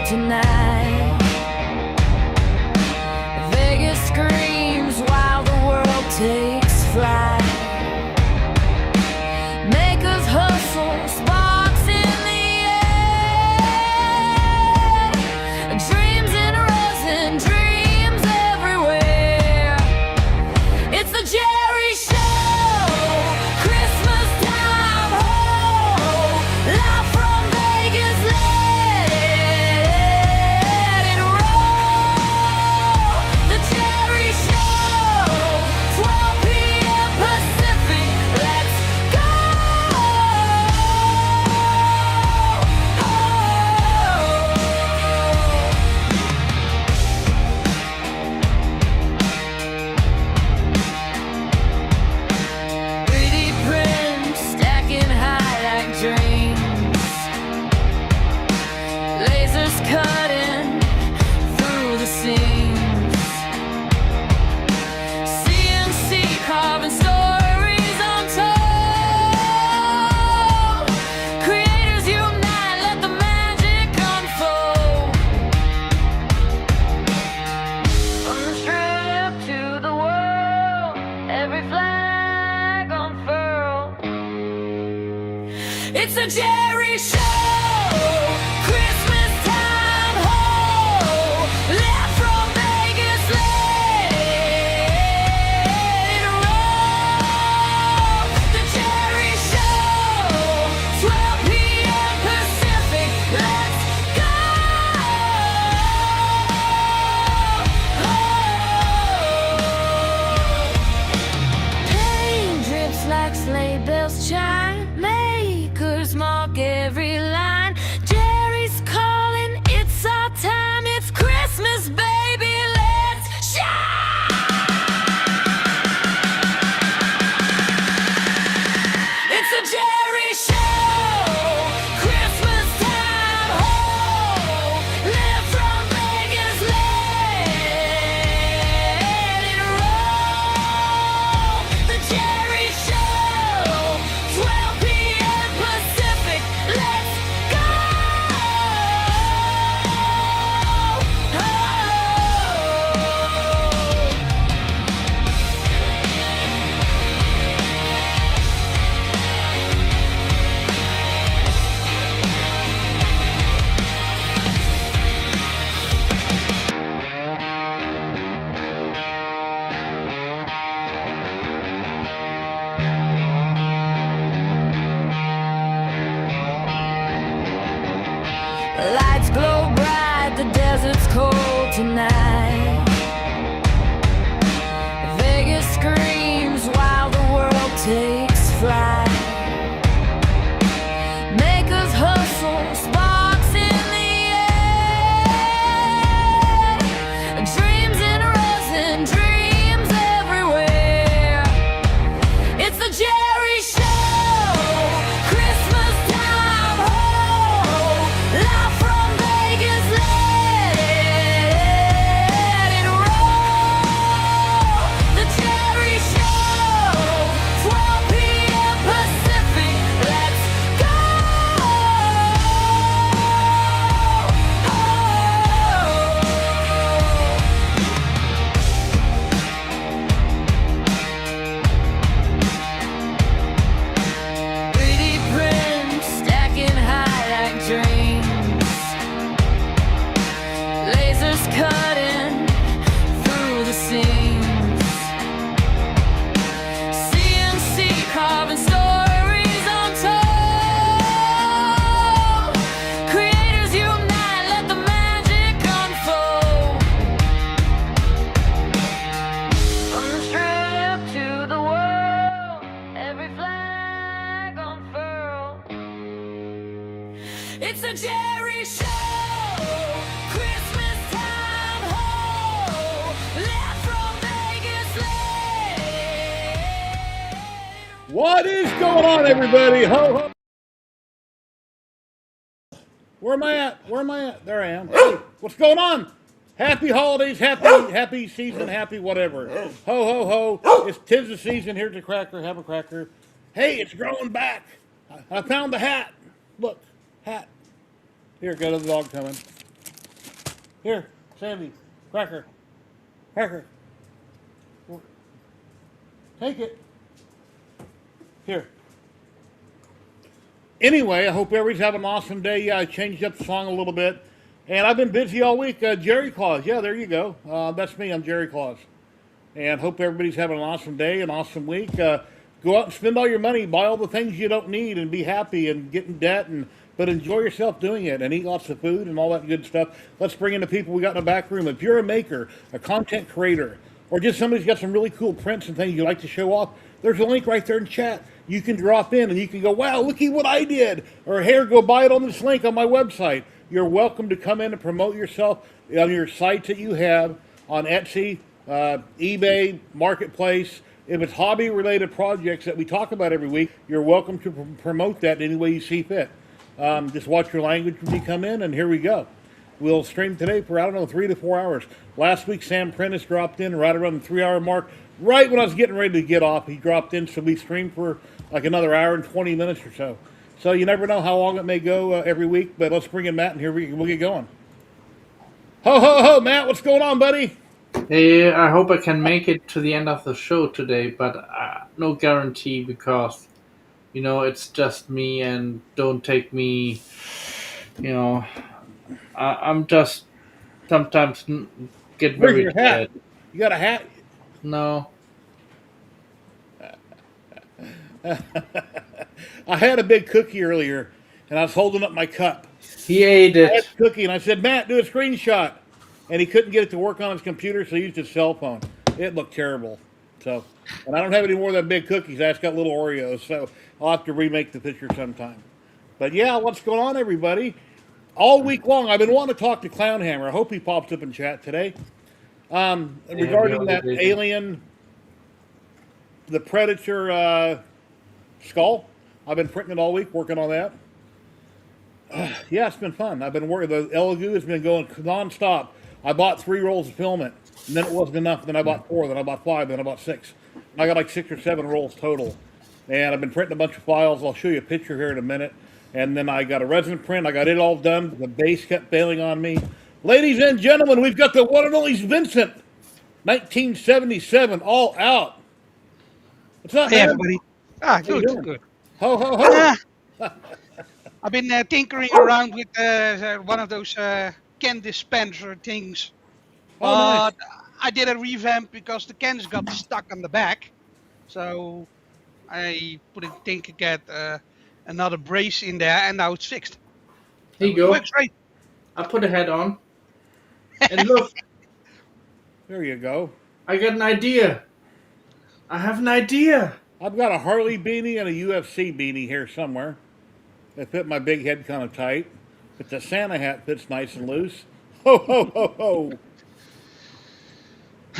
tonight. Vegas screams while the world takes flight. Makers hustle, sparks in the air. Dreams in resin, dreams everywhere. It's the Jerry Show, Christmas time, ho! Live from Vegas, let it roll. The Jerry Show, 12 p.m. Pacific, let's go! Pretty prints stacking high like dreams. Lasers cutting through the seams. CNC carving stories untold. Creators unite, let the magic unfold. From the strip to the world, every flag unfurled. It's a Jerry Show, Christmas time, ho! Live from Vegas, let it roll. The Jerry Show, 12 p.m. Pacific, let's go! Pain drips like sleigh bells chime. Makers mark every line. Jerry's calling, it's our time. It's Christmas, baby, let's shine! It's a Jerry Show, Christmas time, ho! Live from Vegas, let it roll. The Jerry Show, 12 p.m. Pacific, let's go! Lights glow bright, the desert's cold tonight. Vegas screams while the world takes flight. Makers hustle, sparks in the air. Dreams in resin, dreams everywhere. It's the Jerry Show, Christmas time, ho! Live from Vegas, let it roll. The Jerry Show, 12 p.m. Pacific, let's go! Pretty prints stacking high like dreams. Lasers cutting through the seams. CNC carving stories untold. Creators unite, let the magic unfold. From the strip to the world, every flag unfurled. It's a Jerry Show, Christmas time, ho! Live from Vegas, let What is going on, everybody? Ho, ho. Where am I at? Where am I at? There I am. Hey, what's going on? Happy holidays, happy season, happy whatever. Ho, ho, ho. It's 'tis the season. Here's a cracker. Have a cracker. Hey, it's growing back. I found the hat. Look, hat. Here, got a dog coming. Here, Sandy, cracker, cracker. Take it. Here. Anyway, I hope everybody's having an awesome day. Yeah, I changed up the song a little bit. And I've been busy all week. Jerry Claus. Yeah, there you go. That's me. I'm Jerry Claus. And hope everybody's having an awesome day, an awesome week. Go out and spend all your money, buy all the things you don't need, and be happy and get in debt, but enjoy yourself doing it and eat lots of food and all that good stuff. Let's bring in the people we got in the back room. If you're a maker, a content creator, or just somebody's got some really cool prints and things you like to show off, there's a link right there in chat. You can drop in and you can go, wow, looky what I did. Or here, go buy it on this link on my website. You're welcome to come in and promote yourself on your sites that you have on Etsy, eBay, Marketplace. If it's hobby-related projects that we talk about every week, you're welcome to promote that any way you see fit. Just watch your language when you come in, and here we go. We'll stream today for, 3 to 4 hours. Last week, Sam Prentice dropped in right around the 3-hour mark. Right when I was getting ready to get off, he dropped in, so we streamed for like another hour and 20 minutes or so. So you never know how long it may go every week, but let's bring in Matt, and here we'll get going. Ho, ho, ho, Matt, what's going on, buddy? Hey, I hope I can make it to the end of the show today, but no guarantee because, it's just me and don't take me, I'm just sometimes get Where's very your hat? tired. You got a hat? No. I had a big cookie earlier, and I was holding up my cup. He ate I had it. a cookie, and I said, Matt, do a screenshot. And he couldn't get it to work on his computer, so he used his cell phone. It looked terrible. So, and I don't have any more of them big cookies. I just got little Oreos, so I'll have to remake the picture sometime. But yeah, what's going on, everybody? All week long, I've been wanting to talk to Clownhammer. I hope he pops up in chat today. Regarding that alien, the Predator skull. I've been printing it all week, working on that. Yeah, it's been fun. I've been working. The Elegoo has been going nonstop. I bought 3 rolls of filament, and then it wasn't enough. Then I bought 4, then I bought 5, then I bought 6. And I got like 6 or 7 rolls total. And I've been printing a bunch of files. I'll show you a picture here in a minute. And then I got a resin print. I got it all done. The base kept failing on me. Ladies and gentlemen, we've got the one and only Vincent, 1977, all out. What's up, Hey man? everybody. you doing? Good. Ho, ho, ho. I've been tinkering around with one of those can dispenser things. Oh, nice. But I did a revamp because the cans got stuck on the back. So I put a think get another brace in there and now it's fixed. Here you It go. works great. I put a hat on. And look, There you go. I got an idea. I have an idea. I've got a Harley beanie and a UFC beanie here somewhere. They fit my big head kind of tight, but the Santa hat fits nice and loose. Ho, ho, ho, ho.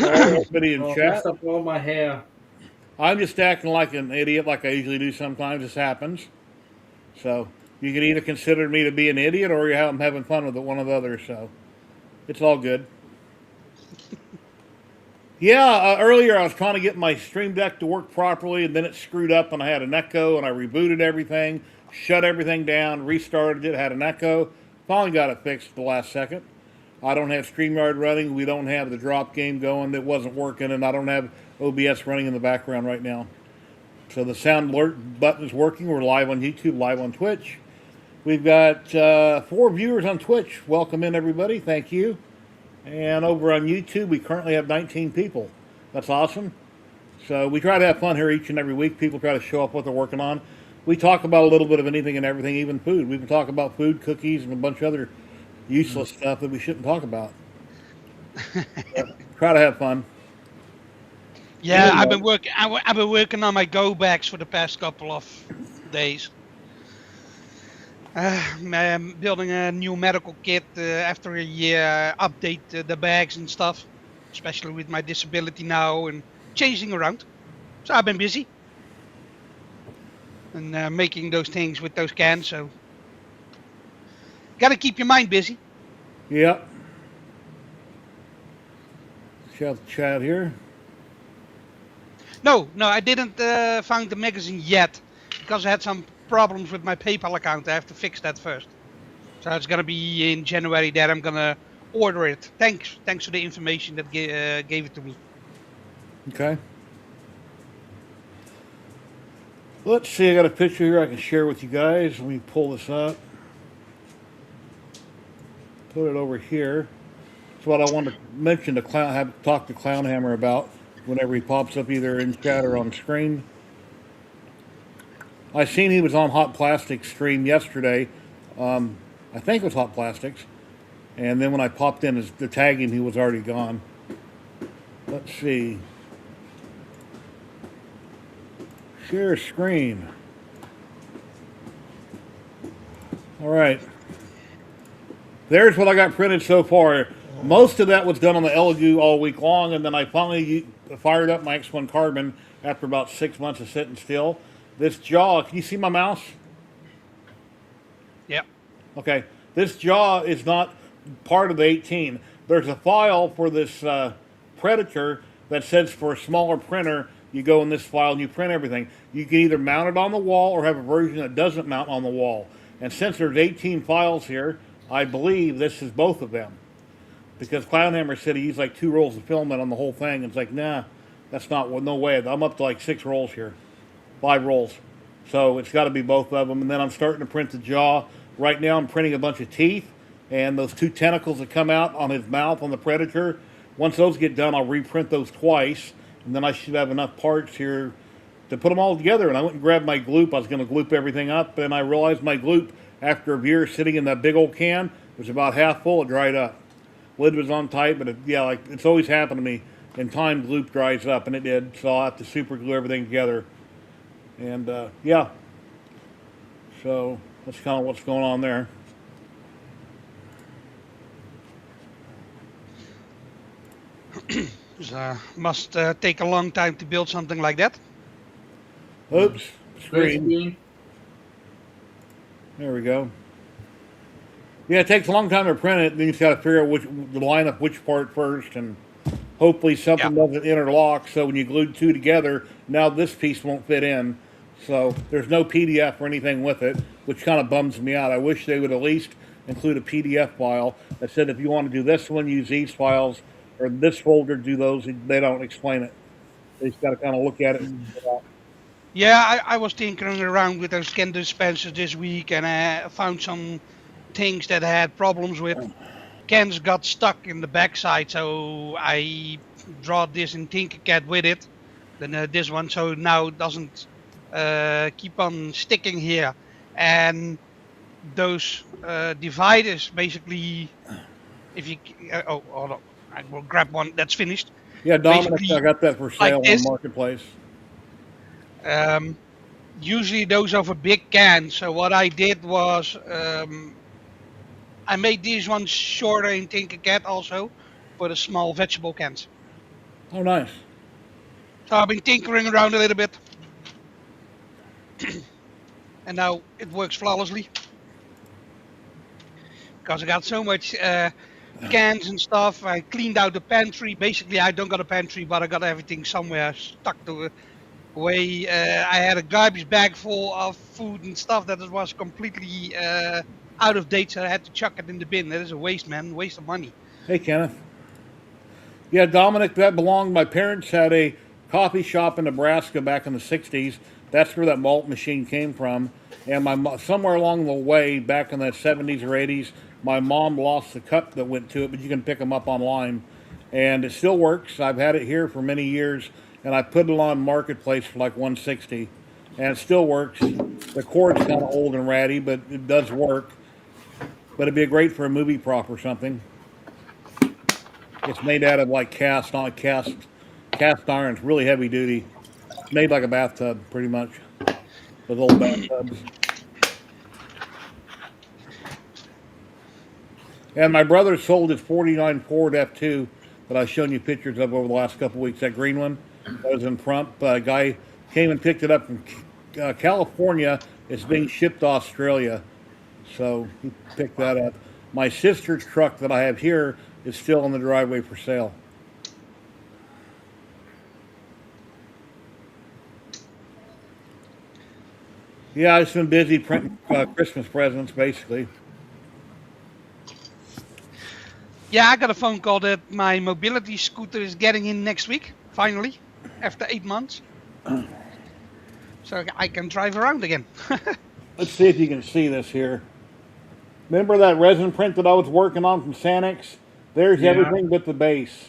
Everybody in Oh, chat. messed up all my hair. I'm just acting like an idiot like I usually do sometimes. This happens. So you can either consider me to be an idiot or I'm having fun with one or the other. So it's all good. Yeah, earlier I was trying to get my Stream Deck to work properly, and then it screwed up, and I had an echo, and I rebooted everything, shut everything down, restarted it, had an echo. Finally got it fixed at the last second. I don't have StreamYard running. We don't have the drop game going. It wasn't working, and I don't have OBS running in the background right now. So the sound alert button is working. We're live on YouTube, live on Twitch. We've got 4 viewers on Twitch. Welcome in, everybody. Thank you. And over on YouTube, we currently have 19 people. That's awesome. So we try to have fun here each and every week. People try to show up what they're working on. We talk about a little bit of anything and everything, even food. We've been talking about food, cookies, and a bunch of other useless stuff that we shouldn't talk about. Try to have fun. Yeah, I've been working on my go bags for the past couple of days. I'm building a new medical kit after a year, update the bags and stuff, especially with my disability now and changing around. So I've been busy and making those things with those cans. So got to keep your mind busy. Yep. Shout the chat here. No, I didn't find the magazine yet because I had some problems with my PayPal account. I have to fix that first. So it's gonna be in January that I'm gonna order it. Thanks for the information that gave it to me. Okay. Let's see, I got a picture here I can share with you guys. Let me pull this up. Put it over here. That's what I wanted to mention to talk to Clownhammer about whenever he pops up either in chat or on screen. I seen he was on Hot Plastics stream yesterday. I think it was Hot Plastics. And then when I popped in to tag him, he was already gone. Let's see. Share screen. All right. There's what I got printed so far. Most of that was done on the Elegoo all week long, and then I finally fired up my X1 Carbon after about 6 months of sitting still. This jaw, can you see my mouse? Yeah. Okay. This jaw is not part of the 18. There's a file for this Predator that says for a smaller printer, you go in this file and you print everything. You can either mount it on the wall or have a version that doesn't mount on the wall. And since there's 18 files here, I believe this is both of them. Because Clownhammer said he used like 2 rolls of filament on the whole thing. And it's like, nah, that's not, no way. I'm up to like 6 rolls here. 5 rolls. So it's got to be both of them. And then I'm starting to print the jaw. Right now I'm printing a bunch of teeth and those 2 tentacles that come out on his mouth on the Predator. Once those get done, I'll reprint those twice. And then I should have enough parts here to put them all together. And I went and grabbed my gloop. I was going to gloop everything up. And I realized my gloop, after a year sitting in that big old can, was about half full. It dried up. Lid was on tight, but like it's always happened to me. In time, gloop dries up, and it did. So I'll have to super glue everything together. And yeah. So that's kind of what's going on there. Must take a long time to build something like that. Oops. Great Screen. screen. There we go. Yeah, it takes a long time to print it. Then you just got to figure out to line up which part first, and hopefully something doesn't interlock. So when you glue 2 together, now this piece won't fit in. So there's no PDF or anything with it, which kind of bums me out. I wish they would at least include a PDF file that said if you want to do this one, use these files, or this folder, do those. They don't explain it. They just got to kind of look at it and figure it out. Yeah, I was tinkering around with those can dispensers this week, and I found some things that I had problems with. Cans got stuck in the backside, so I draw this in Tinkercad with it. Then this one, so now it doesn't keep on sticking here. And those dividers, basically, if you hold on, I will grab one that's finished. Yeah, Dominic, Basically, I got that for sale like on this. Marketplace. Usually those are for big cans. So what I did was I made these ones shorter in Tinkercad also for the small vegetable cans. Oh, nice. So I've been tinkering around a little bit. And now it works flawlessly. Because I got so much cans and stuff. I cleaned out the pantry. Basically, I don't got a pantry, but I got everything somewhere stuck away. I had a garbage bag full of food and stuff that was completely out of date, so I had to chuck it in the bin. That is a waste, man. Waste of money. Hey, Kenneth. Yeah, Dominic, that belonged. My parents had a coffee shop in Nebraska back in the 60s. That's where that malt machine came from. And somewhere along the way, back in the 70s or 80s, my mom lost the cup that went to it, but you can pick them up online. And it still works. I've had it here for many years, and I put it on Marketplace for like $160. And it still works. The cord's kind of old and ratty, but it does work. But it'd be great for a movie prop or something. It's made out of like cast iron. It's really heavy duty. It's made like a bathtub, pretty much. Those old bathtubs. And my brother sold his 49 Ford F2 that I've shown you pictures of over the last couple of weeks. That green one that was in front. A guy came and picked it up from California. It's being shipped to Australia. So he picked that up. My sister's truck that I have here is still in the driveway for sale. Yeah, I've just been busy printing Christmas presents, basically. Yeah, I got a phone call that my mobility scooter is getting in next week, finally, after 8 months. So I can drive around again. Let's see if you can see this here. Remember that resin print that I was working on from Sanix? There's Yeah. everything but the base.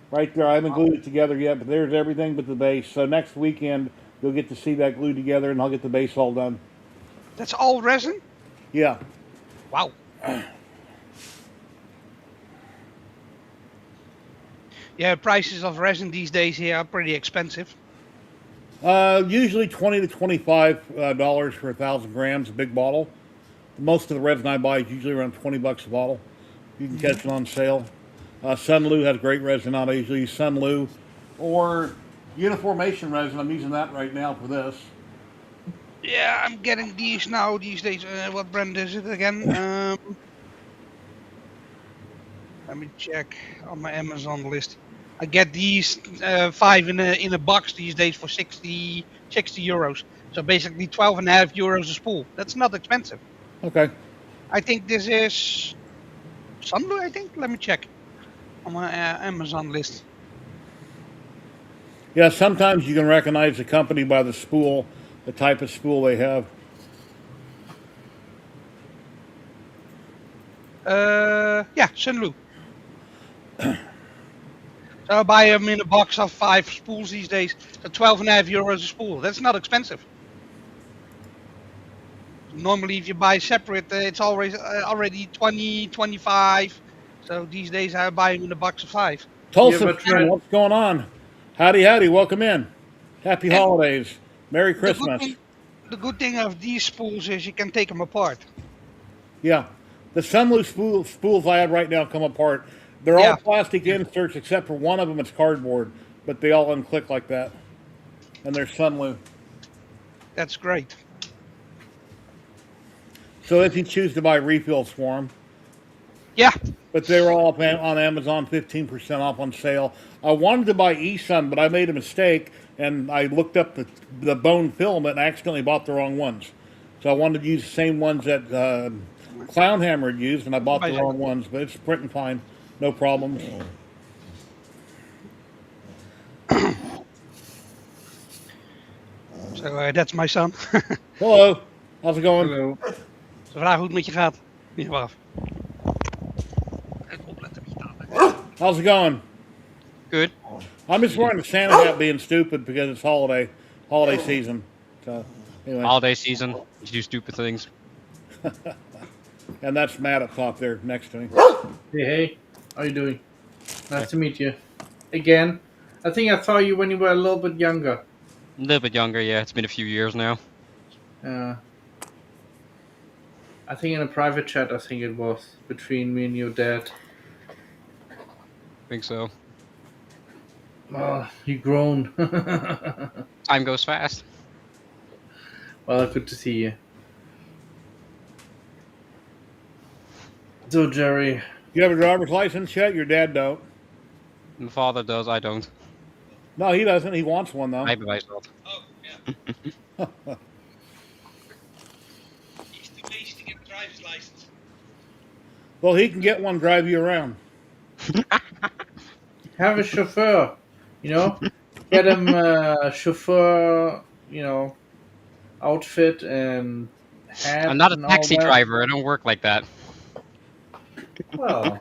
Right there. I haven't glued it together yet, but there's everything but the base. So next weekend, you'll get to see that glued together, and I'll get the base all done. That's all resin? Yeah. Wow. Yeah, prices of resin these days here are pretty expensive. Usually $20 to $25 for 1,000 grams, a big bottle. Most of the resin I buy is usually around $20 a bottle. You can catch it on sale. Sunlu has great resin out. I usually use Sunlu or uniformation resin. I'm using that right now for this. Yeah, I'm getting these now these days. What brand is it again? Let me check on my Amazon list. I get these 5 in a box these days for 60 euros. So basically 12.5 euros a spool. That's not expensive. Okay. I think this is Sunblue, I think. Let me check on my Amazon list. Yeah, sometimes you can recognize the company by the spool, the type of spool they have. Yeah, Sunblue. So I buy them in a box of 5 spools these days. So 12.5 euros a spool. That's not expensive. Normally, if you buy separate, it's always already 20, 25. So these days I buy them in a box of 5. Tulsa, but Fan, what's going on? Howdy, howdy. Welcome in. Happy And holidays. Merry The Christmas. the good thing of these spools is you can take them apart. Yeah. The Sunlu spools I have right now come apart. They're Yeah. all plastic inserts except for one of them, it's cardboard, but they all unclick like that. And they're Sunlu. That's great. So if you choose to buy refills for them, Yeah. but they were all on Amazon, 15% off on sale. I wanted to buy eSun, but I made a mistake and I looked up the bone filament and I accidentally bought the wrong ones. So I wanted to use the same ones that Clown Hammer had used, and I bought the wrong ones, but it's printing fine, no problems. So that's my son. Hello, how's it going? Hello. Ze vragen hoe het met je gaat. Niet waar. Even opletten met je tanden. How's it going? Good. I'm just wearing a Santa hat being stupid because it's holiday season. So anyway, Holiday season. You do stupid things. and that's Matt up top there next to me. Hey, how you doing? Nice to meet you. Again. I think I saw you when you were a little bit younger. A little bit younger, yeah. It's been a few years now. I think in a private chat, I think it was, between me and your dad. I think so. Oh, you grown. Time goes fast. Well, good to see you. So, Jerry, You have a driver's license yet? Your dad don't. My father does, I don't. No, he doesn't. He wants one though. Maybe I not. Oh, yeah. He's too lazy to get a driver's license. Well, he can get one, drive you around. have a chauffeur, you know? Get him a chauffeur, you know, outfit and hat. I'm not a and all taxi that. driver. I don't work like that. Well,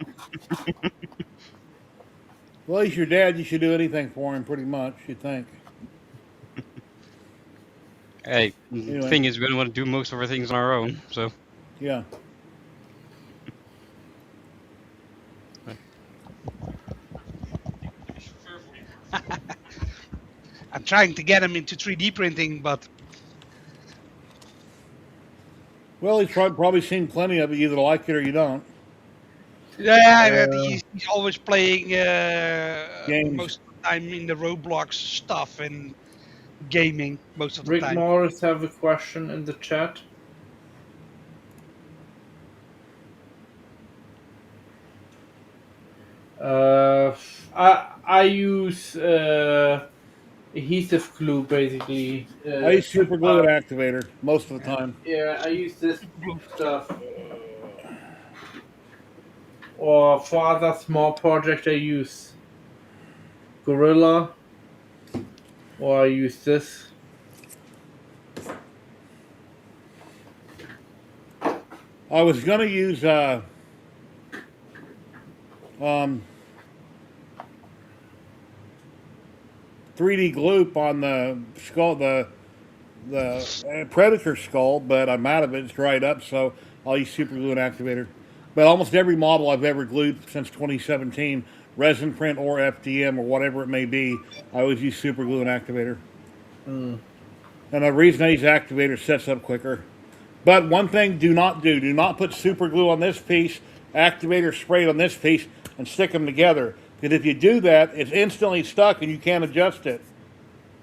Well, he's your dad. You should do anything for him, pretty much. You think? Hey, Anyway. the thing is, we don't want to do most of our things on our own, so. Yeah. I'm trying to get him into 3D printing, but Well, he's probably seen plenty of it. You either like it or you don't. yeah, he's always playing Games. most of the time in the Roblox stuff and gaming most of the Rick time. Morris have a question in the chat. I use adhesive glue basically. I use super glue and activator most of the time. Yeah, I use this stuff. Or for other small projects, I use Gorilla, or I use this. I was gonna use um, 3D Gloop on the skull, the Predator skull, but I'm out of it. It's dried up, so I'll use super glue and activator. But almost every model I've ever glued since 2017, resin print or FDM or whatever it may be, I always use super glue and activator. Mm. And the reason I use activator sets up quicker. But one thing do not put super glue on this piece, activator sprayed on this piece, and stick them together. Because if you do that, it's instantly stuck and you can't adjust it.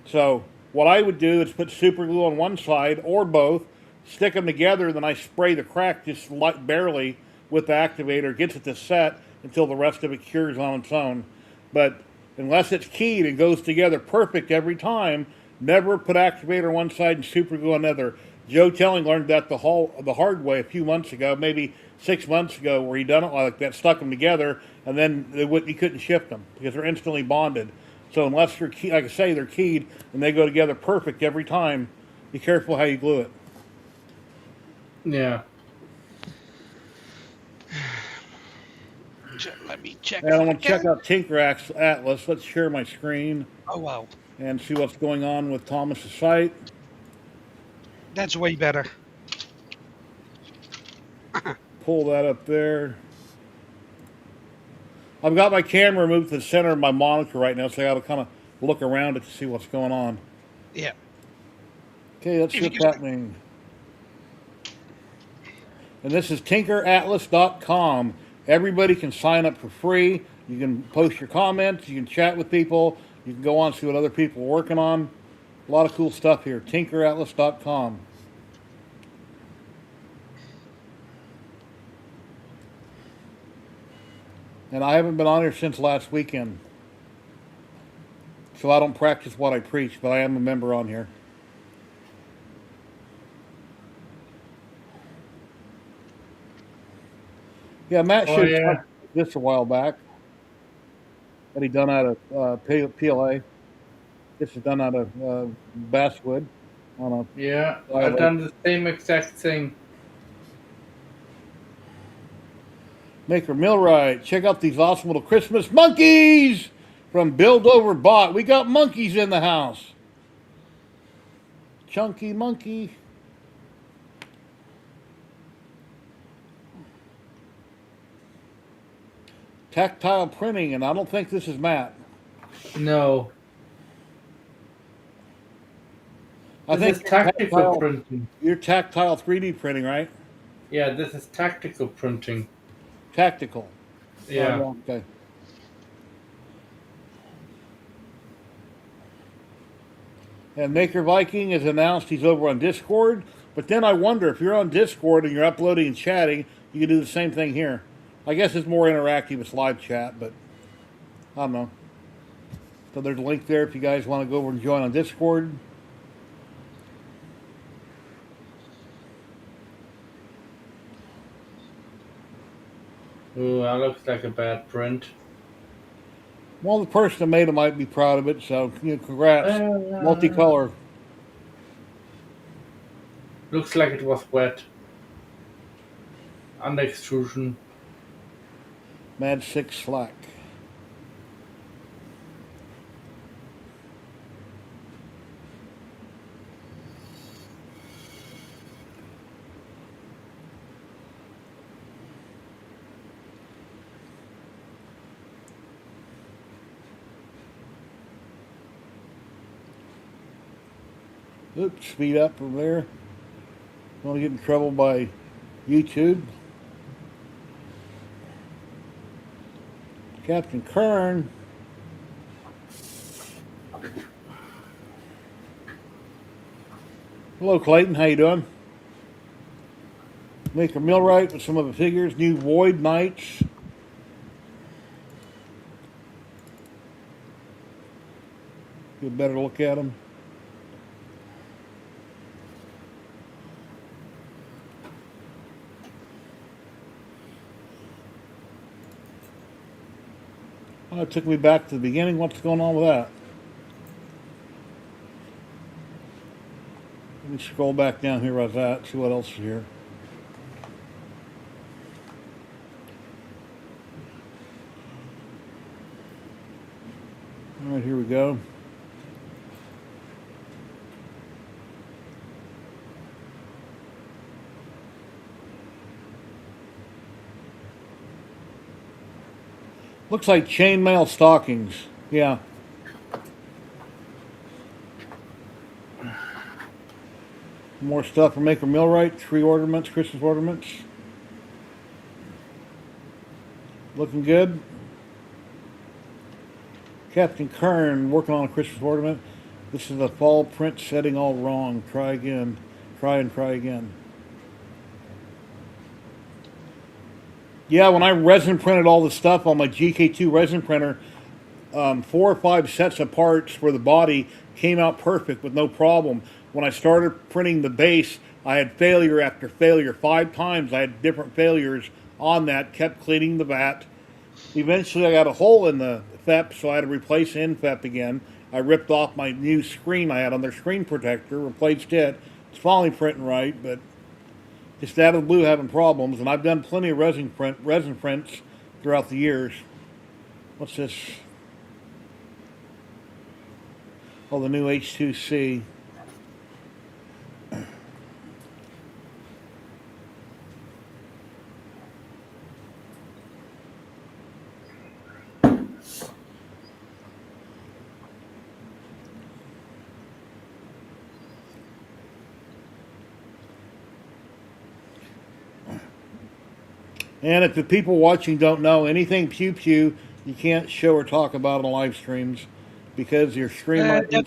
So what I would do is put super glue on one side or both, stick them together, and then I spray the crack just barely with the activator, gets it to set until the rest of it cures on its own. But unless it's keyed and goes together perfect every time, never put activator on one side and super glue on another. Joe Telling learned that the hard way a few months ago, maybe 6 months ago, where he done it like that, stuck them together, and then he couldn't shift them because they're instantly bonded. So unless they're like I say, they're keyed and they go together perfect every time, be careful how you glue it. Yeah. Let me check. And I if want to can. check out Tinker Atlas. Let's share my screen Oh wow, and see what's going on with Thomas's site. that's way better. Pull that up there. I've got my camera moved to the center of my monitor right now, so I got to kind of look around it to see what's going on. Yeah. Okay, let's see what's happening. And this is tinkeratlas.com. Everybody can sign up for free. You can post your comments. You can chat with people. You can go on and see what other people are working on. A lot of cool stuff here. tinkeratlas.com. And I haven't been on here since last weekend. So I don't practice what I preach, but I am a member on here. Yeah, Matt should have talked this a while back. That he done out of PLA. This is done out of basswood. On a Yeah, I've done the same exact thing. Maker Millwright. Check out these awesome little Christmas monkeys from Build Over Bot. We got monkeys in the house. Chunky monkey. Tactile printing, and I don't think this is Matt. No. I This think is tactical printing. You're tactile 3D printing, right? Yeah, this is tactical printing. Tactical. Yeah. Oh, okay. And Maker Viking has announced he's over on Discord. But then I wonder if you're on Discord and you're uploading and chatting, you can do the same thing here. I guess it's more interactive. It's live chat, but I don't know. So there's a link there if you guys want to go over and join on Discord. Ooh, that looks like a bad print. Well, the person that made it might be proud of it, so congrats. Multicolor. Looks like it was wet. Under extrusion. Mad 6 slack. Oops, speed up from there. Don't want to get in trouble by YouTube. Captain Kern. Hello, Clayton. How you doing? Maker Millwright with some of the figures. New Void Knights. Get a better look at them. Oh, it took me back to the beginning. What's going on with that? Let me scroll back down here about that, see what else is here. All right, here we go. Looks like chainmail stockings. Yeah. More stuff from Maker Millwright. 3 ornaments, Christmas ornaments. Looking good. Captain Kern working on a Christmas ornament. This is a fall print setting all wrong. Try again. Try and try again. Yeah, when I resin printed all the stuff on my GK2 resin printer, 4 or 5 sets of parts for the body came out perfect with no problem. When I started printing the base, I had failure after failure. 5 times I had different failures on that, kept cleaning the vat. Eventually I got a hole in the FEP, so I had to replace in FEP again. I ripped off my new screen I had on their screen protector, replaced it. It's finally printing right, but just out of the blue having problems. And I've done plenty of resin prints throughout the years. What's this? Oh, the new H2C. And if the people watching don't know anything pew pew, you can't show or talk about on live streams because your stream might be...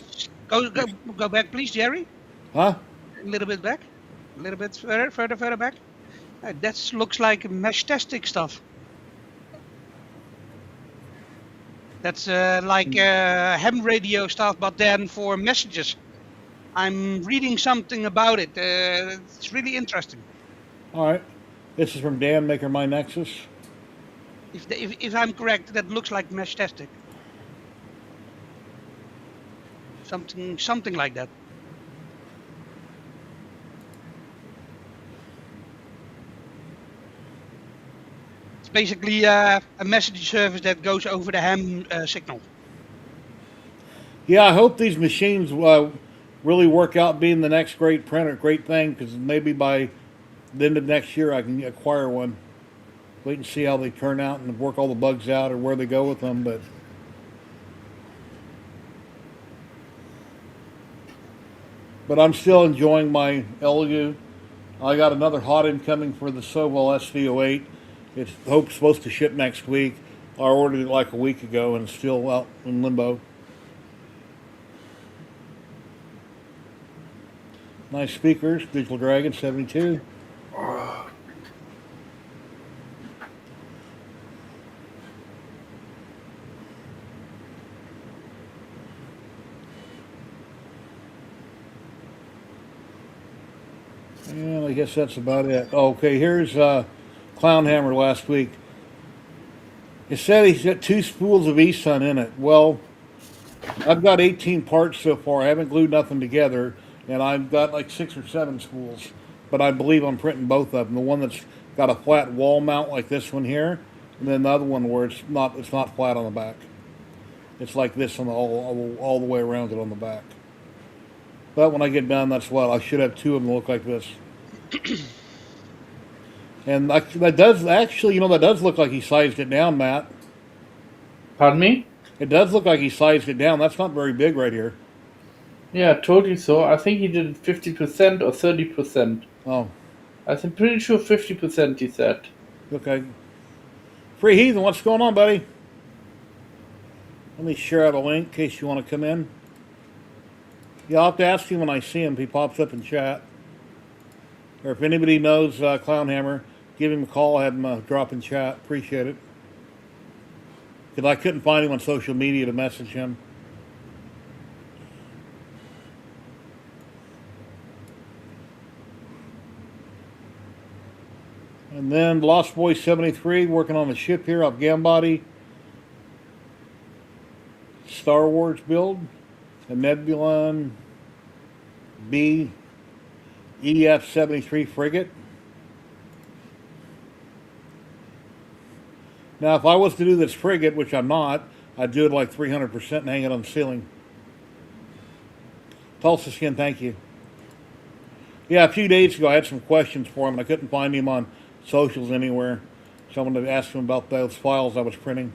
Go back, please, Jerry. Huh? A little bit back. A little bit further back. That looks like mesh-tastic stuff. That's like ham radio stuff, but then for messages. I'm reading something about it. It's really interesting. All right. This is from Dan, Maker My Nexus. If I'm correct, that looks like mesh-tastic. Something like that. It's basically a message service that goes over the ham signal. Yeah, I hope these machines really work out being the next great printer, great thing, because maybe by the end of next year I can acquire one. Wait and see how they turn out and work all the bugs out or where they go with them, but I'm still enjoying my Elegoo. I got another hot incoming for the Sovol SV08. It's supposed to ship next week. I ordered it like a week ago and it's still out in limbo. Nice speakers, Digital Dragon 72. And I guess that's about it. Okay, here's Clown Hammer last week. It said he's got 2 spools of E-Sun in it. Well, I've got 18 parts so far. I haven't glued nothing together, and I've got like 6 or 7 spools. But I believe I'm printing both of them. The one that's got a flat wall mount like this one here, and then the other one where it's not flat on the back. It's like this on all the way around it on the back. But when I get done, that's what I should have 2 of them look like this. And that does look like he sized it down, Matt. Pardon me? It does look like he sized it down. That's not very big right here. Yeah, totally so. I think he did 50% or 30%. Oh. I'm pretty sure 50% he said. Okay. Free Heathen, what's going on, buddy? Let me share out a link in case you want to come in. Yeah, I'll have to ask him when I see him if he pops up in chat. Or if anybody knows Clown Hammer, give him a call, have him drop in chat. Appreciate it. Because I couldn't find him on social media to message him. And then Lost Boy 73 working on the ship here off Gambody. Star Wars build, a Nebulon B EF-73 frigate. Now, if I was to do this frigate, which I'm not, I'd do it like 300% and hang it on the ceiling. Tulsa Skin, thank you. Yeah, a few days ago I had some questions for him, and I couldn't find him on socials anywhere. So I wanted to ask him about those files I was printing.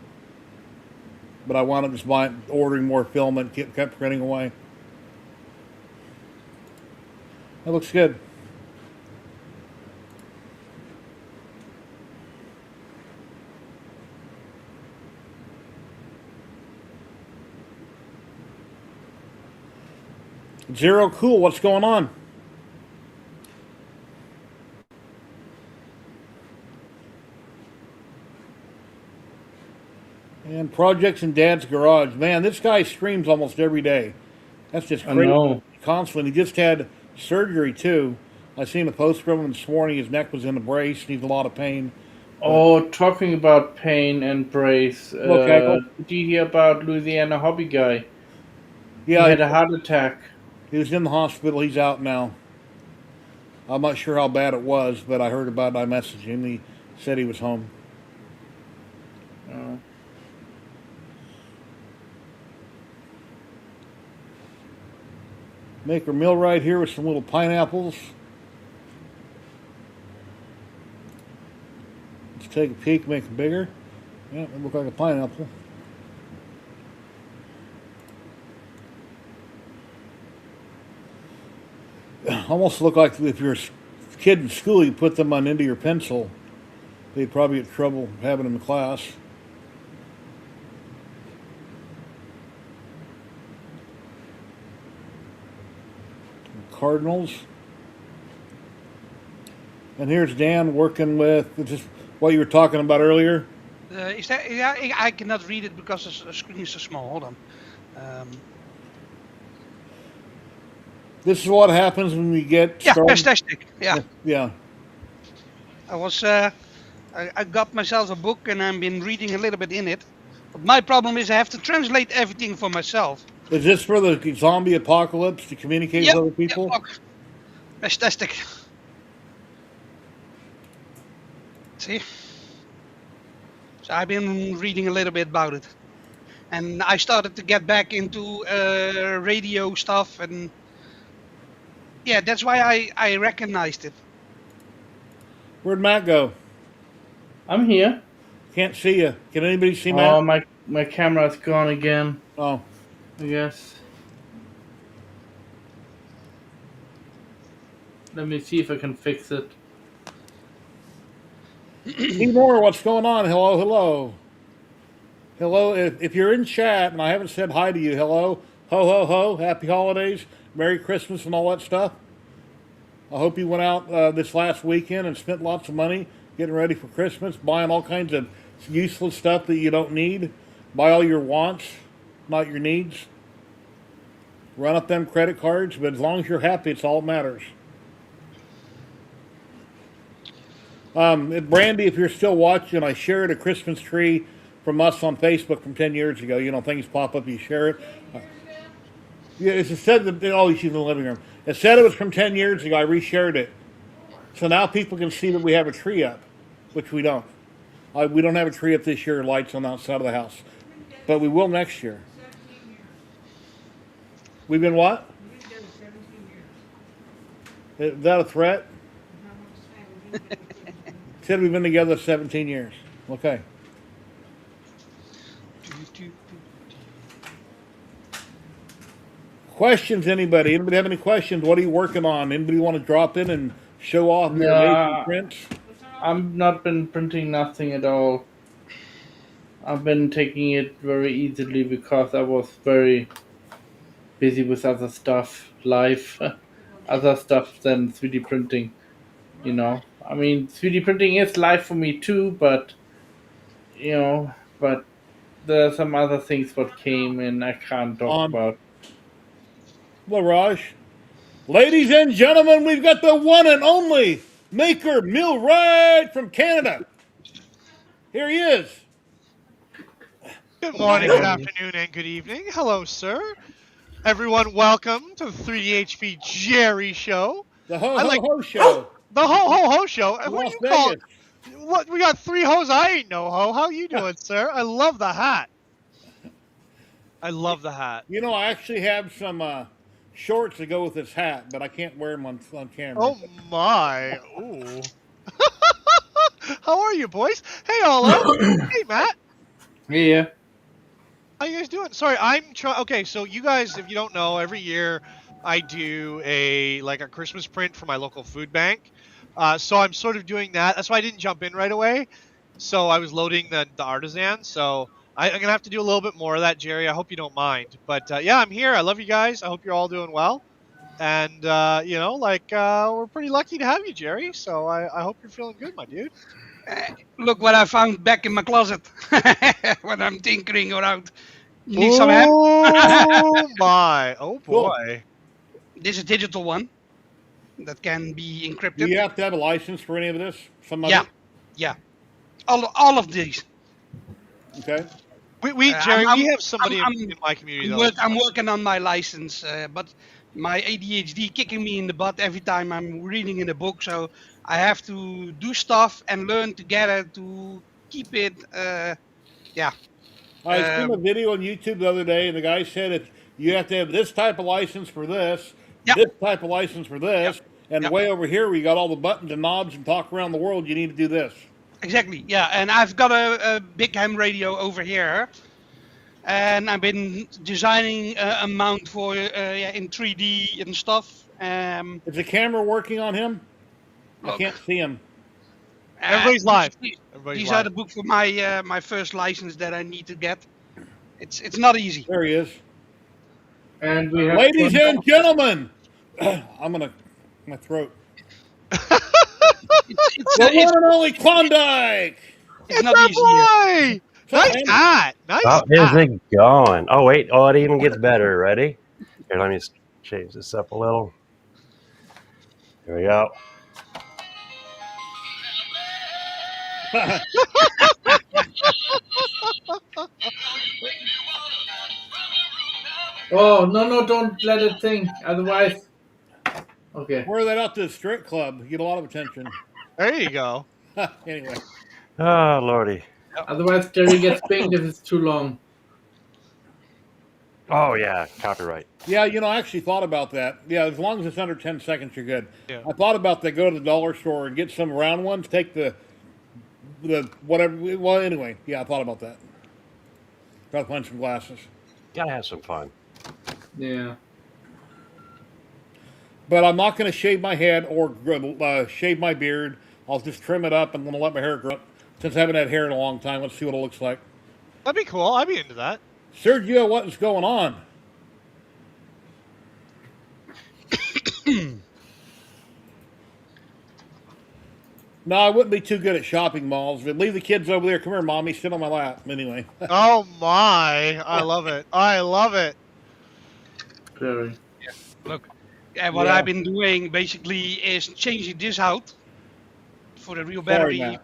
But I wound up just ordering more filament, kept printing away. That looks good. Zero Cool, what's going on? And projects in Dad's garage. Man, this guy streams almost every day. That's just crazy. I know. Constantly. He just had surgery too. I seen a post from him this morning. His neck was in a brace. He's in a lot of pain. Oh, talking about pain and brace. Look, did you hear about Louisiana hobby guy? Yeah, He had a heart attack. he was in the hospital. He's out now. I'm not sure how bad it was, but I heard about it. I messaged him. He said he was home. Oh. Maker Mill right here with some little pineapples. Let's take a peek, make it bigger. Yeah, it looks like a pineapple. Almost look like if you're a kid in school, you put them on into your pencil. They'd probably get trouble having them in class. Cardinals. And here's Dan working with just what you were talking about earlier. Is that? Yeah, I cannot read it because the screen is so small. Hold on. This is what happens when we get Yeah, started. fantastic. Yeah. Yeah. I was. I got myself a book and I've been reading a little bit in it. But my problem is I have to translate everything for myself. Is this for the zombie apocalypse to communicate with other people? Yeah, fantastic. See? So I've been reading a little bit about it. And I started to get back into radio stuff, and yeah, that's why I recognized it. Where'd Matt go? I'm here. Can't see you. Can anybody see Matt? Oh, my camera's gone again, Oh. I guess. Let me see if I can fix it. More, what's going on? Hello, hello. Hello, if you're in chat and I haven't said hi to you, hello, ho, ho, ho, happy holidays, Merry Christmas and all that stuff. I hope you went out this last weekend and spent lots of money getting ready for Christmas, buying all kinds of useless stuff that you don't need. Buy all your wants, not your needs. Run up them credit cards, but as long as you're happy, it's all that matters. Brandy, if you're still watching, I shared a Christmas tree from us on Facebook from 10 years ago. You know, things pop up, you share it. Yeah, it said that, oh, she's in the living room. It said it was from 10 years ago. I reshared it. So now people can see that we have a tree up, which we don't. We don't have a tree up this year, lights on the outside of the house. But we will next year. We've been what? Is that a threat? Said we've been together 17 years. Okay. Questions, anybody? Anybody have any questions? What are you working on? Anybody want to drop in and show off your amazing prints? I've not been printing nothing at all. I've been taking it very easily because I was very busy with other stuff, life, other stuff than 3D printing, you know. I mean, 3D printing is life for me too, but, you know, but there are some other things what came and I can't talk about. Laraj. Ladies and gentlemen, we've got the one and only Maker Millwright from Canada. Here he is. Good morning, good afternoon, and good evening. Hello, sir. Everyone, welcome to the 3HP Jerry Show. The Ho I Ho like Ho Show the Ho Ho Ho Show. in Who do Las you call? Vegas. What? We got 3 hoes. I ain't no ho. How you doing, sir? I love the hat. I love the hat. You know, I actually have some shorts to go with this hat, but I can't wear them on camera. Oh my. Ooh. How are you, boys? Hey, Olo. Hey, Matt. Yeah. How you guys doing? Sorry, I'm trying. Okay, so you guys, if you don't know, every year I do a Christmas print for my local food bank. So I'm sort of doing that. That's why I didn't jump in right away. So I was loading the artisan. So I'm gonna have to do a little bit more of that, Jerry. I hope you don't mind. But yeah, I'm here. I love you guys. I hope you're all doing well. And we're pretty lucky to have you, Jerry. So I hope you're feeling good, my dude. Look what I found back in my closet when I'm tinkering around. You need some help? Oh my! Oh Cool. boy! This is a digital one that can be Do encrypted. you have to have a license for any of this? Some of Yeah, it? yeah. All of these. Okay. We Jerry, I'm- we have somebody I'm- in my community. I'm working on my license, but my ADHD kicking me in the butt every time I'm reading in a book. So I have to do stuff and learn together to keep it. I seen a video on YouTube the other day, and the guy said if you have to have this type of license for this, Yep. this type of license for this, and Yep. way over here we got all the buttons and knobs and talk around the world, you need to do this. Exactly. Yeah, and I've got a big ham radio over here, and I've been designing a mount for in 3D and stuff. Is the camera working on him? I Look. can't see him. Everybody's live. These Everybody's are live. the book for my my first license that I need to get. It's not easy. There he is. And we have Ladies and gentlemen, I'm gonna my throat. It's, The it's, one and only Klondike. it's not That easy. boy! Nice man. hat. Nice How is hat. it going? Oh, wait. Oh, it even gets better. Ready? Here, let me change this up a little. Here we go. Oh no, don't let it think. Otherwise, okay. Wear that out to the strip club. You get a lot of attention. There you go. Anyway, Oh, Lordy. Otherwise, Jerry gets pinged if it's too long. Oh, yeah. Copyright. yeah, you know, I actually thought about that. Yeah, as long as it's under 10 seconds, you're good. Yeah. I thought about that. Go to the dollar store and get some round ones. Take the whatever. Well, anyway, yeah, I thought about that. Got to find some glasses. Gotta have some fun. Yeah. But I'm not going to shave my head or shave my beard. I'll just trim it up and I'm going to let my hair grow. Since I haven't had hair in a long time, let's see what it looks like. That'd be cool. I'd be into that. Sergio, what is going on? No, I wouldn't be too good at shopping malls. But leave the kids over there. Come here, mommy. Sit on my lap. Anyway. Oh my! I love it. I love it. Jerry. Look, what Yeah. I've been doing basically is changing this out for the real Sorry, battery, Matt.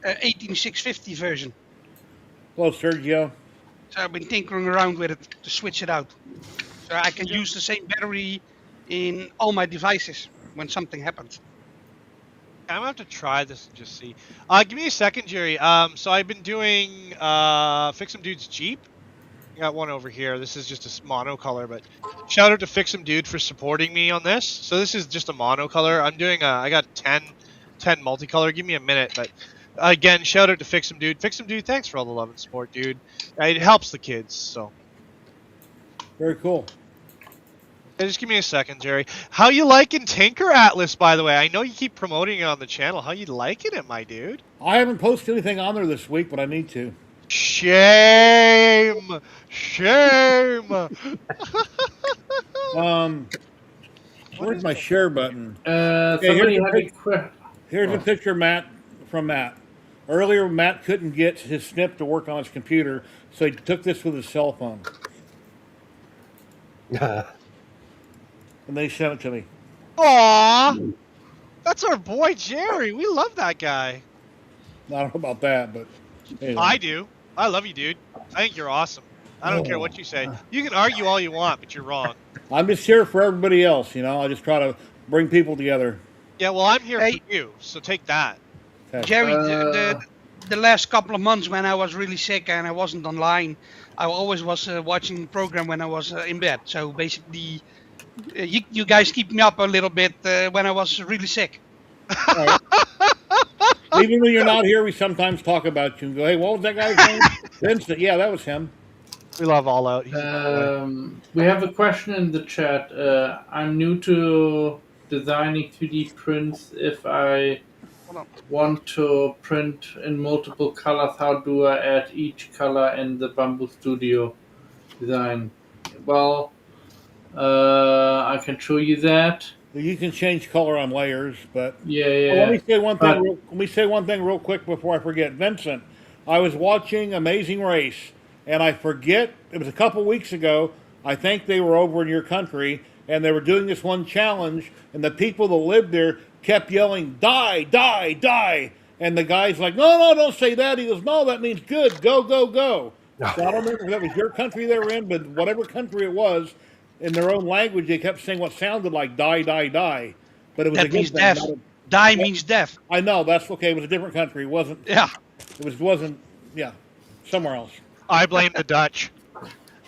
18650 version. Hello, Sergio. So I've been tinkering around with it to switch it out, so I can use the same battery in all my devices when something happens. I'm gonna have to try this and just see. Give me a second, Jerry. So I've been doing Fix 'em Dude's Jeep. I got one over here. This is just a monocolor, but shout out to Fix 'em Dude for supporting me on this. So this is just a monocolor. I'm doing I got 10 multicolor. Give me a minute, but again, shout out to Fix 'em Dude. Fix 'em Dude, thanks for all the love and support, dude. It helps the kids. So Very cool. just give me a second, Jerry. How you liking Tinker Atlas, by the way? I know you keep promoting it on the channel. How you liking it, my dude? I haven't posted anything on there this week, but I need to. Shame! Shame! Where's my share button? Somebody here's had the a question. Here's a picture from Matt. Earlier, Matt couldn't get his snip to work on his computer, so he took this with his cell phone. And they sent it to me. Aww! That's our boy Jerry. We love that guy. I don't know about that, but anyway. I do. I love you, dude. I think you're awesome. I don't care what you say. You can argue all you want, but you're wrong. I'm just here for everybody else, you know. I just try to bring people together. Yeah, well, I'm here for Hey, you, so take that. Okay. Jerry, the last couple of months when I was really sick and I wasn't online, I always was watching the program when I was in bed. So basically, you guys keep me up a little bit when I was really sick. All right. Even when you're not here, we sometimes talk about you and go, "Hey, what was that guy's name?" Vincent. Yeah, that was him. We love All Out. He's a boy. We have a question in the chat. I'm new to designing 3D prints. If I Hold on. want to print in multiple colors, how do I add each color in the Bamboo Studio design? Well, I can show you that. You can change color on layers, but Yeah. Well, let me say one thing. But- Let me say one thing real quick before I forget. Vincent, I was watching Amazing Race, and I forget it was a couple weeks ago. I think they were over in your country, and they were doing this one challenge, and the people that lived there kept yelling, "Die, die, die!" And the guy's like, "No, don't say that." He goes, "No, that means good. Go, go, go." So I don't remember if that was your country they were in, but whatever country it was, in their own language, they kept saying what sounded like "die, die, die," but it was a That good means thing. death. not a- Die means death. I know that's okay. It was a different country. It wasn't. Yeah. It wasn't. Yeah, somewhere else. I blame the Dutch.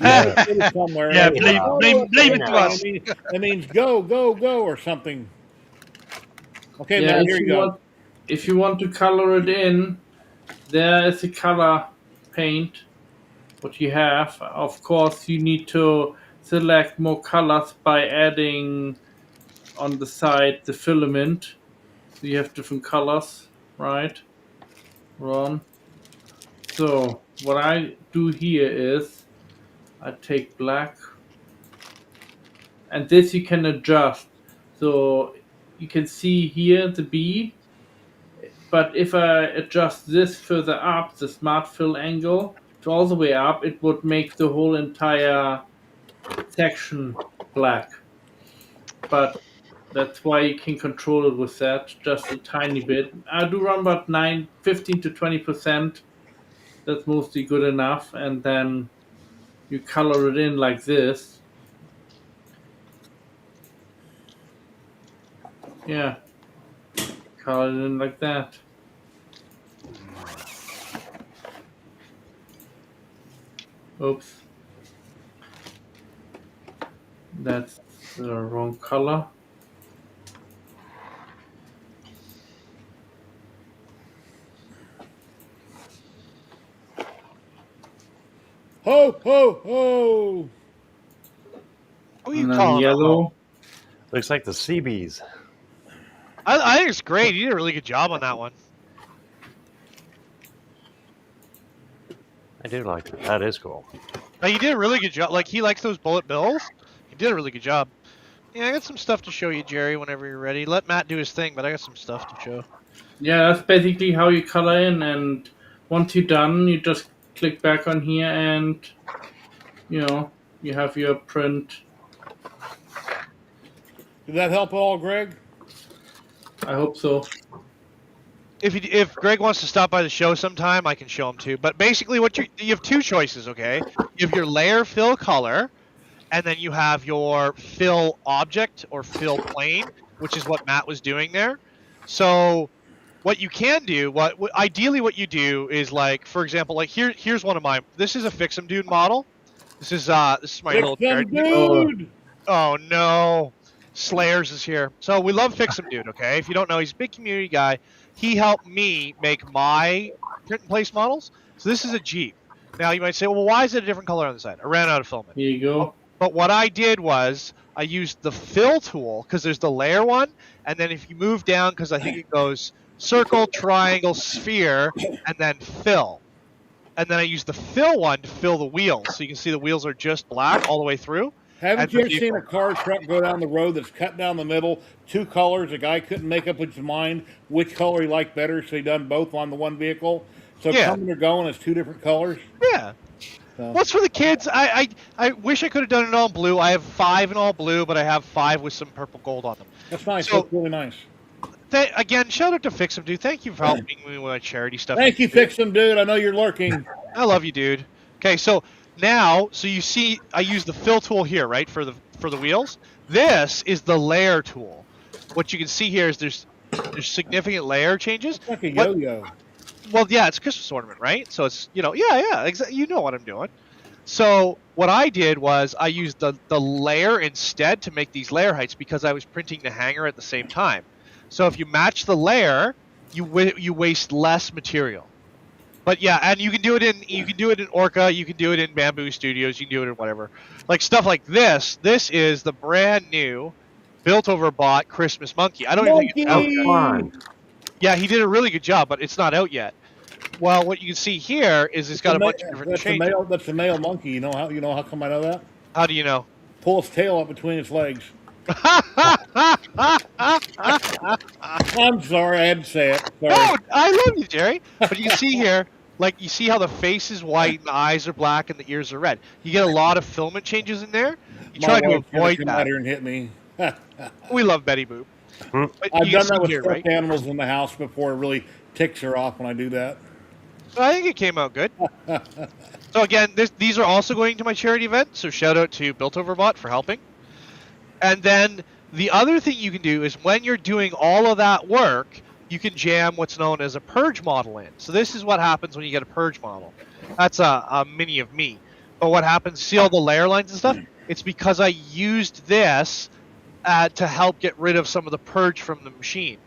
Yeah. It was somewhere. Yeah, Wow. blame it to us. It means go, go, go, or something. Okay, Yeah, Matt, here you go. if you want to color it in, there is a color paint. What you have, of course, you need to select more colors by adding on the side the filament. So you have different colors, right? Ron. So what I do here is I take black, and this you can adjust. So you can see here the B, but if I adjust this further up, the smart fill angle to all the way up, it would make the whole entire section black. But that's why you can control it with that, just a tiny bit. I do run about 15 to 20%. That's mostly good enough, and then you color it in like this. Yeah, color it in like that. Oops. That's the wrong color. Ho, ho, ho! Who are you And then calling? yellow. Looks like the Seabees. I think it's great. You did a really good job on that one. I do like that. That is cool. You did a really good job. Like, he likes those bullet bills. You did a really good job. Yeah, I got some stuff to show you, Jerry, whenever you're ready. Let Matt do his thing, but I got some stuff to show. Yeah, that's basically how you color in, and once you're done, you just click back on here and, you know, you have your print. Did that help at all, Greg? I hope so. If Greg wants to stop by the show sometime, I can show him too. But basically, what you have two choices, okay? You have your layer fill color, and then you have your fill object or fill plane, which is what Matt was doing there. So what you can do, ideally what you do is, like, for example, like here's one of my. This is a Fix 'em Dude model. This is my little Fix 'em, character. dude! Oh no, Slayers is here. So we love Fix 'em Dude, okay? If you don't know, he's a big community guy. He helped me make my print and place models. So this is a Jeep. Now you might say, well, why is it a different color on the side? I ran out of filament. Here you go. But what I did was I used the fill tool, because there's the layer one, and then if you move down, because I think it goes circle, triangle, sphere, and then fill. And then I used the fill one to fill the wheels. So you can see the wheels are just black all the way through. Haven't And you the ever seen vehicle. a car truck go down the road that's cut down the middle, two colors? A guy couldn't make up his mind which color he liked better, so he done both on the one vehicle. So Yeah. coming or going is two different colors. Yeah. So. What's for the kids? I wish I could have done it all blue. I have 5 in all blue, but I have 5 with some purple gold on them. That's nice. So- That's really nice. Again, shout out to Fix 'em Dude. Thank you for helping me with my charity stuff. Thank you, Fix 'em, dude. I know you're lurking. I love you, dude. Okay, so now, so you see, I use the fill tool here, right, for the wheels. This is the layer tool. What you can see here is there's significant layer changes. It's like a What? yo-yo. Well, yeah, it's a Christmas ornament, right? So it's yeah, exactly. You know what I'm doing. So what I did was I used the layer instead to make these layer heights because I was printing the hanger at the same time. So if you match the layer, you waste less material. But yeah, and you can do it in Orca, you can do it in Bamboo Studios, you can do it in whatever. Like stuff like this. This is the brand new built over bought Christmas monkey. I don't even think it's out Monkey! yet. Come on. Yeah, he did a really good job, but it's not out yet. Well, what you can see here is it's got a bunch of different changes. That's a male monkey. You know how come I know that? How do you know? Pull its tail up between its legs. I'm sorry, I had to say it. Sorry. No, I love you, Jerry. But you can see here, like you see how the face is white and the eyes are black and the ears are red. You get a lot of filament changes in there. You try to wife's gonna avoid come that. out here and hit me. We love Betty Boop. But I've you done can that see with here, stuffed right? animals in the house before. It really ticks her off when I do that. I think it came out good. So again, these are also going to my charity event. So shout out to Built Over Bot for helping. And then the other thing you can do is when you're doing all of that work, you can jam what's known as a purge model in. So this is what happens when you get a purge model. That's a mini of me. But what happens, see all the layer lines and stuff? It's because I used this to help get rid of some of the purge from the machine.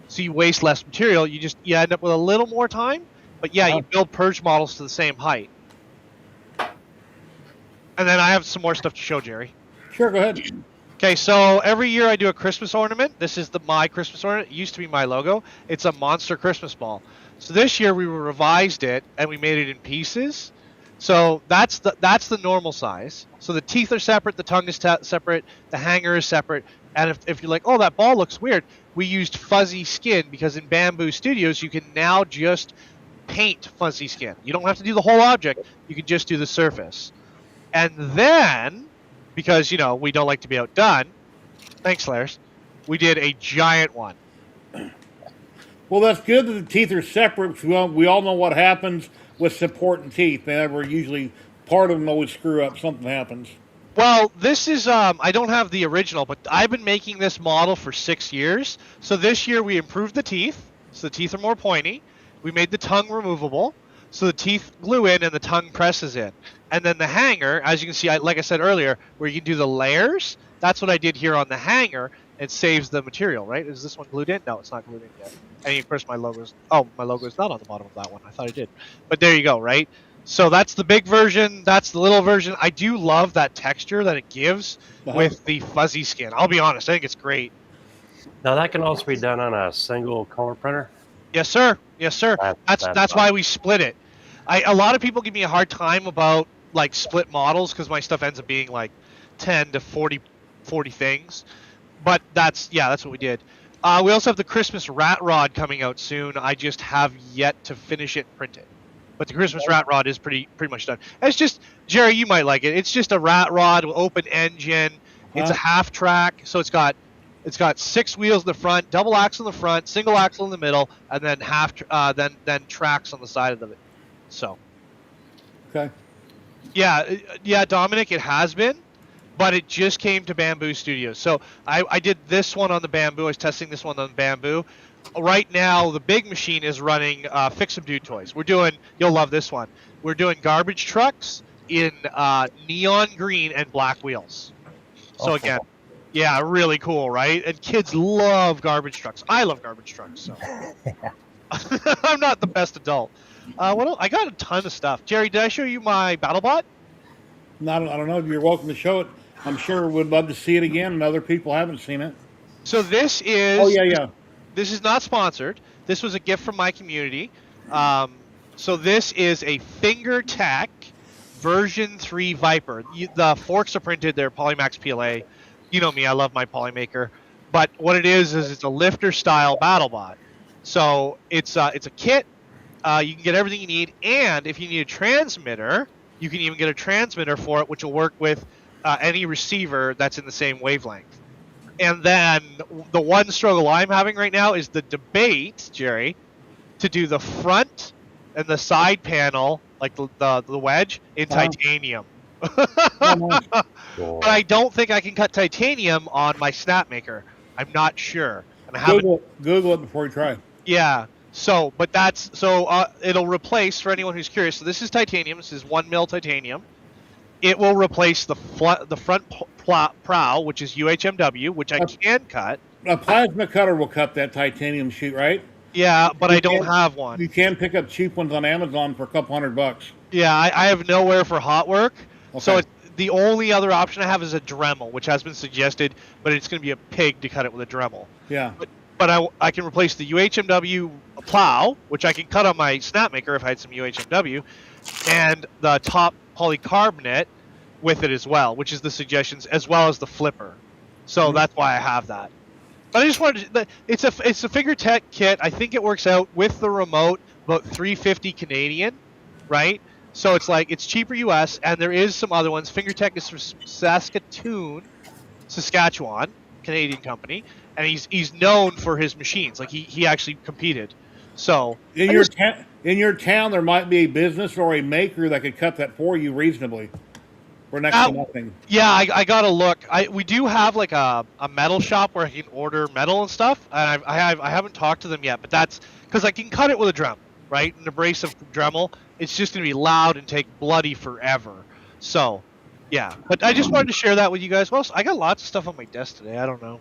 So you waste less material. You end up with a little more time. But yeah, you build purge models to the same height. And then I have some more stuff to show, Jerry. Sure, go ahead. Okay, so every year I do a Christmas ornament. This is my Christmas ornament. It used to be my logo. It's a monster Christmas ball. So this year we revised it and we made it in pieces. So that's the normal size. So the teeth are separate, the tongue is separate, the hanger is separate. And if you're like, oh, that ball looks weird, we used fuzzy skin because in Bamboo Studios you can now just paint fuzzy skin. You don't have to do the whole object. You can just do the surface. And then, because, we don't like to be outdone, thanks, Lars, we did a giant one. Well, that's good that the teeth are separate because we all know what happens with supporting teeth. They never usually, part of them always screw up. Something happens. Well, this is, I don't have the original, but I've been making this model for 6 years. So this year we improved the teeth, so the teeth are more pointy. We made the tongue removable, so the teeth glue in and the tongue presses in. And then the hanger, as you can see, like I said earlier, where you can do the layers, that's what I did here on the hanger. It saves the material, right? Is this one glued in? No, it's not glued in yet. And of course my logo is not on the bottom of that one. I thought it did. But there you go, right? So that's the big version. That's the little version. I do love that texture that it gives with the fuzzy skin. I'll be honest. I think it's great. Now that can also be done on a single color printer. Yes, sir. Yes, sir. That's why we split it. A lot of people give me a hard time about like split models because my stuff ends up being like 10 to 40 things. But that's what we did. We also have the Christmas rat rod coming out soon. I just have yet to finish it and print it. But the Christmas rat rod is pretty much done. It's just, Jerry, you might like it. It's just a rat rod with open engine. It's a half track, so it's got 6 wheels in the front, double axle in the front, single axle in the middle, and then then tracks on the side of it. So. Okay. Yeah, Dominic, it has been, but it just came to Bamboo Studios. So I did this one on the Bamboo. I was testing this one on the Bamboo. Right now, the big machine is running Fix-Em Dude toys. You'll love this one. We're doing garbage trucks in neon green and black wheels. So again, yeah, really cool, right? And kids love garbage trucks. I love garbage trucks. So I'm not the best adult. What else? I got a ton of stuff. Jerry, did I show you my BattleBot? I don't know. You're welcome to show it. I'm sure we'd love to see it again, and other people haven't seen it. So this is. Oh yeah. This is not sponsored. This was a gift from my community. So this is a FingerTech version 3 Viper. The forks are printed. They're Polymax PLA. You know me. I love my Polymaker. But what it is it's a lifter style BattleBot. So it's a kit. You can get everything you need, and if you need a transmitter, you can even get a transmitter for it, which will work with any receiver that's in the same wavelength. And then the one struggle I'm having right now is the debate, Jerry, to do the front and the side panel, like the wedge, in titanium. nice. Cool. But I don't think I can cut titanium on my Snapmaker. I'm not sure, and I haven't. Google it before you try. Yeah. So, but it'll replace, for anyone who's curious. So this is titanium. This is 1 mil titanium. It will replace the front prow, which is UHMW, which I can cut. A plasma cutter will cut that titanium sheet, right? Yeah, but You I don't can- have one. You can pick up cheap ones on Amazon for a couple $100. Yeah, I have nowhere for hot work. So Okay. the only other option I have is a Dremel, which has been suggested, but it's going to be a pig to cut it with a Dremel. Yeah. But I can replace the UHMW plow, which I can cut on my Snapmaker if I had some UHMW, and the top polycarbonate with it as well, which is the suggestions, as well as the flipper. So that's why I have that. But I just wanted to, it's a FingerTech kit. I think it works out with the remote about $350 Canadian, right? So it's cheaper US, and there is some other ones. FingerTech is from Saskatchewan, Canadian company, and he's known for his machines. Like he actually competed. So In your town, there might be a business or a maker that could cut that for you reasonably, for next to nothing. yeah, I gotta look. We do have like a metal shop where I can order metal and stuff, and I haven't talked to them yet. But that's because I can cut it with a Dremel, right? An abrasive Dremel. It's just gonna be loud and take bloody forever. So yeah, but I just wanted to share that with you guys. Well, I got lots of stuff on my desk today. I don't know.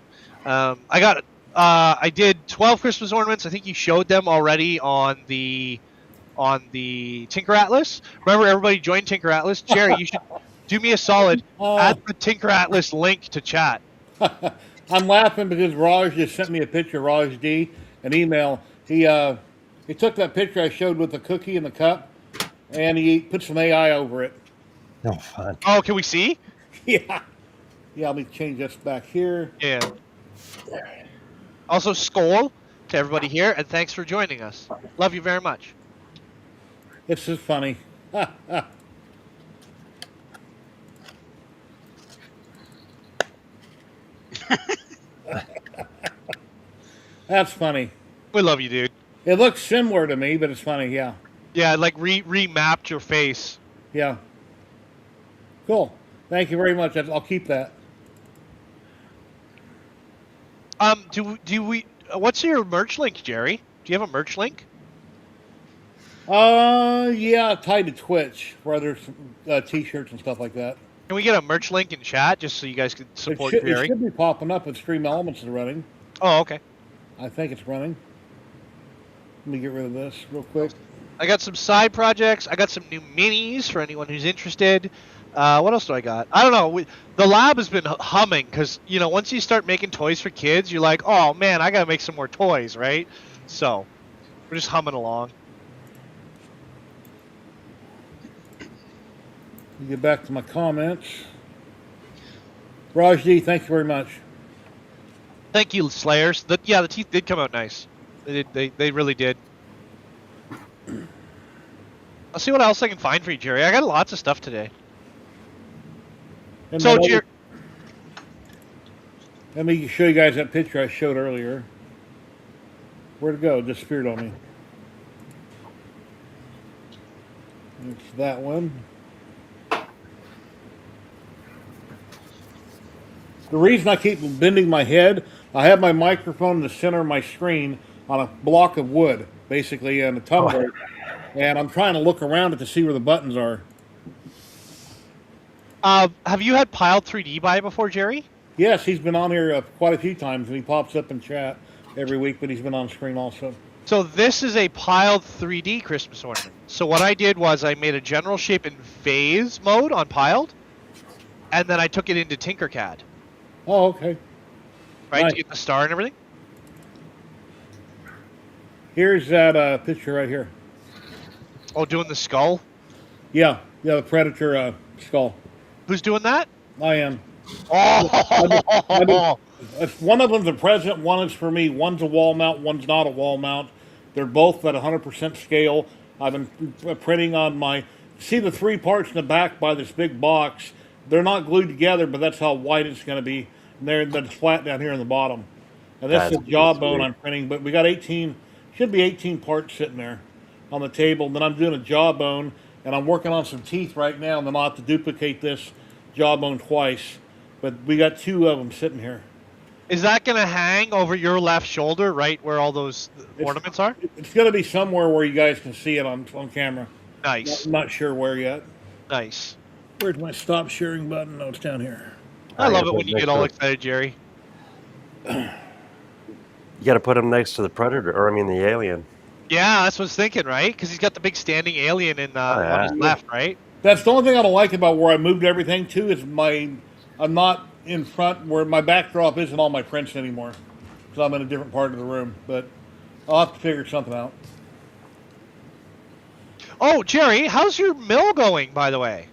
I did 12 Christmas ornaments. I think you showed them already on the Tinker Atlas. Remember, everybody joined Tinker Atlas. Jerry, you should do me a solid. Add the Tinker Atlas link to chat. I'm laughing because Raj just sent me a picture, Raj D, an email. He took that picture I showed with the cookie in the cup, and he put some AI over it. No fun. Oh, can we see? Yeah. Yeah, let me change this back here. Yeah. Also, skål to everybody here, and thanks for joining us. Love you very much. It's just funny. That's funny. We love you, dude. It looks similar to me, but it's funny, yeah. Yeah, like remapped your face. Yeah. Cool. Thank you very much. I'll keep that. Do we? What's your merch link, Jerry? Do you have a merch link? Yeah, tied to Twitch, where there's t-shirts and stuff like that. Can we get a merch link in chat just so you guys can support It Jerry? should be popping up if Stream Elements is running. Oh, okay. I think it's running. Let me get rid of this real quick. I got some side projects. I got some new minis for anyone who's interested. What else do I got? I don't know. The lab has been humming because, once you start making toys for kids, you're like, oh, man, I got to make some more toys, right? So we're just humming along. Let me get back to my comments. Raj D, thank you very much. Thank you, Slayers. The teeth did come out nice. They really did. I'll see what else I can find for you, Jerry. I got lots of stuff today. And So, then Jerry, let me show you guys that picture I showed earlier. Where'd it go? It disappeared on me. It's that one. The reason I keep bending my head, I have my microphone in the center of my screen on a block of wood, basically, and a tumbler, and I'm trying to look around it to see where the buttons are. have you had Piled 3D by before, Jerry? Yes, he's been on here quite a few times, and he pops up in chat every week, but he's been on screen also. So this is a Piled 3D Christmas ornament. So what I did was I made a general shape in phase mode on Piled, and then I took it into Tinkercad, Oh, okay. right, Nice. to get the star and everything. Here's that picture right here. Oh, doing the skull? Yeah, the Predator skull. Who's doing that? I am. Oh! One of them's a present, one is for me. One's a wall mount, one's not a wall mount. They're both at 100% scale. I've been printing on my... See the three parts in the back by this big box? They're not glued together, but that's how wide it's going to be. And they're flat down here in the bottom. And this is That's a jawbone sweet. I'm printing, but we got 18... Should be 18 parts sitting there. on the table. And then I'm doing a jawbone, and I'm working on some teeth right now. And then I'll have to duplicate this jawbone twice. But we got 2 of them sitting here. Is that gonna hang over your left shoulder, right where all those ornaments are? It's going to be somewhere where you guys can see it on camera. Nice. Not sure where yet. Nice. Where's my stop sharing button? No, it's down here. I love it when you get all excited, Jerry. You got to put him next to the predator, or I mean the alien. Yeah, that's what I was thinking, right? Because he's got the big standing alien on his left, right? That's the only thing I don't like about where I moved everything to is I'm not in front where my backdrop isn't all my prints anymore because I'm in a different part of the room. But I'll have to figure something out. Oh, Jerry, how's your mill going, by the way?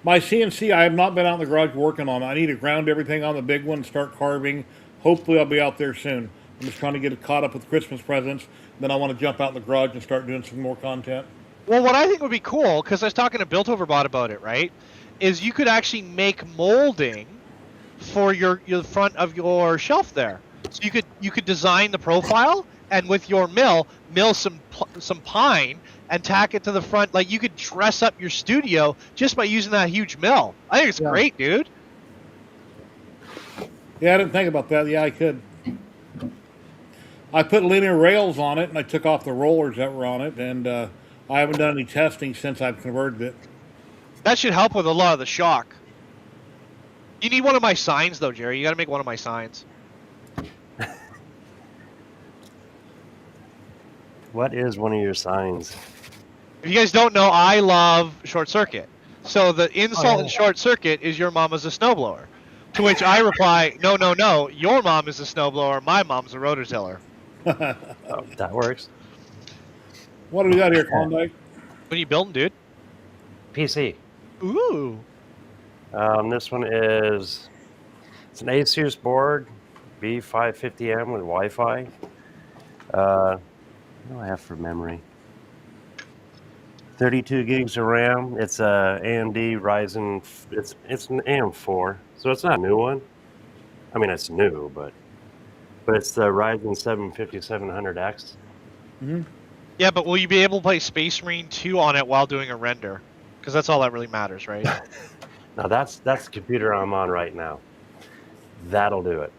My CNC, I have not been out in the garage working on it. I need to ground everything on the big one, start carving. Hopefully I'll be out there soon. I'm just trying to get it caught up with Christmas presents. Then I want to jump out in the garage and start doing some more content. Well, what I think would be cool, because I was talking to Built-Overbot about it, right, is you could actually make molding for your front of your shelf there. So you could design the profile, and with your mill some pine and tack it to the front. Like, you could dress up your studio just by using that huge mill. I think it's great, dude. Yeah, I didn't think about that. Yeah, I could. I put linear rails on it, and I took off the rollers that were on it, and I haven't done any testing since I've converted it. That should help with a lot of the shock. You need one of my signs, though, Jerry. You got to make one of my signs. What is one of your signs? If you guys don't know, I love Short Circuit. So the insult in Short Circuit is your mom is a snowblower. To which I reply, no, no, no, your mom is a snowblower, my mom's a rototiller. Oh, that works. What do we got here, Klondike? What are you building, dude? PC. Ooh. This one it's an Asus board, B550M with Wi-Fi. What do I have for memory? 32 gigs of RAM. It's a AMD Ryzen. It's an AM4, so it's not a new one. I mean, it's new, but it's the Ryzen 7 5700X. Mm-hmm. Yeah, but will you be able to play Space Marine 2 on it while doing a render? Because that's all that really matters, right? Now that's the computer I'm on right now. That'll do it.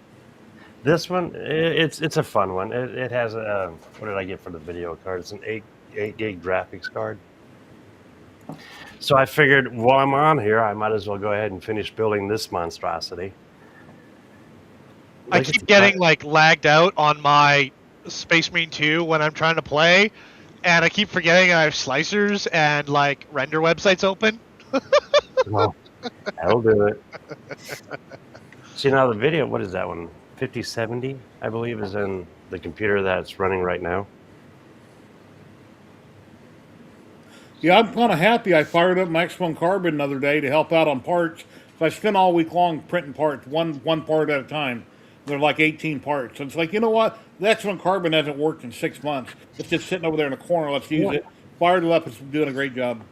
This one, it's a fun one. It has a, what did I get for the video card? It's an 8 gig graphics card. So I figured while I'm on here, I might as well go ahead and finish building this monstrosity. I keep getting like lagged out on my Space Marine 2 when I'm trying to play, and I keep forgetting I have slicers and like render websites open. Well, that'll do it. See, now the video, what is that one? 5070, I believe, is in the computer that's running right now. Yeah, I'm kind of happy. I fired up my X1 Carbon the other day to help out on parts. So I spent all week long printing parts, one part at a time. They're like 18 parts. And it's like, you know what? The X1 Carbon hasn't worked in 6 months. It's just sitting over there in the corner. Let's use it. Fired it up. It's doing a great job.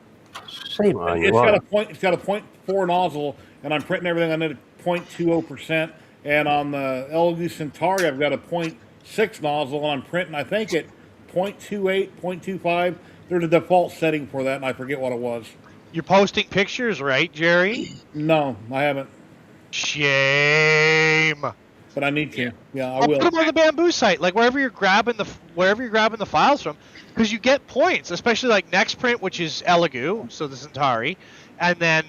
Shame on you. It's got a 0.4 nozzle, and I'm printing everything on it at 0.20%. And on the LG Centauri, I've got a 0.6 nozzle, and I'm printing, I think, at 0.28, 0.25. There's a default setting for that, and I forget what it was. You're posting pictures, right, Jerry? No, I haven't. Shame. But I need to. Yeah, I I'll will. put them on the Bamboo site, like wherever you're grabbing the files from, because you get points, especially like Nextprint, which is Elegoo, so the Centauri, and then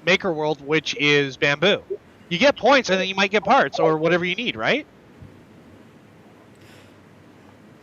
Maker World, which is Bamboo. You get points, and then you might get parts or whatever you need, right?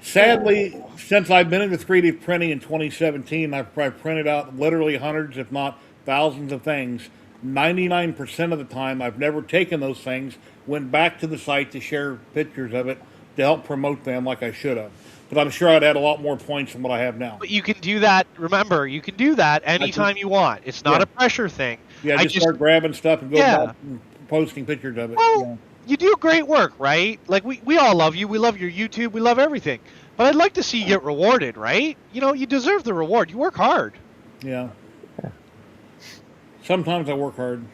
Sadly, since I've been into 3D printing in 2017, I've printed out literally hundreds, if not thousands of things. 99% of the time, I've never taken those things, went back to the site to share pictures of it to help promote them like I should have. But I'm sure I'd had a lot more points than what I have now. But you can do that, remember, you can do that anytime you want. It's not a pressure thing. Yeah, just start grabbing stuff and go back and posting pictures of it. Well, you do great work, right? Like, we all love you. We love your YouTube. We love everything. But I'd like to see you get rewarded, right? You know, you deserve the reward. You work hard. Yeah. Sometimes I work hard.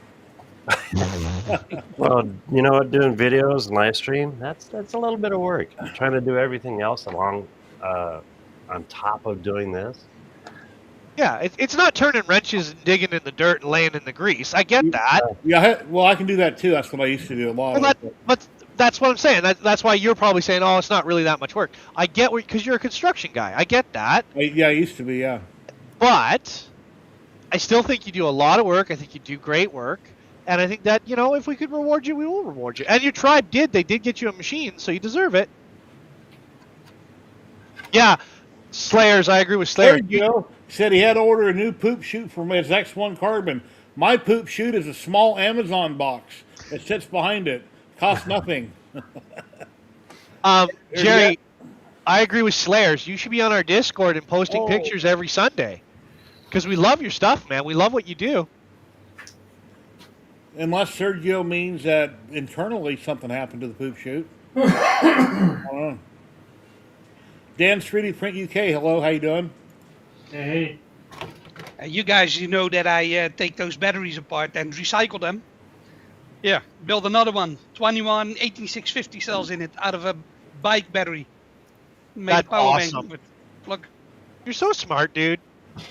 Well, you know what? Doing videos and live stream, that's a little bit of work. Trying to do everything else along on top of doing this. Yeah, it's not turning wrenches and digging in the dirt and laying in the grease. I get that. Yeah, well, I can do that too. That's what I used to do a lot Well, of. but that's what I'm saying. That's why you're probably saying, "Oh, it's not really that much work." I get because you're a construction guy. I get that, Yeah, I used to be. Yeah. but I still think you do a lot of work. I think you do great work, and I think that if we could reward you, we will reward you. And your tribe did. They did get you a machine, so you deserve it. Yeah, Slayers. I agree with Slayer. Joe said he had to order a new poop chute from his X1 Carbon. My poop chute is a small Amazon box that sits behind it. Costs nothing. Jerry, I agree with Slayers. You should be on our Discord and posting pictures every Sunday, because we love your stuff, man. We love what you do. Unless Sergio means that internally something happened to the poop chute. I don't know. Dan 3D Print UK, hello, how you doing? Hey. You guys, you know that I take those batteries apart and recycle them. Yeah, build another one. 21 18650 cells in it out of a bike battery. Made That's a power awesome. bank with. Look, You're so smart, dude.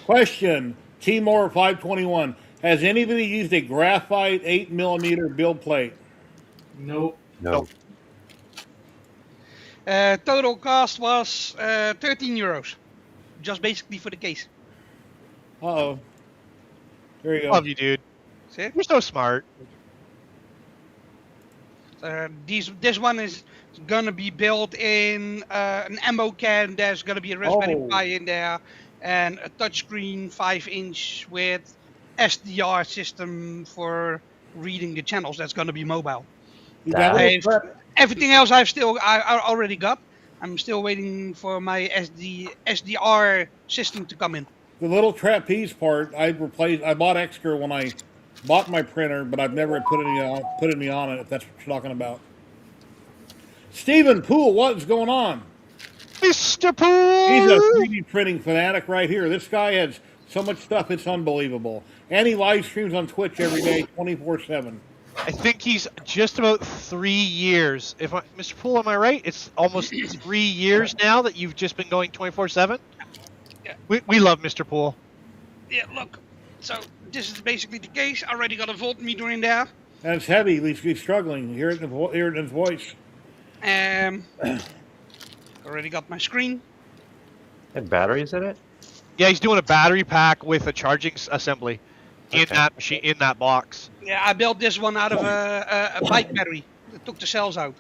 Question, Timor 521. Has anybody used a graphite 8mm build plate? Nope. No. total cost was 13 euros. Just basically for the case. Uh-oh. There you go. Love you, dude. See? You're so smart. This one is gonna be built in an ammo can. There's gonna be a Raspberry Pi in there, and a touchscreen 5-inch with SDR system for reading the channels. That's gonna be mobile. Everything else I already got. I'm still waiting for my SDR system to come in. The little trapeze part, I bought extra when I bought my printer, but I've never put any on it, if that's what you're talking about. Stephen Poole, what is going on? Mr. Poole! He's a 3D printing fanatic right here. This guy has so much stuff, it's unbelievable. And he live streams on Twitch every day, 24/7. I think he's just about 3 years. Mr. Poole, am I right? It's almost 3 years now that you've just been going 24/7? Yeah. We love Mr. Poole. Yeah, look. So this is basically the case. I already got a voltmeter in there. And it's heavy, he's struggling. Hear it in his voice. Already got my screen. And batteries in it? Yeah, he's doing a battery pack with a charging assembly in that machine, in that box. Yeah, I built this one out of a bike battery. I took the cells out.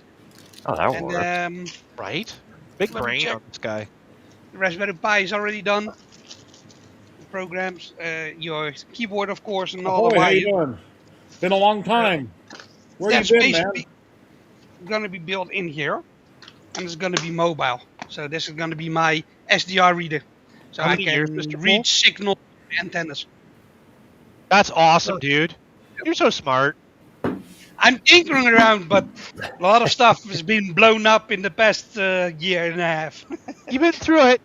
Oh, that works. And Right? Big Let me brain check. on this guy. the Raspberry Pi is already done. The programs, your keyboard, of course, and all Ahoy, the how you wire. doing? Been a long time. Where That's you been, man? basically gonna be built in here, and it's gonna be mobile. So this is gonna be my SDR reader, so How I many can years, Mr. Poole? read signal antennas. That's awesome, dude. You're so smart. I'm tinkering around, but a lot of stuff has been blown up in the past year and a half. You've been through it,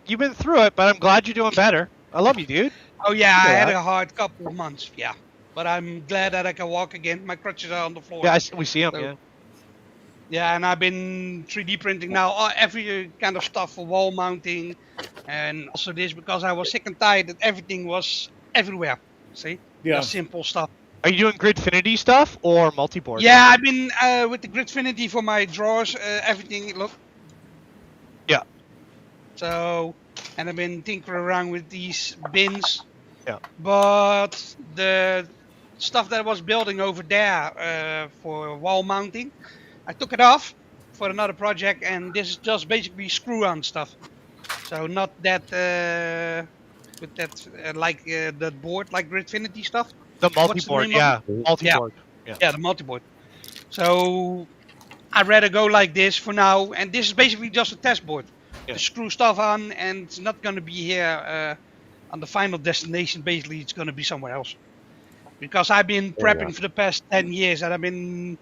but I'm glad you're doing better. I love you, dude. Oh yeah, I had Yeah. a hard couple of months, yeah. But I'm glad that I can walk again. My crutches are on the floor. Yeah, we see him, So- yeah. Yeah, and I've been 3D printing now every kind of stuff for wall mounting, and also this because I was sick and tired that everything was everywhere. See? Yeah. Just simple stuff. Are you doing Gridfinity stuff or multi-board? Yeah, I've been with the Gridfinity for my drawers, everything. Look. Yeah. So, and I've been tinkering around with these bins. Yeah. But the stuff that I was building over there for wall mounting, I took it off for another project, and this is just basically screw-on stuff. So not that with that that board like Gridfinity stuff. The What's the multi-board, name of yeah. it? Multi-board. Yeah. Yeah, the multi-board. So I'd rather go like this for now, and this is basically just a test board. Yeah. To screw stuff on, and it's not going to be here on the final destination. Basically, it's going to be somewhere else. Because I've been prepping for the past 10 years, and I've been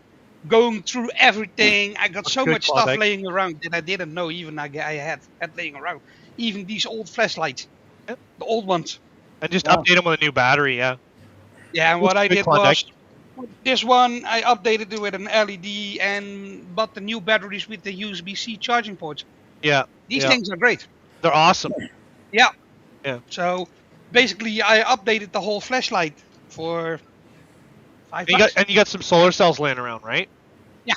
going through everything. I got so Good much stuff product. laying around that I didn't know even I had laying around. Even these old flashlights, Yep. the old ones. And just Wow. update them with a new battery, yeah. Yeah, and what I Good did contact. was this one I updated it with an LED and bought the new batteries with the USB-C charging ports. Yeah. These Yeah. things are great. They're awesome. Yeah. Yeah. So basically, I updated the whole flashlight for $5. And you got some solar cells laying around, right? Yeah.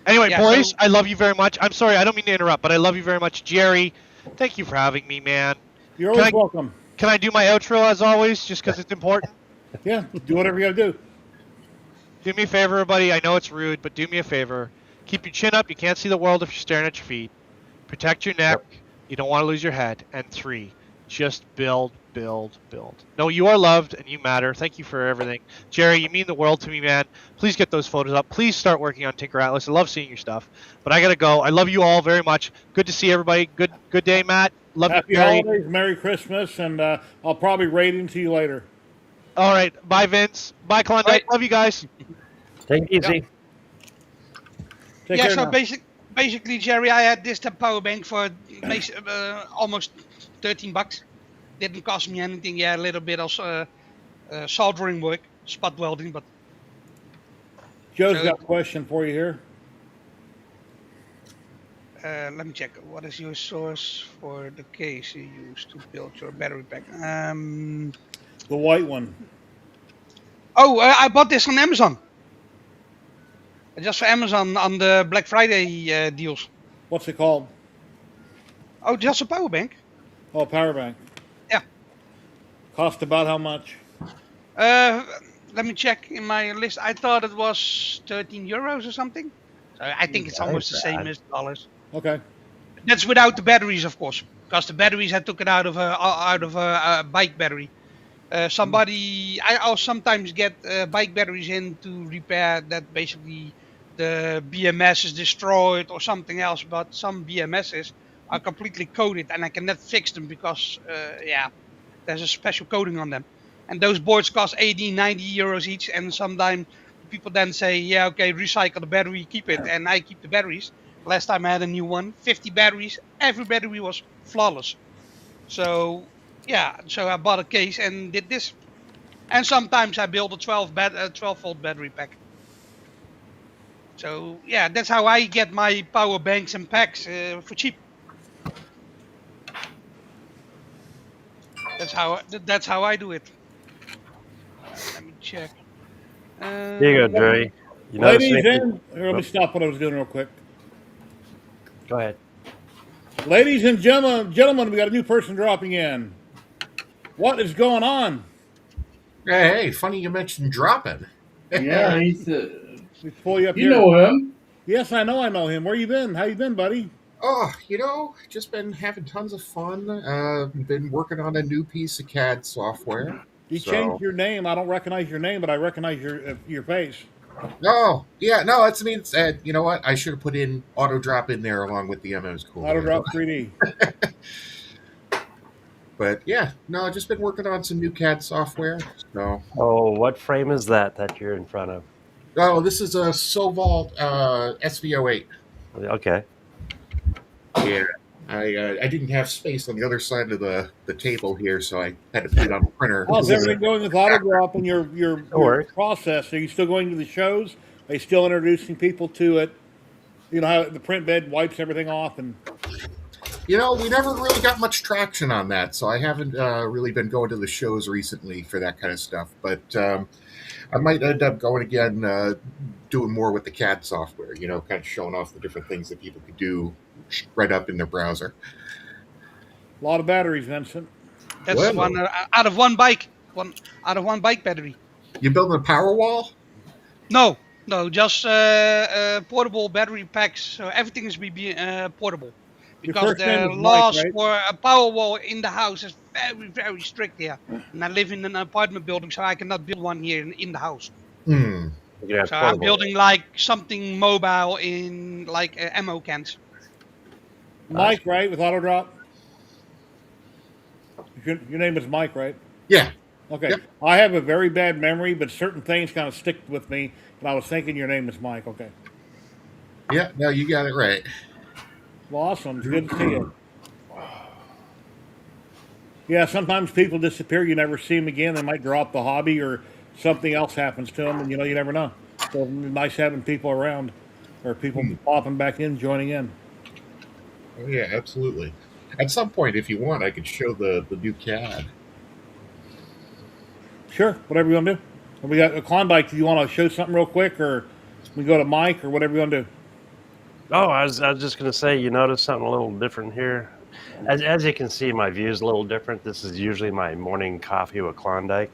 Anyway, Yeah, boys, so- I love you very much. I'm sorry, I don't mean to interrupt, but I love you very much, Jerry. Thank you for having me, man. You're Can always I welcome. can I do my outro as always, just because it's important? Yeah, do whatever you got to do. Do me a favor, everybody. I know it's rude, but do me a favor. Keep your chin up. You can't see the world if you're staring at your feet. Protect your neck. You don't want to lose your head. And 3, just build, build, build. No, you are loved and you matter. Thank you for everything. Jerry, you mean the world to me, man. Please get those photos up. Please start working on Tinker Atlas. I love seeing your stuff. But I got to go. I love you all very much. Good to see everybody. Good day, Matt. Love Happy you, Jerry. holidays, Merry Christmas, and I'll probably raid into you later. All right. Bye, Vince. Bye, Klondike. All right. Love you guys. Take it easy. Take yeah, care so now. basically, Jerry, I had this power bank for almost $13. Didn't cost me anything. Yeah, a little bit of soldering work, spot welding, but Joe's so- got a question for you here. let me check. What is your source for the case you use to build your battery pack? The white one. I bought this on Amazon. Just for Amazon on the Black Friday deals. What's it called? Oh, just a power bank. Oh, power bank. Yeah. Cost about how much? Let me check in my list. I thought it was €13 or something. So I think it's almost the same as dollars. Okay. That's without the batteries, of course, because the batteries I took it out of a bike battery. I'll sometimes get bike batteries in to repair that. Basically, the BMS is destroyed or something else. But some BMSs are completely coated, and I cannot fix them because there's a special coating on them. And those boards cost 80, 90 euros each. And sometimes people then say, yeah, okay, recycle the battery, keep it. And I keep the batteries. Last time I had a new one, 50 batteries. Every battery was flawless. So, yeah, so I bought a case and did this. And sometimes I build a 12-volt battery pack. So, yeah, that's how I get my power banks and packs for cheap. That's how I do it. Let me check. Here you go, Jerry. You know, Ladies and let me stop what I was doing real quick. Go ahead. Ladies and gentlemen, we got a new person dropping in. What is going on? Hey, funny you mentioned dropping. Yeah, he's. We pull you up You here. know him. Yes, I know him. Where you been? How you been, buddy? Oh, just been having tons of fun. Been working on a new piece of CAD software. You So- changed your name. I don't recognize your name, but I recognize your face. No, yeah, no, that's me. You know what? I should have put in auto drop in there along with the MO's cool. Auto Drop 3D. But yeah, no, I've just been working on some new CAD software. So, Oh, what frame is that you're in front of? this is a Sovalt SVO8. Okay. Yeah, I didn't have space on the other side of the table here, so I had to put it on the printer. How's everything going with Auto Drop and your works. process? Are you still going to the shows? Are you still introducing people to it? You know how the print bed wipes everything off and. We never really got much traction on that, so I haven't really been going to the shows recently for that kind of stuff. But I might end up going again, doing more with the CAD software, kind of showing off the different things that people could do right up in their browser. A lot of batteries, Vincent. That's Well. one out of one bike. One out of one bike battery. You building a power wall? No, just portable battery packs. So everything is portable. Your Because first name the is Mike, laws right? for a power wall in the house is very, very strict here. And I live in an apartment building, so I cannot build one here in the house. Hmm. You can have So I'm portable. building like something mobile in like ammo cans. Mike, right, with Auto Drop? Your name is Mike, right? Yeah. Okay. Yep. I have a very bad memory, but certain things kind of stick with me. And I was thinking your name is Mike. Okay. Yeah. No, you got it right. Well, awesome. It's good to see you. Yeah, sometimes people disappear. You never see them again. They might drop the hobby or something else happens to them, and you never know. So it's nice having people around or people popping back in, joining in. Oh, yeah, absolutely. At some point, if you want, I could show the new CAD. Sure, whatever you want to do. We got a Klondike. Do you want to show something real quick, or we go to Mike, or whatever you want to do? Oh, I was just going to say, you notice something a little different here. As you can see, my view is a little different. This is usually my morning coffee with Klondike.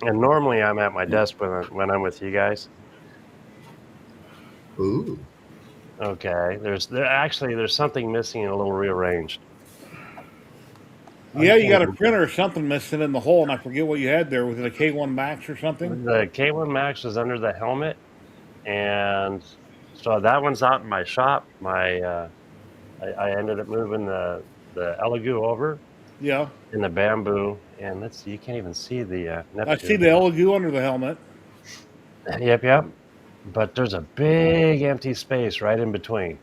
And normally I'm at my desk when I'm with you guys. Ooh. Okay, there's something missing and a little rearranged. Yeah, you got a printer or something missing in the hole, and I forget what you had there. Was it a K1 Max or something? The K1 Max was under the helmet, and so that one's out in my shop. I ended up moving the Elegoo over Yeah. in the bamboo, and let's see, you can't even see the Neptune. I see the Elegoo under the helmet. Yep. But there's a big empty space right in between.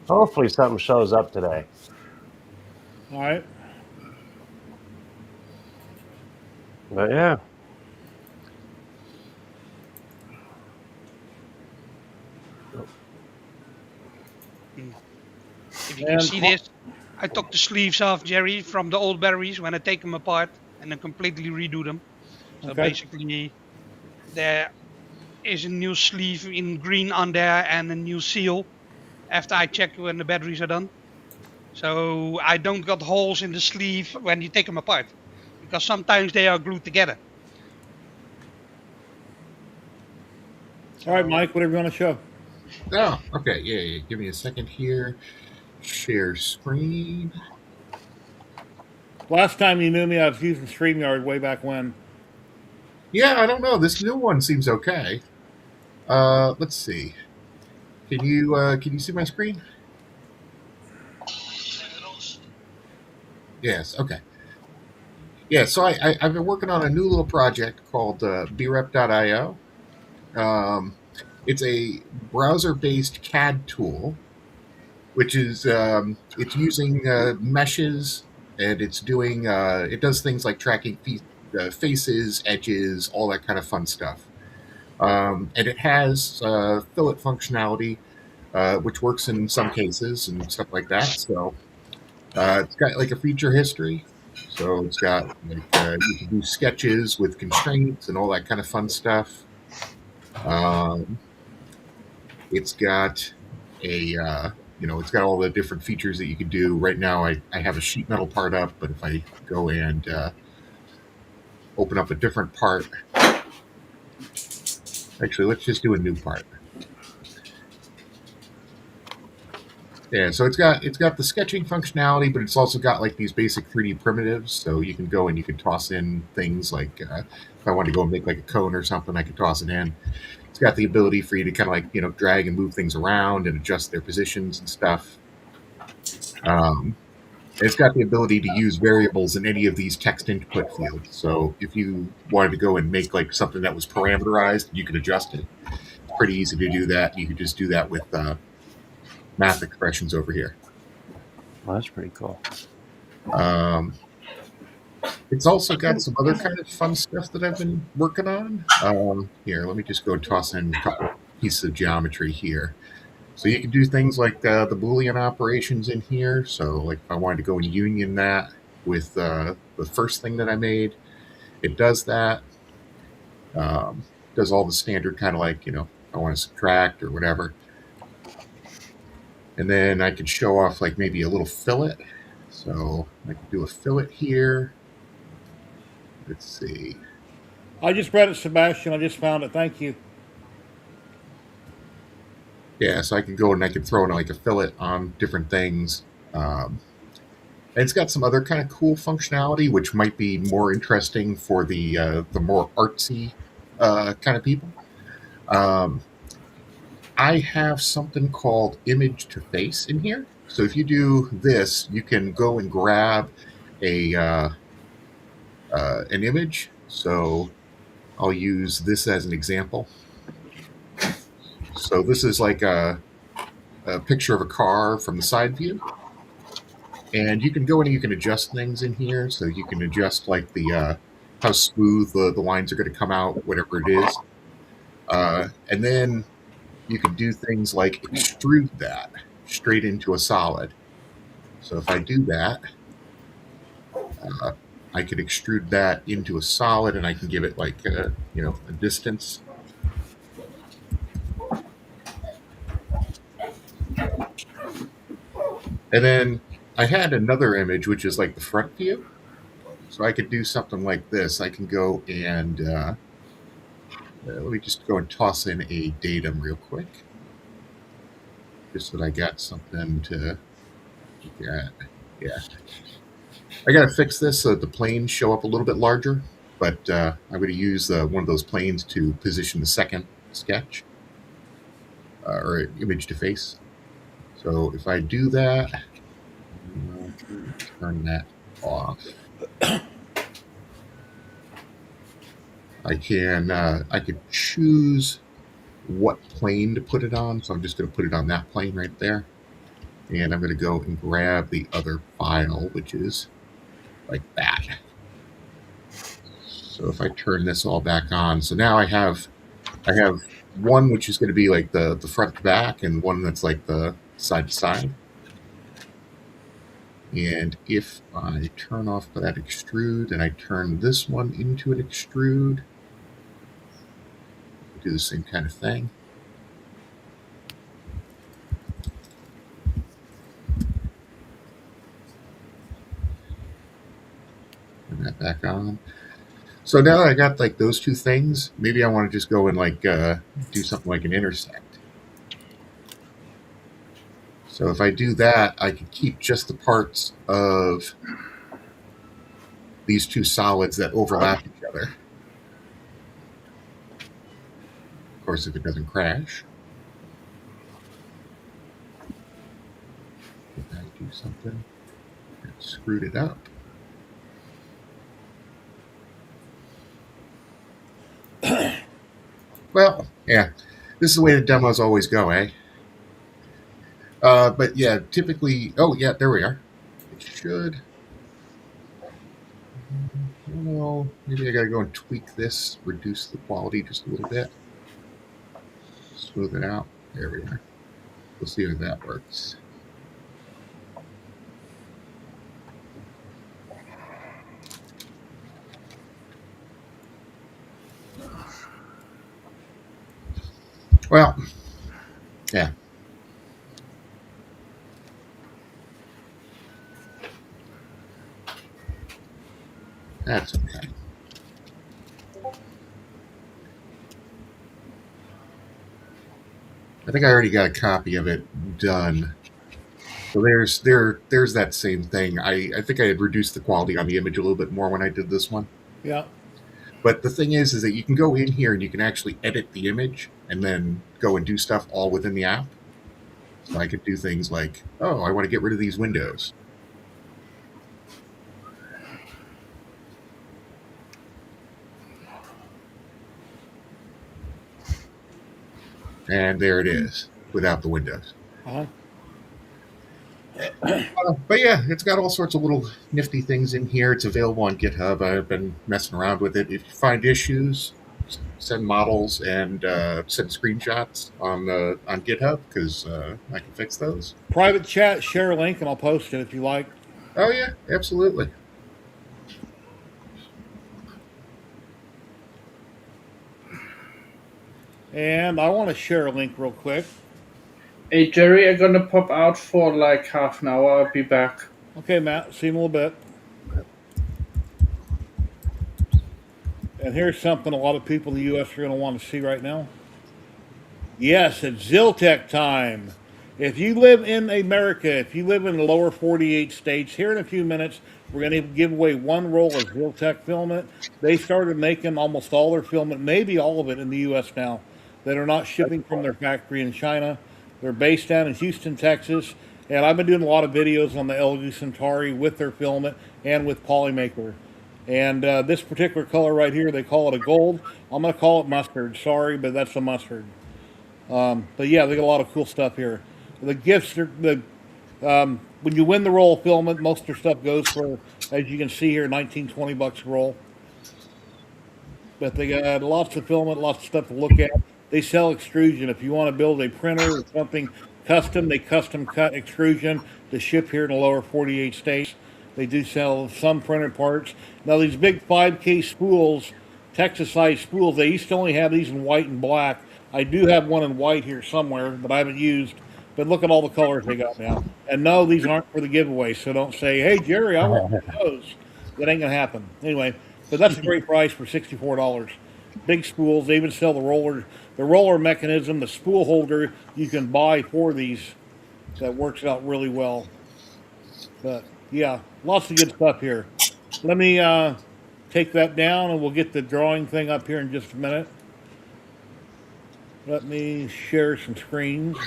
Hopefully something shows up today. All right. But yeah. If you can see this, I took the sleeves off, Jerry, from the old batteries when I take them apart and then completely redo them. So Okay. basically, there is a new sleeve in green on there and a new seal after I check when the batteries are done. So I don't got holes in the sleeve when you take them apart, because sometimes they are glued together. All right, Mike, whatever you want to show. Oh, okay. Yeah. Give me a second here. Share screen. Last time you knew me, I was using StreamYard way back when. Yeah, I don't know. This new one seems okay. Let's see. Can you see my screen? Yes. Okay. Yeah. So I've been working on a new little project called brep.io. It's a browser-based CAD tool, which is it's using meshes, and it's doing it does things like tracking faces, edges, all that kind of fun stuff. And it has fillet functionality, which works in some cases and stuff like that. So it's got like a feature history. So it's got like you can do sketches with constraints and all that kind of fun stuff. It's got it's got all the different features that you can do. Right now, I have a sheet metal part up, but if I go and open up a different part, actually, let's just do a new part. Yeah, so it's got the sketching functionality, but it's also got like these basic 3D primitives. So you can go and you can toss in things like if I want to go and make like a cone or something, I can toss it in. It's got the ability for you to kind of like drag and move things around and adjust their positions and stuff. It's got the ability to use variables in any of these text input fields. So if you wanted to go and make like something that was parameterized, you could adjust it. It's pretty easy to do that. You could just do that with math expressions over here. Well, that's pretty cool. It's also got some other kind of fun stuff that I've been working on. Here, let me just go toss in a couple pieces of geometry here. So you can do things like the Boolean operations in here. So like if I wanted to go and union that with the first thing that I made, it does that. Does all the standard kind of like, I want to subtract or whatever. And then I could show off like maybe a little fillet. So I could do a fillet here. Let's see. I just read it, Sebastian. I just found it. Thank you. Yeah, so I can go and I can throw in like a fillet on different things. And it's got some other kind of cool functionality, which might be more interesting for the more artsy kind of people. I have something called image to face in here. So if you do this, you can go and grab an image. So I'll use this as an example. So this is like a picture of a car from the side view. And you can go in and you can adjust things in here. So you can adjust like the how smooth the lines are going to come out, whatever it is. And then you can do things like extrude that. straight into a solid. So if I do that, I can extrude that into a solid, and I can give it like a distance. And then I had another image, which is like the front view. So I could do something like this. I can go and let me just go and toss in a datum real quick, just so that I got something to look at. Yeah, I got to fix this so that the planes show up a little bit larger. But I'm going to use one of those planes to position the second sketch or image to face. So if I do that, turn that off. I could choose what plane to put it on. So I'm just going to put it on that plane right there. And I'm going to go and grab the other file, which is like that. So if I turn this all back on, so now I have one which is going to be like the front to back, and one that's like the side to side. And if I turn off that extrude and I turn this one into an extrude, do the same kind of thing. Turn that back on. So now that I got like those two things, maybe I want to just go and like do something like an intersect. So if I do that, I can keep just the parts of these two solids that overlap each other. Of course, if it doesn't crash. If I do something, I screwed it up. Well, yeah, this is the way the demos always go, eh? But yeah, typically, oh yeah, there we are. It should. Well, maybe I gotta go and tweak this, reduce the quality just a little bit, smooth it out. There we are. We'll see if that works. Well, yeah. That's okay. I think I already got a copy of it done. So there's that same thing. I think I had reduced the quality on the image a little bit more when I did this one. Yeah. But the thing is that you can go in here and you can actually edit the image and then go and do stuff all within the app. So I could do things like, oh, I want to get rid of these windows. And there it is, without the windows. Uh-huh. But yeah, it's got all sorts of little nifty things in here. It's available on GitHub. I've been messing around with it. If you find issues, send models and send screenshots on GitHub, because I can fix those. Private chat, share a link, and I'll post it if you like. Oh yeah, absolutely. And I want to share a link real quick. Hey Jerry, I'm gonna pop out for like half an hour. I'll be back. Okay, Matt, see you in a little bit. And here's something a lot of people in the U.S. are going to want to see right now. Yes, it's Ziltech time. If you live in America, if you live in the lower 48 states, here in a few minutes, we're going to give away one roll of Ziltech filament. They started making almost all their filament, maybe all of it, in the U.S. now, that are not shipping from their factory in China. They're based down in Houston, Texas, and I've been doing a lot of videos on the LG Centauri with their filament and with Polymaker. And this particular color right here, they call it a gold. I'm going to call it mustard. Sorry, but that's a mustard. But yeah, they got a lot of cool stuff here. The gifts, when you win the roll of filament, most of their stuff goes for, as you can see here, $19, $20 a roll. But they got lots of filament, lots of stuff to look at. They sell extrusion. If you want to build a printer or something custom. They custom cut extrusion to ship here in the lower 48 states. They do sell some printed parts. Now these big 5K spools, Texas size spools, they used to only have these in white and black. I do have one in white here somewhere that I haven't used. But look at all the colors they got now. And no, these aren't for the giveaway. So don't say, "Hey Jerry, I want those." That ain't gonna happen. Anyway, but that's a great price for $64. Big spools. They even sell the roller mechanism, the spool holder you can buy for these. That works out really well. But yeah, lots of good stuff here. Let me take that down, and we'll get the drawing thing up here in just a minute. Let me share some screens.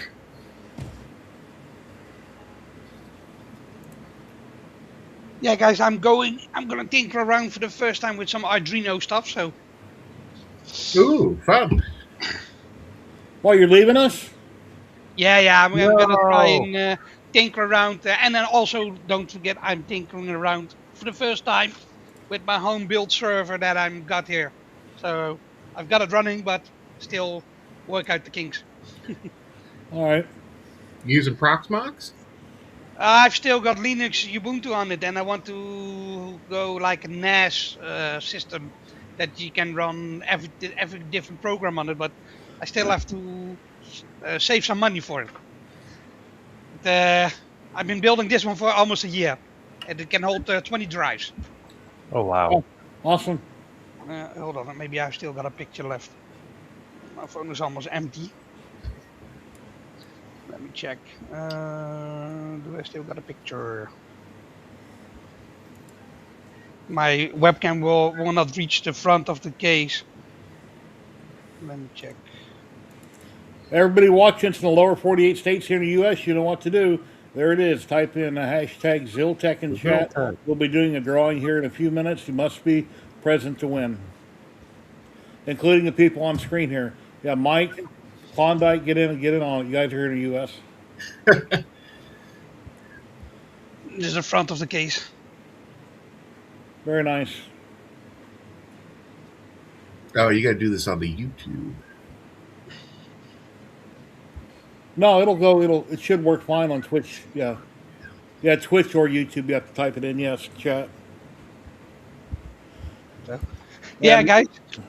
Yeah, guys, I'm gonna tinker around for the first time with some Arduino stuff. So Ooh, fun. While you're leaving us? yeah, I'm gonna try No. and tinker around, and then also don't forget I'm tinkering around for the first time with my home built server that I've got here. So I've got it running, but still work out the kinks. All right. Using Proxmox? I've still got Linux Ubuntu on it, and I want to go like a NAS system that you can run every different program on it, but I still have to save some money for it. I've been building this one for almost a year, and it can hold 20 drives. Oh wow. Awesome. Hold on, maybe I've still got a picture left. My phone is almost empty. Let me check. Do I still got a picture? My webcam will not reach the front of the case. Let me check. Everybody watching in the lower 48 states here in the U.S., you know what to do. There it is. Type in the hashtag Ziltech in chat. Ziltech. We'll be doing a drawing here in a few minutes. You must be present to win, including the people on screen here. Yeah, Mike, Klondike, get in on it. You guys are here in the U.S. This is the front of the case. Very nice. Oh, you got to do this on the YouTube. No, it should work fine on Twitch. Yeah, Twitch or YouTube. You have to type it in. Yes, chat. Yeah, guys.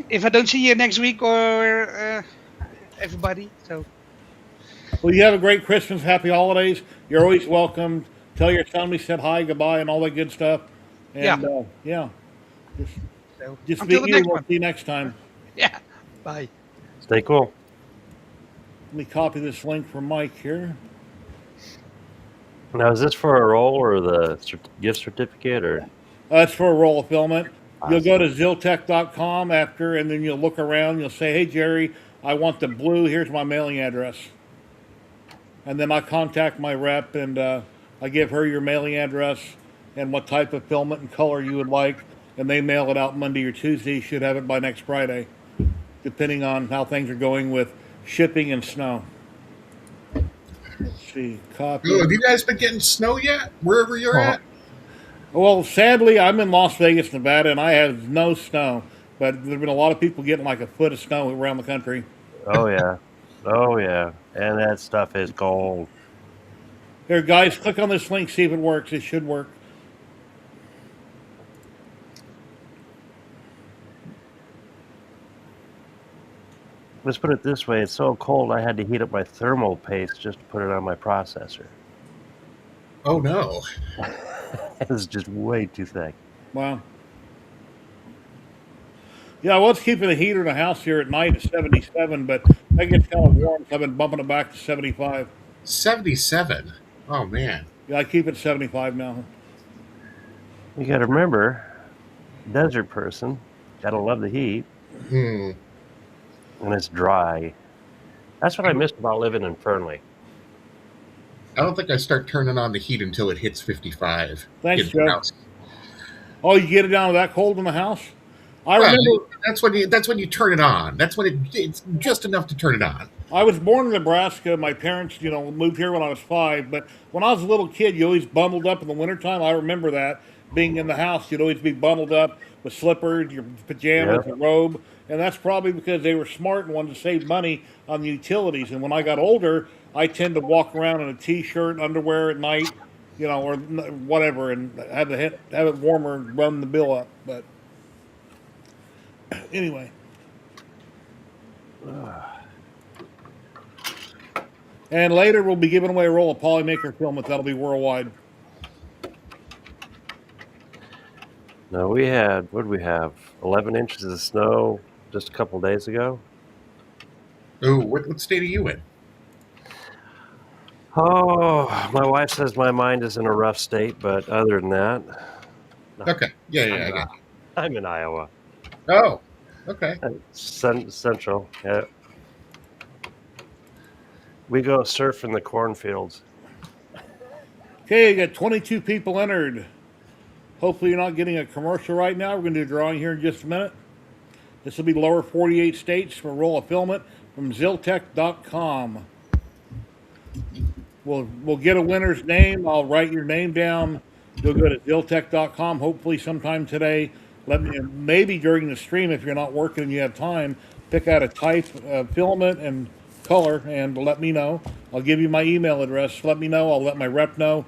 If I don't see you next week or everybody, so. Well, you have a great Christmas, happy holidays. You're always welcome. Tell your son we said hi, goodbye, and all that good stuff. And So, just until meet the you. next We'll one. see you next time. Yeah. Bye. Stay cool. Let me copy this link from Mike here. Now, is this for a roll or the gift certificate or? That's for a roll of filament. You'll go to Awesome. ziltech.com after, and then you'll look around. You'll say, "Hey, Jerry, I want the blue. Here's my mailing address." And then I contact my rep, and I give her your mailing address and what type of filament and color you would like, and they mail it out Monday or Tuesday. You should have it by next Friday, depending on how things are going with shipping and snow. Let's see. Copy. Oh, have you guys been getting snow yet? Wherever you're at? Well, sadly, I'm in Las Vegas, Nevada, and I have no snow. But there've been a lot of people getting like a foot of snow around the country. Oh yeah. Oh yeah. And that stuff is gold. Here, guys, click on this link, see if it works. It should work. Let's put it this way, it's so cold I had to heat up my thermal paste just to put it on my processor. Oh, no. It's just way too thick. Wow. Yeah, well, it's keeping the heater in the house here at night at 77, but that gets kind of warm, so I've been bumping it back to 75. 77. Oh, man. Yeah, I keep it 75 now. You gotta remember, desert person, gotta love the heat, Hmm. and it's dry. That's what I missed about living in Fernley. I don't think I start turning on the heat until it hits 55. Thanks, in the Joe. house. Oh, you get it down to that cold in the house? I Well, remember that's when you turn it on. That's when it's just enough to turn it on. I was born in Nebraska. My parents, moved here when I was 5. But when I was a little kid, you always bundled up in the wintertime. I remember that. Being in the house, you'd always be bundled up with slippers, your pajamas, Yeah. a robe. And that's probably because they were smart and wanted to save money on the utilities. And when I got older, I tend to walk around in a t-shirt, underwear at night, or whatever, and have it warmer and run the bill up. But anyway. And later we'll be giving away a roll of Polymaker filament. That'll be worldwide. No, what did we have? 11 inches of snow just a couple days ago. Oh, what state are you in? Oh, my wife says my mind is in a rough state, but other than that, no. Okay. Yeah, I got you. I'm in Iowa. Oh, okay. Central. Yeah. We go surf in the cornfields. Okay, you got 22 people entered. Hopefully you're not getting a commercial right now. We're going to do a drawing here in just a minute. This will be lower 48 states for a roll of filament from Ziltech.com. We'll get a winner's name. I'll write your name down. You'll go to Ziltech.com hopefully sometime today. Maybe during the stream if you're not working and you have time, pick out a type of filament and color and let me know. I'll give you my email address. Let me know. I'll let my rep know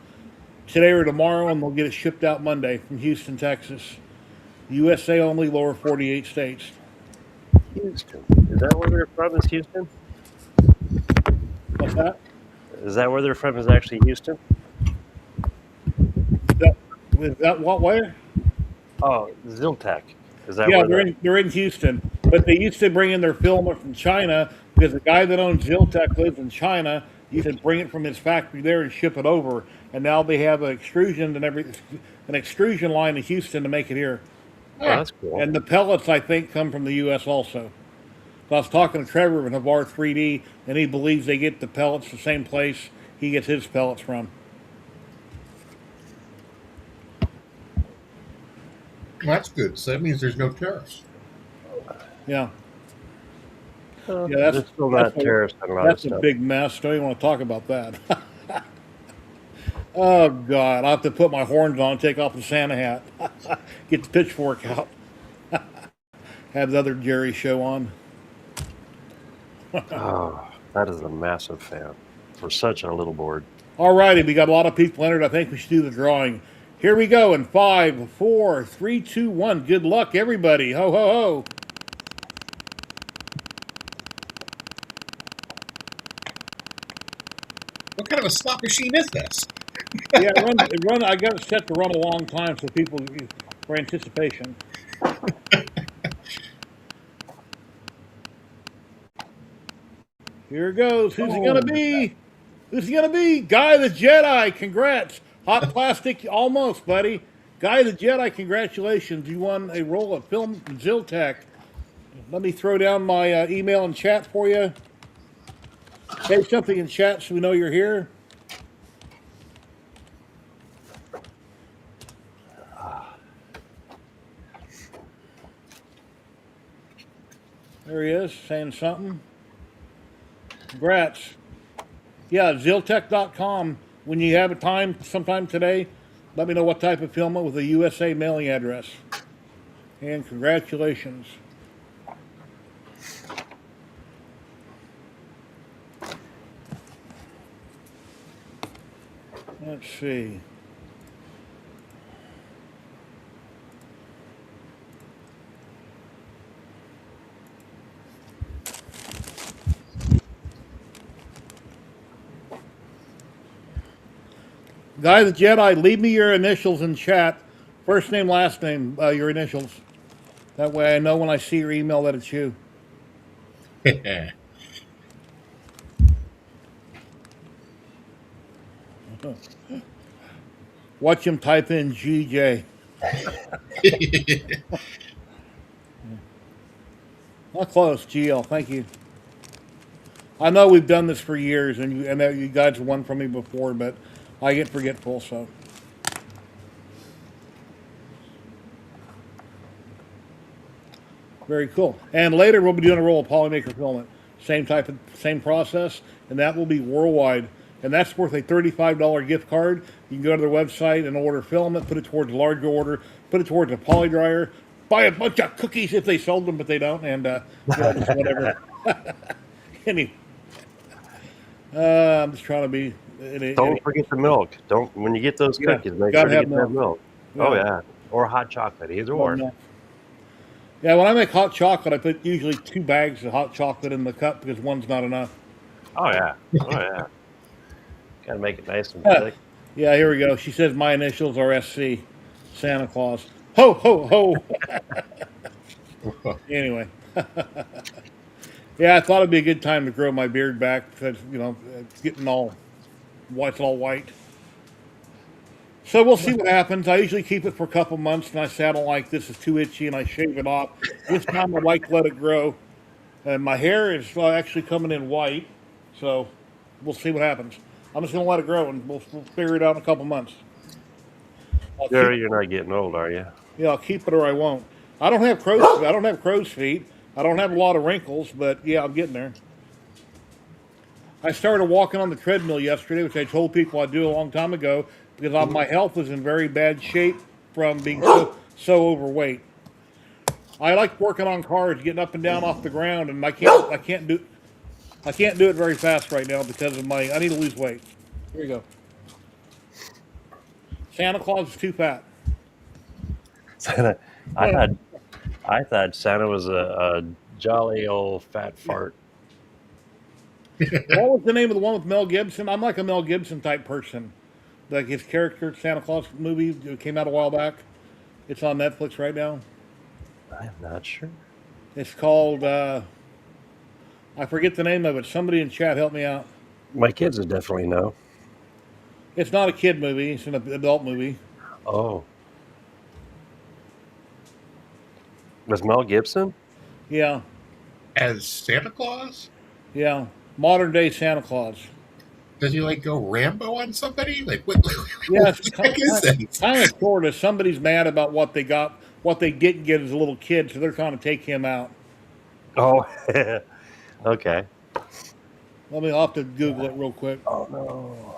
today or tomorrow, and we'll get it shipped out Monday from Houston, Texas. USA only, lower 48 states. Houston. Is that where they're from? Is Houston? What's that? Is that where they're from? Is actually Houston? Is that what where? Oh, Ziltech. Is that Yeah, where they're in Houston, but they used to bring in their filament from China because the guy that owns Ziltech lives in China. You could bring it from his factory there and ship it over, and now they have an extrusion line in Houston to make it here. Oh, that's cool. And the pellets, I think, come from the U.S. also. So I was talking to Trevor of Navarre 3D, and he believes they get the pellets the same place he gets his pellets from. Well, that's good. So that means there's no tariffs. Yeah. Yeah, that's still not terrorist on a lot of That's a stuff. big mess. Don't even want to talk about that. Oh, God. I'll have to put my horns on, take off the Santa hat, get the pitchfork out, have the other Jerry show on. Oh, that is a massive fan for such a little board. All righty. We got a lot of people entered. I think we should do the drawing. Here we go in 5, 4, 3, 2, 1. Good luck, everybody. Ho, ho, ho. What kind of a slot machine is this? Yeah, I got it set to run a long time so people, for anticipation. Here it goes. Who's it going to be? Who's it going to be? Guy the Jedi. Congrats. Hot plastic, almost, buddy. Guy the Jedi, congratulations. You won a roll of film from Ziltech. Let me throw down my email and chat for you. Say something in chat so we know you're here. There he is, saying something. Congrats. Yeah, Ziltech.com. When you have a time sometime today, let me know what type of filament with a USA mailing address. And congratulations. Let's see. Guy the Jedi, leave me your initials in chat. First name, last name, your initials. That way I know when I see your email that it's you. Watch him type in GJ. Not close, GL. Thank you. I know we've done this for years, and you guys have won from me before, but I get forgetful, so. Very cool. And later we'll be doing a roll of Polymaker filament. Same process, and that will be worldwide. And that's worth a $35 gift card. You can go to their website and order filament, put it towards a larger order, put it towards a poly dryer, buy a bunch of cookies if they sold them, but they don't, and just whatever. I'm just trying to be. Don't forget the milk. Don't when you get those Yeah, cookies, make gotta sure to have get that milk. Oh Yeah. yeah, or hot chocolate, either Love or. milk. Yeah, when I make hot chocolate, I put usually 2 bags of hot chocolate in the cup because one's not enough. Oh yeah, oh yeah. Got to make it nice and Huh. thick. Yeah, here we go. She says my initials are SC. Santa Claus. Ho, ho, ho. Anyway. Yeah, I thought it'd be a good time to grow my beard back because, it's getting all white. It's all white. So we'll see what happens. I usually keep it for a couple months and I say I don't like this, it's too itchy, and I shave it off. This time I like to let it grow. And my hair is actually coming in white. So we'll see what happens. I'm just going to let it grow and we'll figure it out in a couple months. Jerry, you're not getting old, are you? Yeah, I'll keep it or I won't. I don't have crow's feet. I don't have a lot of wrinkles, but yeah, I'm getting there. I started walking on the treadmill yesterday, which I told people I'd do a long time ago because my health was in very bad shape from being so overweight. I like working on cars, getting up and down off the ground, and I can't do it very fast right now because of I need to lose weight. Here you go. Santa Claus is too fat. Santa, I thought Santa was a jolly old fat fart. What was the name of the one with Mel Gibson? I'm like a Mel Gibson type person. Like his character, Santa Claus movie, it came out a while back. It's on Netflix right now. I'm not sure. It's called, I forget the name of it. Somebody in chat help me out. My kids would definitely know. It's not a kid movie. It's an adult movie. Oh. Was Mel Gibson? Yeah. As Santa Claus? Yeah. Modern day Santa Claus. Does he like go Rambo on somebody? Like what? Yeah, What the heck is that? kind of sort of. Somebody's mad about what they didn't get as a little kid, so they're trying to take him out. Oh, okay. I'll have to Google it real quick. Oh no.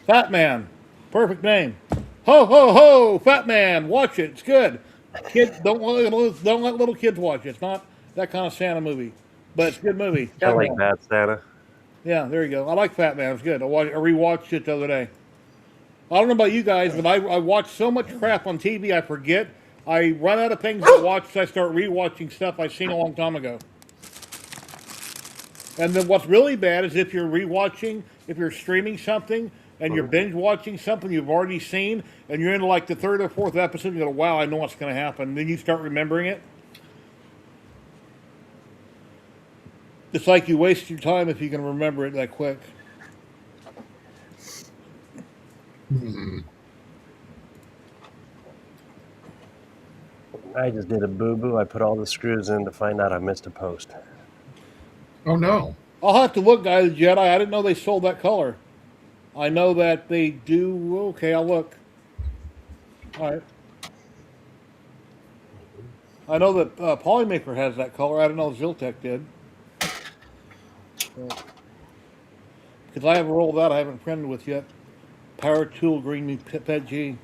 Fat Man. Perfect name. Ho, ho, ho, Fat Man. Watch it. It's good. Kids, don't let little kids watch it. It's not that kind of Santa movie, but it's a good movie. I like Bad Santa. Yeah, there you go. I like Fat Man. It's good. I rewatched it the other day. I don't know about you guys, but I watch so much crap on TV I forget. I run out of things to watch, so I start rewatching stuff I've seen a long time ago. And then what's really bad is if you're streaming something and you're binge watching something you've already seen, and you're into like the 3rd or 4th episode, you go, wow, I know what's going to happen. And then you start remembering it. It's like you waste your time if you can remember it that quick. I just did a boo-boo. I put all the screws in to find out I missed a post. Oh no. I'll have to look, guys. Jedi. I didn't know they sold that color. I know that they do. Okay, I'll look. All right. I know that Polymaker has that color. I don't know if Ziltech did. Because I have a roll of that I haven't printed with yet. Power Tool Green Pet G.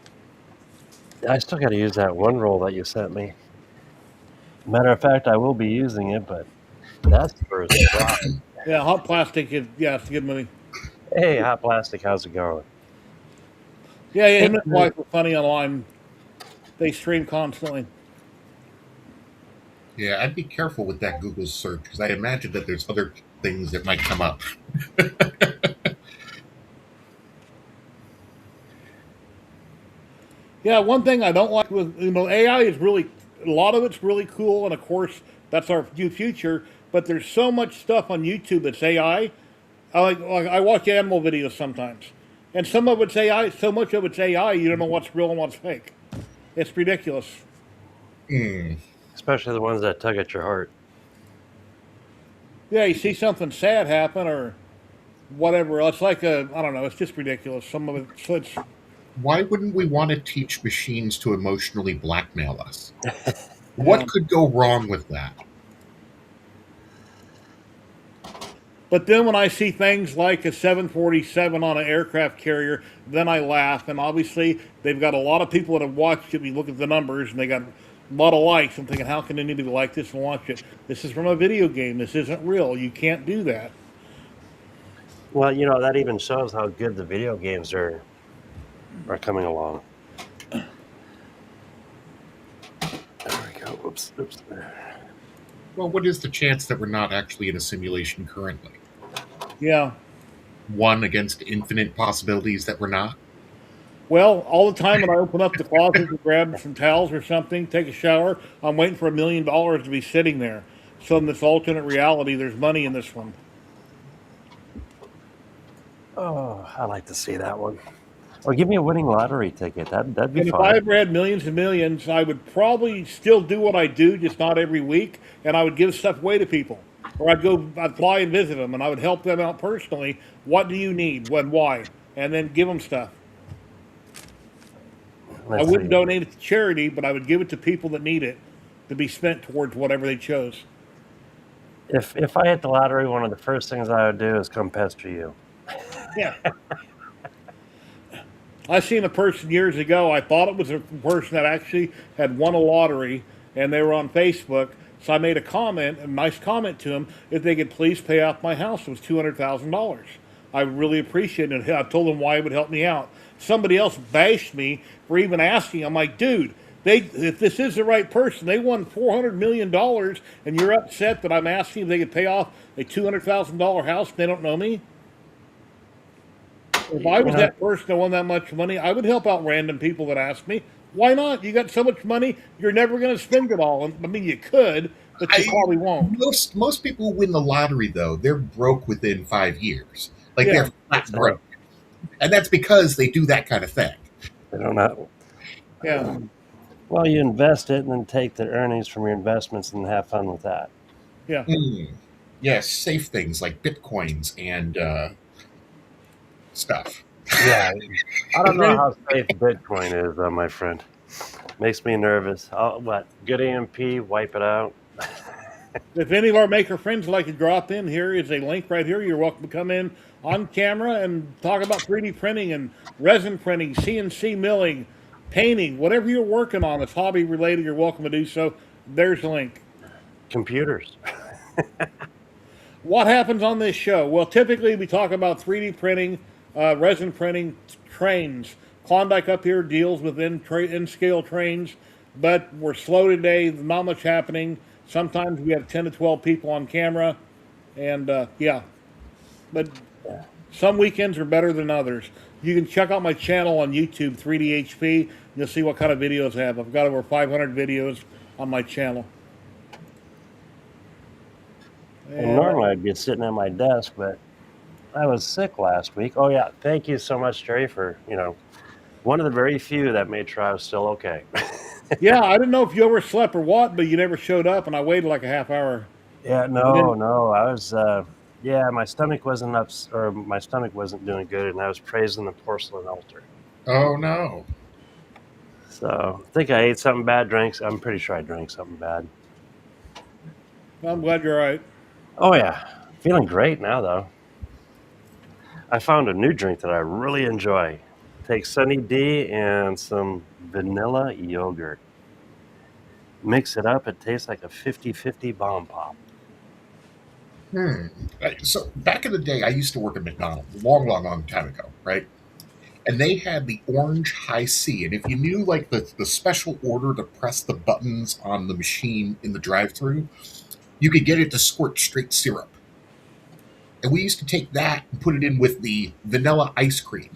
I still got to use that one roll that you sent me. Matter of fact, I will be using it, but that's for a surprise. Yeah, Hot Plastic is, it's a good movie. Hey, Hot Plastic, how's it going? Yeah, him and his wife are funny online. They stream constantly. Yeah, I'd be careful with that Google search because I imagine that there's other things that might come up. Yeah, one thing I don't like with AI is really a lot of it's really cool, and of course that's our future. But there's so much stuff on YouTube that's AI. I watch animal videos sometimes, and some of it's AI. So much of it's AI, you don't know what's real and what's fake. It's ridiculous. Especially the ones that tug at your heart. Yeah, you see something sad happen or whatever. It's like I don't know. It's just ridiculous. Some of it. So it's. Why wouldn't we want to teach machines to emotionally blackmail us? What could go wrong with that? But then when I see things like a 747 on an aircraft carrier, then I laugh. And obviously, they've got a lot of people that have watched it. We look at the numbers, and they got a lot of likes. I'm thinking, how can anybody like this and watch it? This is from a video game. This isn't real. You can't do that. Well, that even shows how good the video games are coming along. There we go. Oops. Well, what is the chance that we're not actually in a simulation currently? Yeah. 1 against infinite possibilities that we're not? Well, all the time when I open up the closet to grab some towels or something, take a shower, I'm waiting for $1 million to be sitting there. So in this alternate reality, there's money in this one. Oh, I like to see that one. Or give me a winning lottery ticket. That'd be And if fun. I ever had millions and millions, I would probably still do what I do, just not every week, and I would give stuff away to people. Or I'd fly and visit them, and I would help them out personally. What do you need? When? Why? And then give them stuff. I Let's wouldn't see. donate it to charity, but I would give it to people that need it to be spent towards whatever they chose. If I hit the lottery, one of the first things I would do is come pester you. Yeah. I seen a person years ago. I thought it was a person that actually had won a lottery, and they were on Facebook. So I made a nice comment to them, if they could please pay off my house. It was $200,000. I really appreciated it. I told them why it would help me out. Somebody else bashed me for even asking. I'm like, dude, if this is the right person, they won $400 million, and you're upset that I'm asking if they could pay off a $200,000 house and they don't know me? If I was that person that won that much money, I would help out random people that ask me. Why not? You got so much money, you're never going to spend it all. I mean, you could, but you probably won't. Most people who win the lottery, though, they're broke within 5 years. Like, Yeah. they're flat broke. And that's because they do that kind of thing. I don't know. Yeah. Well, you invest it and then take the earnings from your investments and have fun with that. Yeah. Yes, safe things like Bitcoins and stuff. Yeah. I don't know how safe Bitcoin is, my friend. Makes me nervous. Good EMP, wipe it out. If any of our maker friends would like to drop in, here is a link right here. You're welcome to come in on camera and talk about 3D printing and resin printing, CNC milling, painting, whatever you're working on that's hobby related, you're welcome to do so. There's the link. Computers. What happens on this show? Well, typically we talk about 3D printing, resin printing, trains. Klondike up here deals with in-scale trains, but we're slow today. Not much happening. Sometimes we have 10 to 12 people on camera, and yeah. But some weekends are better than others. You can check out my channel on YouTube, 3DHP, and you'll see what kind of videos I have. I've got over 500 videos on my channel. And normally I'd be sitting at my desk, but I was sick last week. Oh yeah, thank you so much, Jerry, for one of the very few that made sure I was still okay. Yeah, I didn't know if you overslept or what, but you never showed up, and I waited like a half hour. Yeah, no, I was. My stomach wasn't up, or my stomach wasn't doing good, and I was praising the porcelain altar. Oh, no. So I think I ate something bad. I'm pretty sure I drank something bad. I'm glad you're right. Oh yeah, feeling great now though. I found a new drink that I really enjoy. Take Sunny D and some vanilla yogurt. Mix it up. It tastes like a 50-50 bomb pop. So back in the day, I used to work at McDonald's a long, long, long time ago, right? And they had the orange high C. And if you knew like the special order to press the buttons on the machine in the drive-thru, you could get it to squirt straight syrup. And we used to take that and put it in with the vanilla ice cream.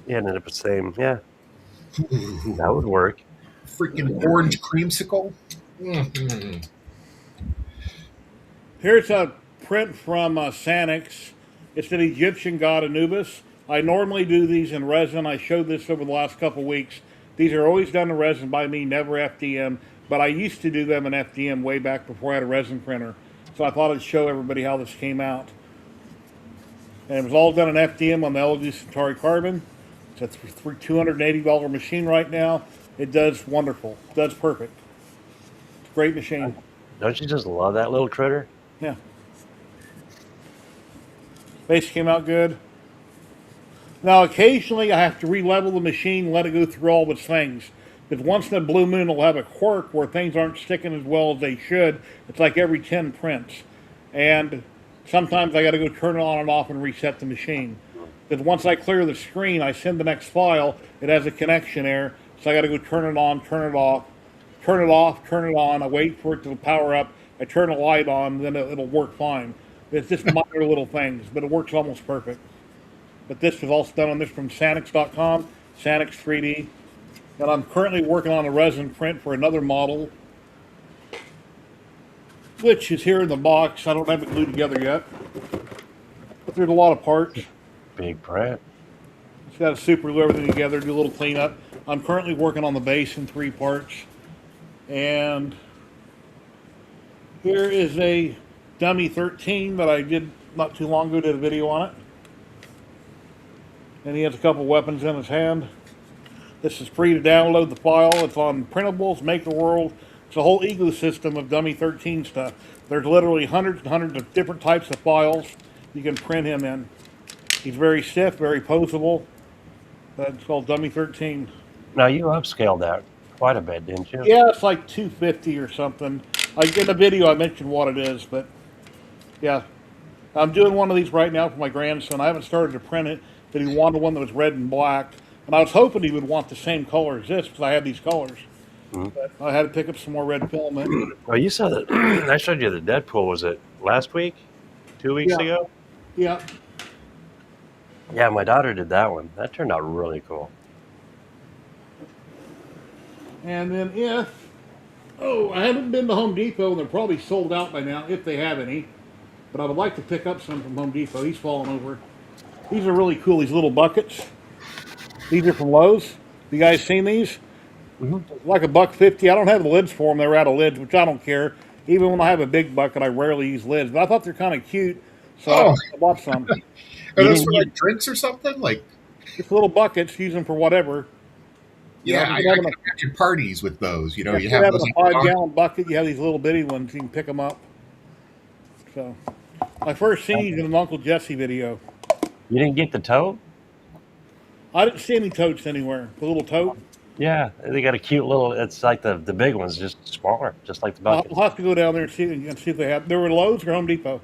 Yeah, and it's the same. Yeah, that would work. Freaking orange creamsicle. Mm-hmm. Here's a print from Sanix. It's an Egyptian god Anubis. I normally do these in resin. I showed this over the last couple weeks. These are always done in resin by me, never FDM. But I used to do them in FDM way back before I had a resin printer. So I thought I'd show everybody how this came out. And it was all done in FDM on the LG Centauri Carbon. It's a $280 machine right now. It does wonderful. It does perfect. It's a great machine. Don't you just love that little critter? Yeah. Base came out good. Now, occasionally I have to re-level the machine, let it go through all its things. Because once in a blue moon, it'll have a quirk where things aren't sticking as well as they should. It's like every 10 prints. And sometimes I got to go turn it on and off and reset the machine. Because once I clear the screen, I send the next file. It has a connection error, so I got to go turn it on, turn it off, turn it off, turn it on. I wait for it to power up. I turn a light on, then it'll work fine. It's just minor little things, but it works almost perfect. But this was also done on this from Sanix.com, Sanix 3D. And I'm currently working on a resin print for another model, which is here in the box. I don't have it glued together yet, but there's a lot of parts. Big print. It's got to super glue everything together, do a little cleanup. I'm currently working on the base in 3 parts. And here is a dummy 13 that I did not too long ago, did a video on it. And he has a couple weapons in his hand. This is free to download the file. It's on Printables, MakerWorld. It's a whole ecosystem of dummy 13 stuff. There's literally hundreds and hundreds of different types of files you can print him in. He's very stiff, very posable. It's called dummy 13. Now you upscaled that quite a bit, didn't you? Yeah, it's like 250 or something. Like in the video I mentioned what it is, but yeah. I'm doing one of these right now for my grandson. I haven't started to print it, but he wanted one that was red and black. And I was hoping he would want the same color as this because I have these colors. But I had to pick up some more red filament. Well, you saw that. I showed you the Deadpool. Was it last week? 2 weeks ago? Yeah. Yeah, my daughter did that one. That turned out really cool. And then I haven't been to Home Depot, and they're probably sold out by now, if they have any. But I would like to pick up some from Home Depot. He's falling over. These are really cool, these little buckets. These are from Lowe's. You guys seen these? Like $1.50. I don't have the lids for them. They're out of lids, which I don't care. Even when I have a big bucket, I rarely use lids. But I thought they're kind of cute, so I bought some. Are those for like drinks or something? Like just little buckets, use them for whatever. Yeah, I can imagine parties with those. You know, you have those a 5-gallon bucket. You have these little bitty ones. You can pick them up. So, I first seen these in an Uncle Jesse video. You didn't get the tote? I didn't see any totes anywhere. The little tote. Yeah, they got a cute little. It's like the big ones, just smaller, just like the bucket. I'll have to go down there and see if they have. They were Lowe's or Home Depot.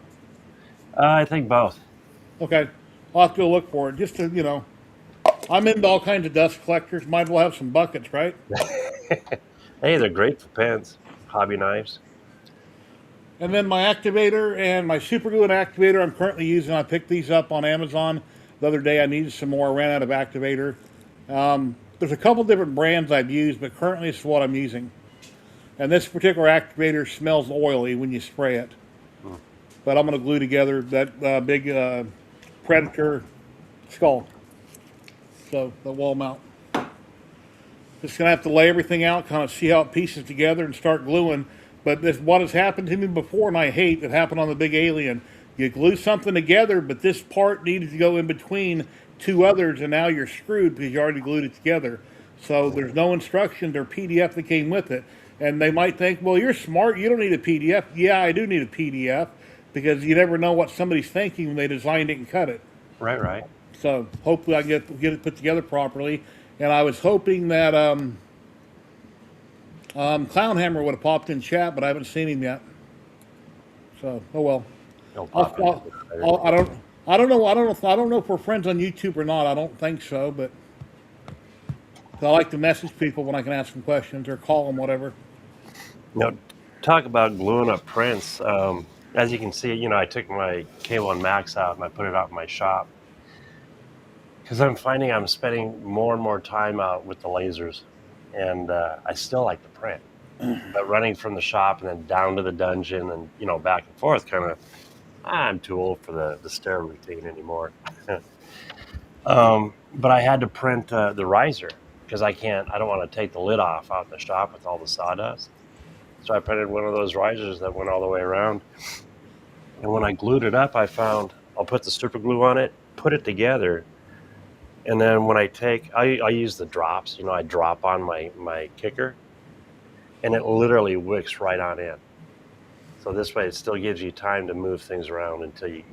I think both. Okay, I'll have to go look for it. Just to I'm into all kinds of dust collectors. Might as well have some buckets, right? Hey, they're great for pens, hobby knives. And then my activator and my super glue and activator I'm currently using. I picked these up on Amazon the other day. I needed some more. I ran out of activator. There's a couple different brands I've used, but currently it's what I'm using. And this particular activator smells oily when you spray it. But I'm going to glue together that big Predator skull. So the wall mount. Just going to have to lay everything out, kind of see how it pieces together and start gluing. But this what has happened to me before, and I hate it happened on the big alien. You glue something together, but this part needed to go in between 2 others, and now you're screwed because you already glued it together. So there's no instructions or PDF that came with it. And they might think, well, you're smart. You don't need a PDF. Yeah, I do need a PDF because you never know what somebody's thinking when they designed it and cut it. Right. So hopefully I can get it put together properly. And I was hoping that Clownhammer would have popped in chat, but I haven't seen him yet. So, oh well. I don't know if we're friends on YouTube or not. I don't think so, but I like to message people when I can ask them questions or call them, whatever. Talk about gluing up prints. As you can see, I took my K1 Max out and I put it out in my shop because I'm finding I'm spending more and more time out with the lasers, and I still like to print. But running from the shop and then down to the dungeon and back and forth, kind of, I'm too old for the stair routine anymore. But I had to print the riser because I don't want to take the lid off out in the shop with all the sawdust. So I printed one of those risers that went all the way around. And when I glued it up, I found I'll put the super glue on it, put it together, and then when I use the drops. I drop on my kicker, and it literally wicks right on in. So this way, it still gives you time to move things around until you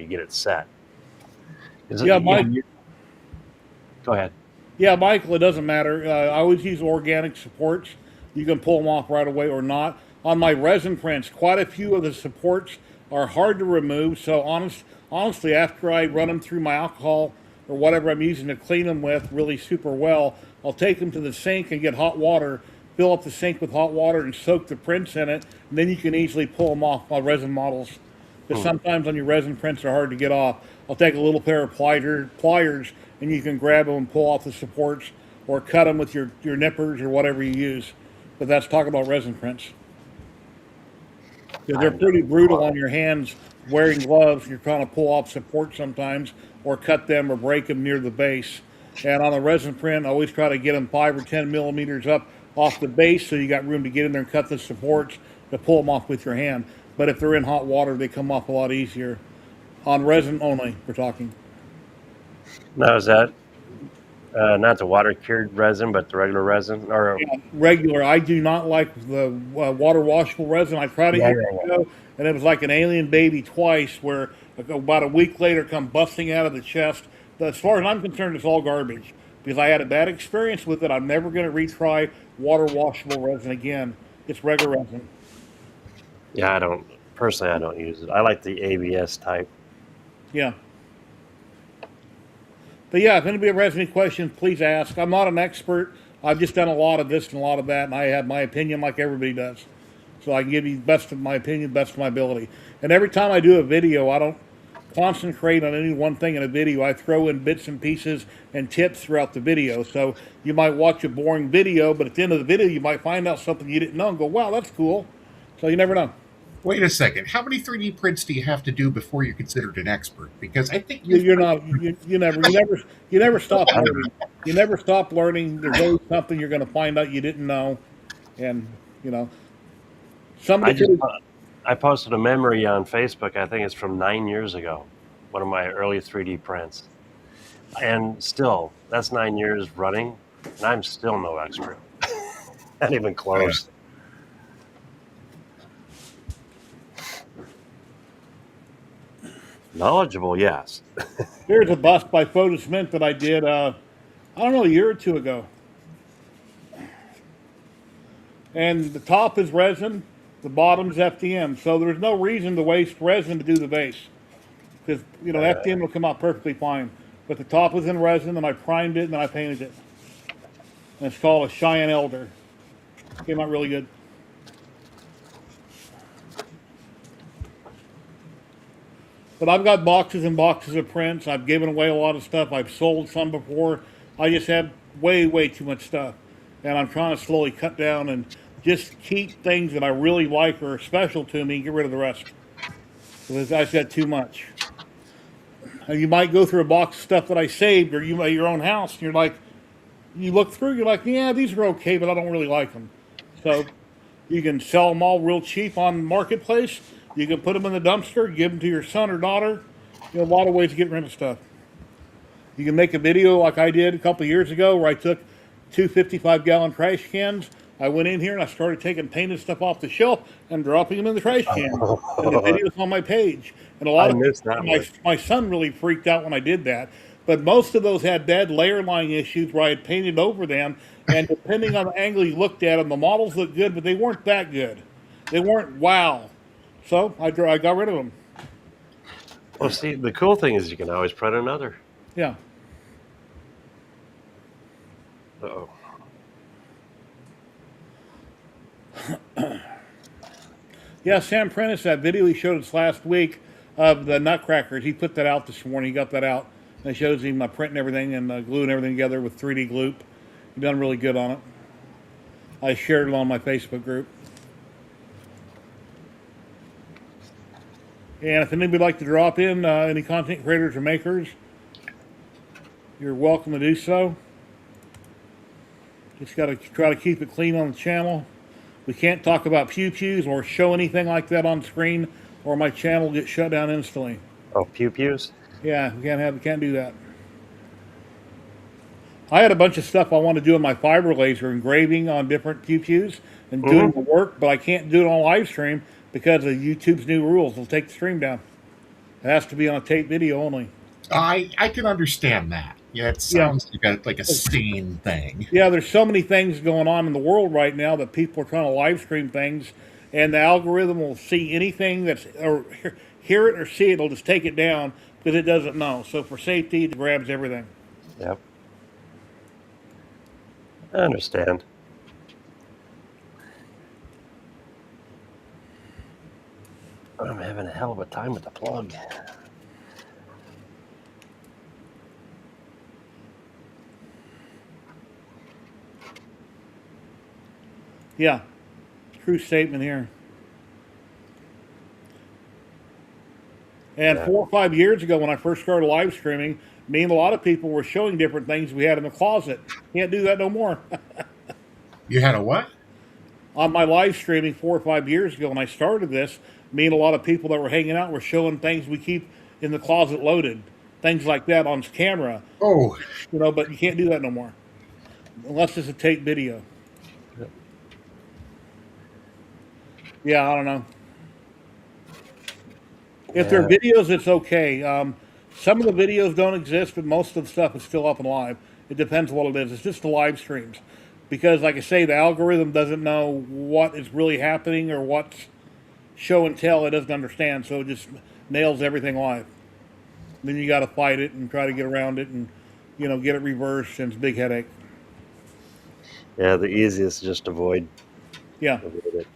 get it set. Is it, Yeah, Mike. Go ahead. Yeah, Michael, it doesn't matter. I always use organic supports. You can pull them off right away or not. On my resin prints, quite a few of the supports are hard to remove. So honestly, after I run them through my alcohol or whatever I'm using to clean them with really super well, I'll take them to the sink and get hot water, fill up the sink with hot water and soak the prints in it. And then you can easily pull them off my resin models. Because sometimes on your resin prints are hard to get off. I'll take a little pair of pliers and you can grab them and pull off the supports or cut them with your nippers or whatever you use. But that's talking about resin prints. Because they're pretty brutal on your hands wearing gloves. You're trying to pull off support sometimes or cut them or break them near the base. And on a resin print, I always try to get them 5 or 10 millimeters up off the base so you got room to get in there and cut the supports to pull them off with your hand. But if they're in hot water, they come off a lot easier. On resin only, we're talking. Now, is that not the water cured resin, but the regular resin? Or Yeah, regular. I do not like the water washable resin. I tried it years ago, and it was like an alien baby twice, where about a week later, come busting out of the chest. As far as I'm concerned, it's all garbage because I had a bad experience with it. I'm never going to retry water washable resin again. It's regular resin. yeah, I don't use it. I like the ABS type. Yeah. But yeah, if anybody ever has any questions, please ask. I'm not an expert. I've just done a lot of this and a lot of that, and I have my opinion like everybody does. So I can give you the best of my opinion, best of my ability. And every time I do a video, I don't concentrate on any one thing in a video. I throw in bits and pieces and tips throughout the video. So you might watch a boring video, but at the end of the video, you might find out something you didn't know and go, wow, that's cool. So you never know. Wait a second. How many 3D prints do you have to do before you're considered an expert? Because I think You never stop learning. You never stop learning. There's always something you're going to find out you didn't know, and somebody I posted a memory on Facebook. I think it's from 9 years ago. One of my early 3D prints, and still, that's 9 years running, and I'm still no expert. Not even close. Knowledgeable, yes. Here's a bust by Photos Mint that I did, I don't know, a year or two ago. And the top is resin, the bottom's FDM. So there's no reason to waste resin to do the base. Because, FDM will come out perfectly fine. But the top was in resin, and I primed it, and then I painted it. And it's called a Cheyenne Elder. Came out really good. But I've got boxes and boxes of prints. I've given away a lot of stuff. I've sold some before. I just have way, way too much stuff. And I'm trying to slowly cut down and just keep things that I really like or are special to me and get rid of the rest. Because I've got too much. And you might go through a box of stuff that I saved, or you at your own house, and you're like, you look through, you're like, yeah, these are okay, but I don't really like them. So you can sell them all real cheap on Marketplace. You can put them in the dumpster, give them to your son or daughter. A lot of ways to get rid of stuff. You can make a video like I did a couple of years ago where I took 2 55-gallon trash cans. I went in here and I started taking painted stuff off the shelf and dropping them in the trash can. And the video's on my page. And a lot my son really freaked out when I did that. But most of those had bad layer line issues where I had painted over them. And depending on the angle you looked at them, the models looked good, but they weren't that good. They weren't wow. So I got rid of them. Well, see, the cool thing is you can always print another. Yeah. Uh-oh. Yeah, Sam Prentice, that video he showed us last week of the Nutcrackers, he put that out this morning. He got that out. And it shows him printing everything and gluing everything together with 3D glue. He done really good on it. I shared it on my Facebook group. And if anybody would like to drop in, any content creators or makers, you're welcome to do so. Just got to try to keep it clean on the channel. We can't talk about pew-pews or show anything like that on screen, or my channel will get shut down instantly. Oh, pew-pews? Yeah, we can't do that. I had a bunch of stuff I want to do in my fiber laser, engraving on different pew-pews and doing the work, but I can't do it on live stream because of YouTube's new rules. It'll take the stream down. It has to be on a tape video only. I can understand that. Yeah, it Yeah. sounds like a sane thing. Yeah, there's so many things going on in the world right now that people are trying to live stream things, and the algorithm will see anything that's or hear it or see it, it'll just take it down because it doesn't know. So for safety, it grabs everything. Yep. I understand. I'm having a hell of a time with the plug. Yeah, true statement here. And Yeah. 4 or 5 years ago, when I first started live streaming, me and a lot of people were showing different things we had in the closet. Can't do that no more. You had a what? On my live streaming 4 or 5 years ago, when I started this, me and a lot of people that were hanging out were showing things we keep in the closet loaded, things like that on camera. Oh, But you can't do that no more unless it's a tape video. Yeah, I don't know. If they're Yeah. videos, it's okay. Some of the videos don't exist, but most of the stuff is still up and live. It depends what it is. It's just the live streams. Because, like I say, the algorithm doesn't know what is really happening or what's show and tell. It doesn't understand, so it just nails everything live. Then you got to fight it and try to get around it and, get it reversed, and it's a big headache. Yeah, the easiest is just avoid Yeah. it.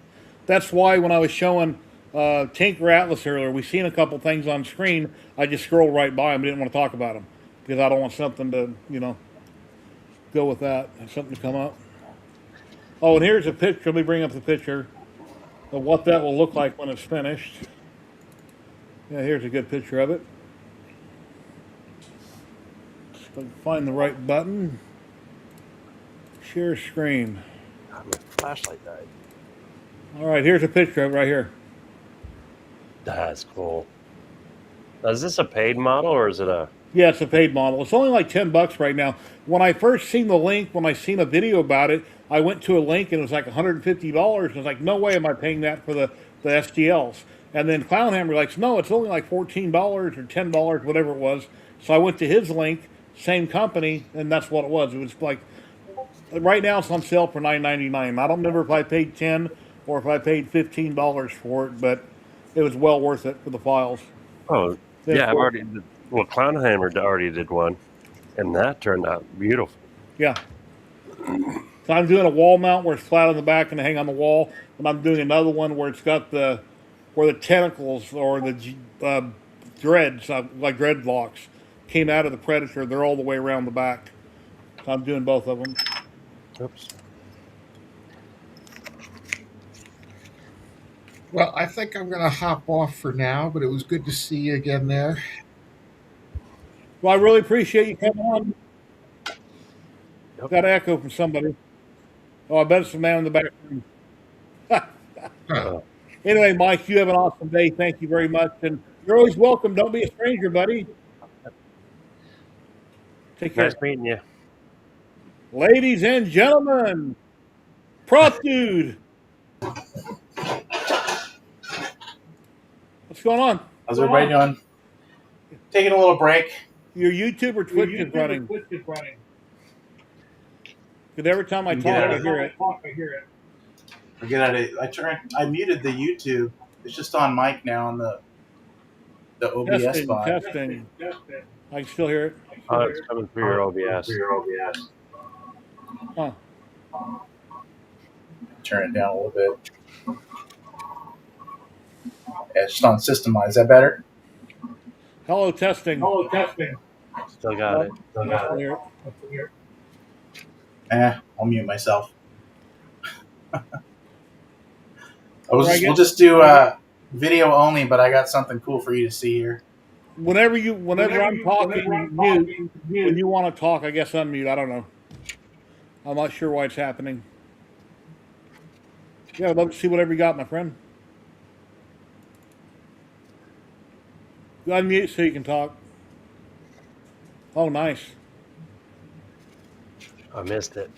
That's why when I was showing Tinker Atlas earlier, we seen a couple things on screen. I just scrolled right by them. I didn't want to talk about them because I don't want something to, go with that. Something to come up. Oh, and here's a picture. Let me bring up the picture of what that will look like when it's finished. Yeah, here's a good picture of it. If I can find the right button. Share screen. God, my flashlight died. All right, here's a picture of it right here. That's cool. Now, is this a paid model or is it a? Yeah, it's a paid model. It's only like $10 right now. When I first seen the link, when I seen a video about it, I went to a link and it was like $150. And I was like, no way am I paying that for the STLs. And then Clownhammer like, no, it's only like $14 or $10, whatever it was. So I went to his link, same company, and that's what it was. It was like, right now it's on sale for $9.99. I don't remember if I paid $10 or if I paid $15 for it, but it was well worth it for the files. Oh, yeah, I've already. Well, Clownhammer already did one, and that turned out beautiful. Yeah. So I'm doing a wall mount where it's flat on the back and hang on the wall, and I'm doing another one where it's got where the tentacles or the dreads, like dreadlocks, came out of the Predator. They're all the way around the back. So I'm doing both of them. Oops. well, I think I'm going to hop off for now, but it was good to see you again there. Well, I really appreciate you coming on. Yep. Got an echo from somebody. Oh, I bet it's the man in the back room. Anyway, Mike, you have an awesome day. Thank you very much. And you're always welcome. Don't be a stranger, buddy. Take care. Nice meeting you. Ladies and gentlemen, Prop Dude. What's going on? How's everybody doing? Taking a little break. Your YouTube or Twitch is running. Because every time I talk, I hear it. Forget it. I muted the YouTube. It's just on mic now on the OBS Testing, spot. testing. I can still hear it. Oh, it's coming through your OBS. Huh. Turn it down a little bit. Yeah, it's just on system. Is that better? Hello, testing. Still got it. I still hear it. I'll mute myself. Right, I We'll guess- just do video only, but I got something cool for you to see here. Whenever I'm talking, mute. When you want to talk, I guess unmute. I don't know. I'm not sure why it's happening. Yeah, I'd love to see whatever you got, my friend. You unmute so you can talk. Oh, nice. I missed it.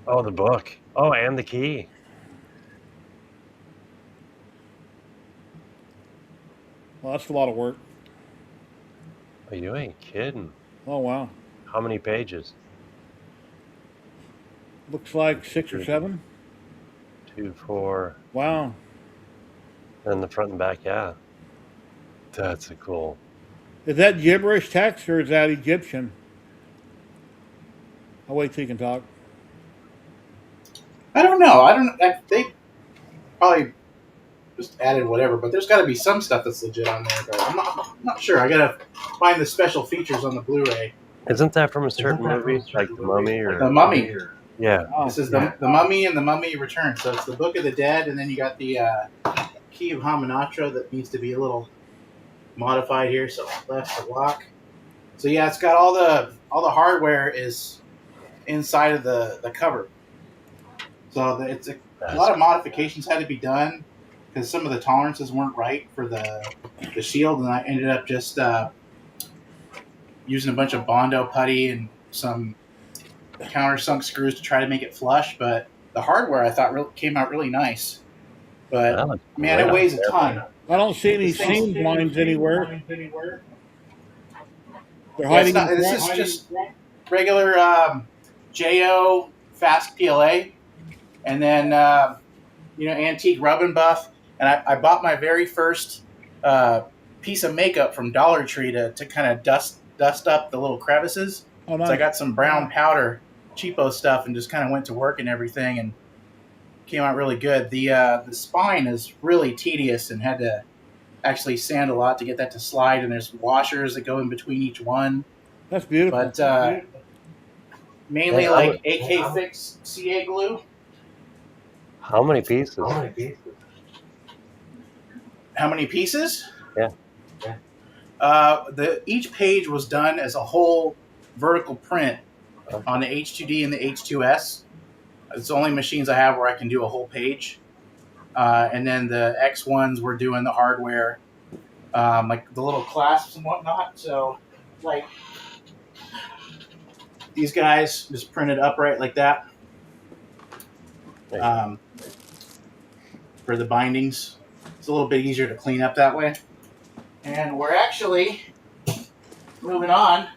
Oh, the book. Oh, and the key. Well, that's a lot of work. Oh, you ain't kidding. Oh wow. How many pages? Looks like 6 or 7. 2, 4, Wow. and the front and back. Yeah, that's a cool. Is that gibberish text or is that Egyptian? I'll wait till you can talk. I don't know. I don't. They probably just added whatever, but there's got to be some stuff that's legit on there. But I'm not sure. I gotta find the special features on the Blu-ray. Isn't that from a certain movie, like The Mummy or The Mummy. Yeah. Oh, This is the Mummy and the Mummy Returns. So it's the Book of the Dead, and then you got the Key of Hamunaptra that needs to be a little modified here. So left to lock. So yeah, it's got all the hardware is inside of the cover. So it's a lot of modifications had to be done because some of the tolerances weren't right for the shield, and I ended up just using a bunch of Bondo putty and some countersunk screws to try to make it flush. But the hardware I thought came out really nice. But That looks man, great. it weighs a ton. I don't see any seam blinds anywhere. They're Yeah, hiding. in this front. is just regular JO fast PLA, and then antique rub and buff. And I bought my very first piece of makeup from Dollar Tree to kind of dust up the little crevices. Oh, nice. So I got some brown powder, cheapo stuff, and just kind of went to work and everything, and came out really good. The spine is really tedious and had to actually sand a lot to get that to slide. And there's washers that go in between each one. That's beautiful. But mainly like AK Fix CA glue. How many pieces? How many pieces? Yeah. Each page was done as a whole vertical print on the H2D and the H2S. It's the only machines I have where I can do a whole page. And then the X1s were doing the hardware, like the little clasps and whatnot. So, like, these guys just printed upright like that for the bindings. It's a little bit easier to clean up that way. And we're actually moving on,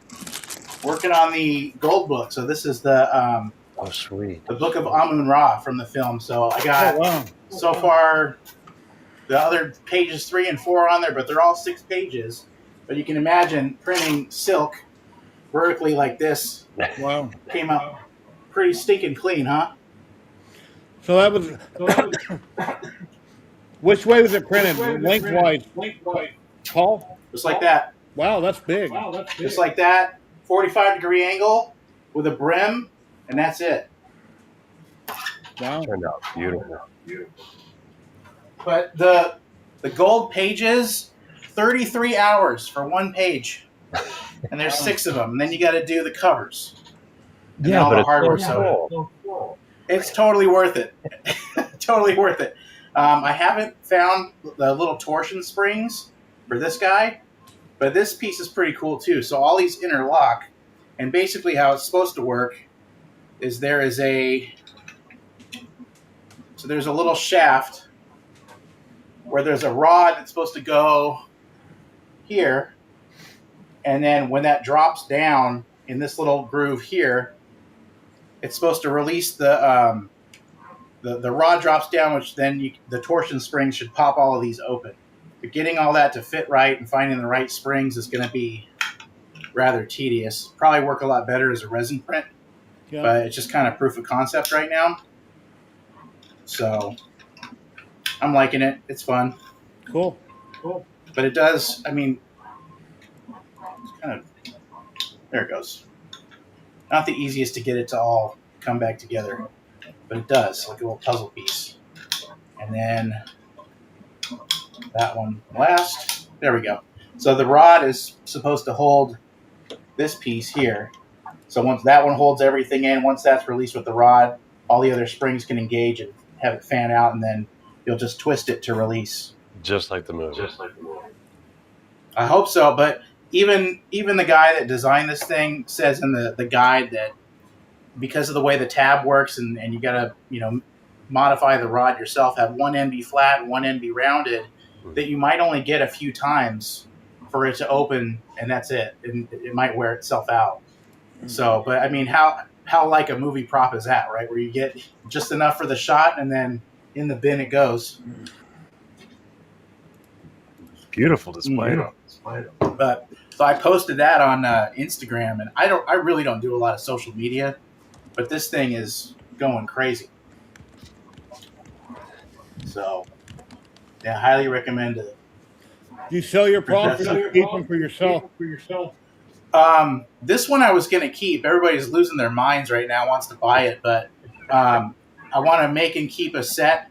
working on the gold book. So this is the Oh, sweet. the Book of Amun-Ra from the film. So I got Oh, wow. so far the other pages 3 and 4 on there, but they're all 6 pages. But you can imagine printing silk vertically like this Wow. came out pretty stinking clean, huh? So that was. Which way was it printed? Lengthwise. Paul? Just like that. Wow, that's big. Just like that. 45-degree angle with a brim, and that's it. Wow. Turned out beautiful. But the gold pages, 33 hours for one page. And there's 6 of them. And then you got to do the covers. And Yeah, all but the it's hardware. so So it's totally worth it. Totally worth it. I haven't found the little torsion springs for this guy, but this piece is pretty cool too. So all these interlock, and basically how it's supposed to work is there's a little shaft where there's a rod that's supposed to go here, and then when that drops down in this little groove here, it's supposed to release the rod drops down, which then the torsion springs should pop all of these open. But getting all that to fit right and finding the right springs is going to be rather tedious. Probably work a lot better as a resin print, Yeah. but it's just kind of proof of concept right now. So I'm liking it. It's fun. Cool. But it does, I mean, it's kind of, there it goes. Not the easiest to get it to all come back together, but it does, like a little puzzle piece. And then that one last. There we go. So the rod is supposed to hold this piece here. So once that one holds everything in, once that's released with the rod, all the other springs can engage and have it fan out, and then you'll just twist it to release. just like the movie. I hope so, but even the guy that designed this thing says in the guide that because of the way the tab works and you got to, modify the rod yourself, have one end be flat, one end be rounded, that you might only get a few times for it to open, and that's it. And it might wear itself out. So, but I mean, how like a movie prop is that, right? Where you get just enough for the shot, and then in the bin it goes. Beautiful display. But so I posted that on Instagram, and I really don't do a lot of social media, but this thing is going crazy. So, yeah, highly recommend it. Do you sell your props or just keep them for yourself? This one I was going to keep. Everybody's losing their minds right now, wants to buy it, but I want to make and keep a set.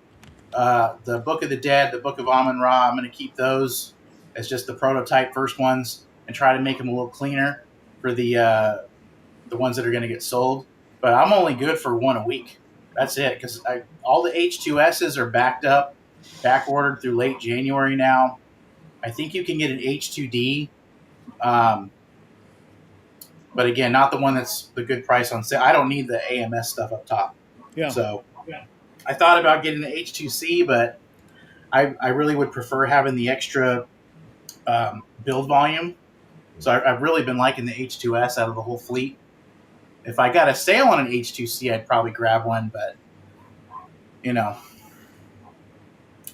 The Book of the Dead, the Book of Amun-Ra, I'm going to keep those as just the prototype first ones and try to make them a little cleaner for the ones that are going to get sold. But I'm only good for one a week. That's it, because all the H2S's are backed up, back ordered through late January now. I think you can get an H2D, but again, not the one that's the good price on sale. I don't need the AMS stuff up top. Yeah. So I thought about getting the H2C, but I really would prefer having the extra build volume. So I've really been liking the H2S out of the whole fleet. If I got a sale on an H2C, I'd probably grab one, but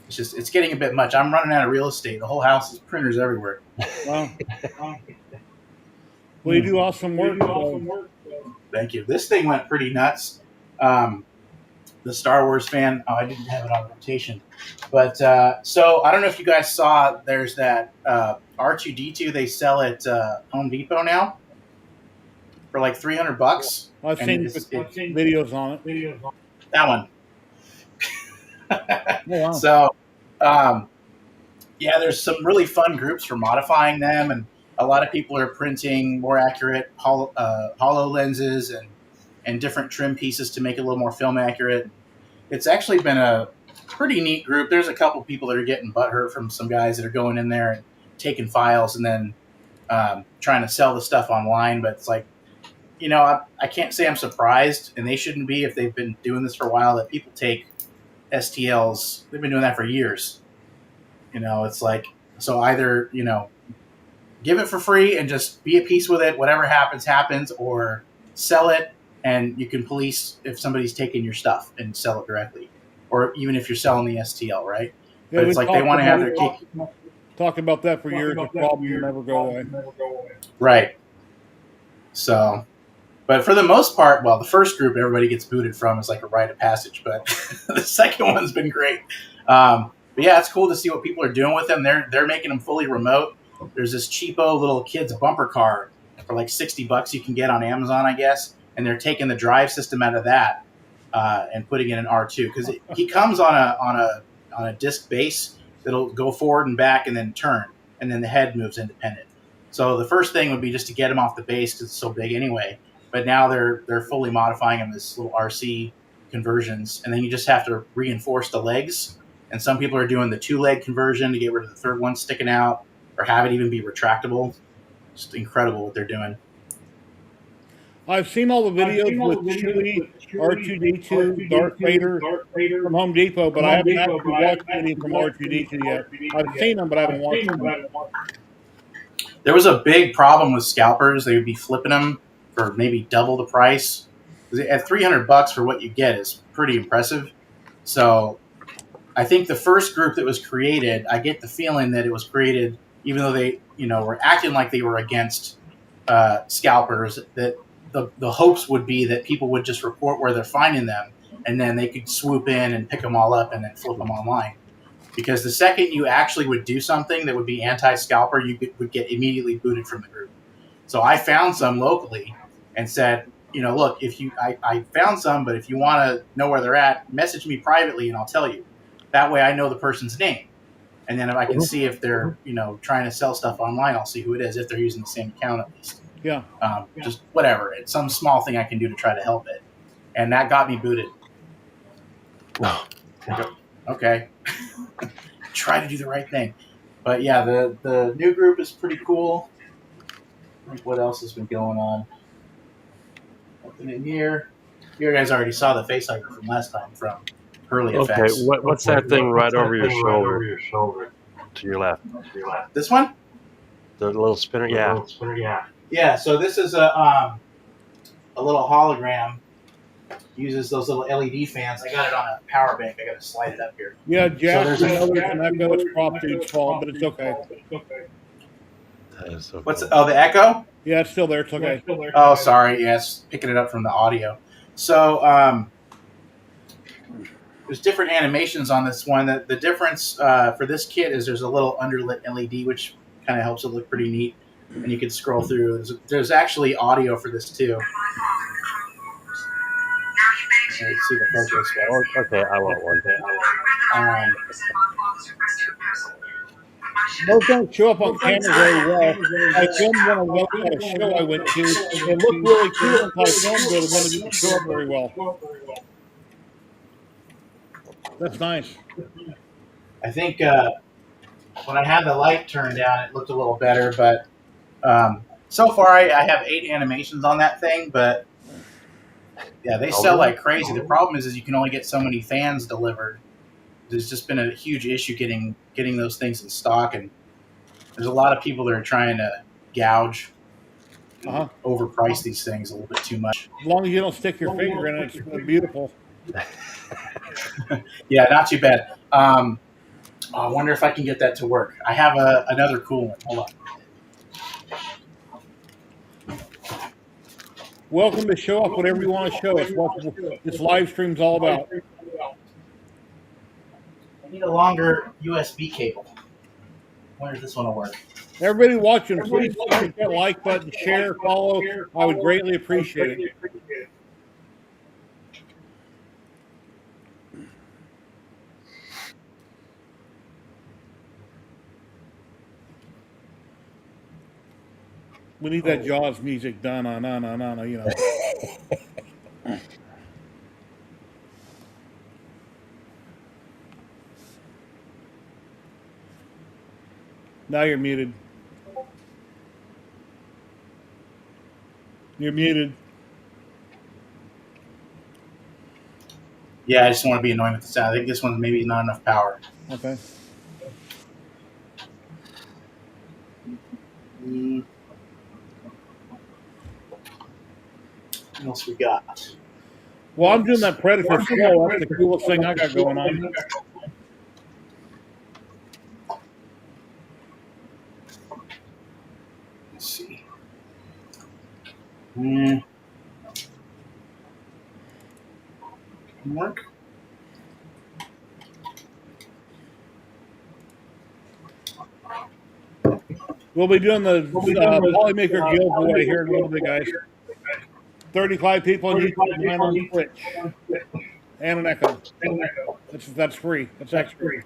it's getting a bit much. I'm running out of real estate. The whole house is printers everywhere. Wow. Well, you do awesome work. Thank you. This thing went pretty nuts. The Star Wars fan. Oh, I didn't have it on rotation. But so I don't know if you guys saw, there's that R2D2 they sell at Home Depot now for like $300. I've seen videos on it. That one. Oh, wow. So, yeah, there's some really fun groups for modifying them, and a lot of people are printing more accurate hollow lenses and different trim pieces to make it a little more film accurate. It's actually been a pretty neat group. There's a couple people that are getting butthurt from some guys that are going in there and taking files and then trying to sell the stuff online. But it's like, I can't say I'm surprised, and they shouldn't be if they've been doing this for a while, that people take STLs. They've been doing that for years. It's like, so either, give it for free and just be at peace with it. Whatever happens, or sell it and you can police if somebody's taking your stuff and sell it directly. Or even if you're selling the STL, right? Yeah, but it's like they want to have their cake. Talked about that for years. The problem will never go away. Right. So, but for the most part, well, the first group everybody gets booted from is like a rite of passage, but the second one's been great. But yeah, it's cool to see what people are doing with them. They're making them fully remote. There's this cheapo little kid's bumper car for like $60 you can get on Amazon, I guess, and they're taking the drive system out of that and putting it in R2 because he comes on a disc base that'll go forward and back and then turn, and then the head moves independent. So the first thing would be just to get him off the base because it's so big anyway. But now they're fully modifying him as little RC conversions, and then you just have to reinforce the legs. And some people are doing the 2-leg conversion to get rid of the third one sticking out, or have it even be retractable. Just incredible what they're doing. I've seen all the videos with Chewie, R2D2, Darth Vader from Home Depot, but I haven't actually watched any from R2D2 yet. I've seen them, but I haven't watched them. There was a big problem with scalpers. They would be flipping them for maybe double the price. At $300 for what you get is pretty impressive. So I think the first group that was created, I get the feeling that it was created even though they, were acting like they were against scalpers, that the hopes would be that people would just report where they're finding them, and then they could swoop in and pick them all up and then flip them online. Because the second you actually would do something that would be anti-scalper, you would get immediately booted from the group. So I found some locally and said, look, I found some, but if you want to know where they're at, message me privately and I'll tell you. That way I know the person's name. And then if I can see if they're, trying to sell stuff online, I'll see who it is, if they're using the same account at least. Yeah. Just whatever. It's some small thing I can do to try to help it. And that got me booted. Okay. Try to do the right thing. But yeah, the new group is pretty cool. I think what else has been going on? Nothing in here. You guys already saw the face hugger from last time from Hurley Effects. Okay, what's that thing right over your shoulder? To your left. This one? The little spinner, yeah. Yeah. So this is a little hologram. Uses those little LED fans. I got it on a power bank. I got to slide it up here. Yeah, Jack, there's we a- know there's an echo. It's Prop Dude's fault, but it's okay. That is so What's cool. the echo? Yeah, it's still there. It's okay. Oh, sorry. Yes, picking it up from the audio. So there's different animations on this one. The difference for this kit is there's a little underlit LED, which kind of helps it look pretty neat. And you can scroll through. There's actually audio for this too. Let's see the focus. Oh, okay, I want one. Those don't show up on camera very well. I filmed one of those at a show I went to. It looked really cool until I filmed it, and then it didn't show up very well. That's nice. I think when I had the light turned down, it looked a little better. But so far, I have 8 animations on that thing. But yeah, they sell like crazy. The problem is you can only get so many fans delivered. There's just been a huge issue getting those things in stock, and there's a lot of people that are trying to gouge, overprice these things a little bit too much. As long as you don't stick your finger in it, it's beautiful. Yeah, not too bad. I wonder if I can get that to work. I have another cool one. Hold on. Welcome to show off whatever you want to show us. What this live stream's all about. I need a longer USB cable. I wonder if this one will work. Everybody watching, please hit that like button, share, follow. I would greatly appreciate it. We need that Jaws music done on, you know. Now you're muted. You're muted. Yeah, I just want to be annoying with the sound. I think this one's maybe not enough power. Okay. What else we got? Well, I'm doing that Predator slow. That's the coolest thing I got going on. Let's see. Work. We'll be doing the Polymaker giveaway here in a little bit, guys. 35 people on YouTube and 9 on Twitch. And an echo. That's free. That's extra.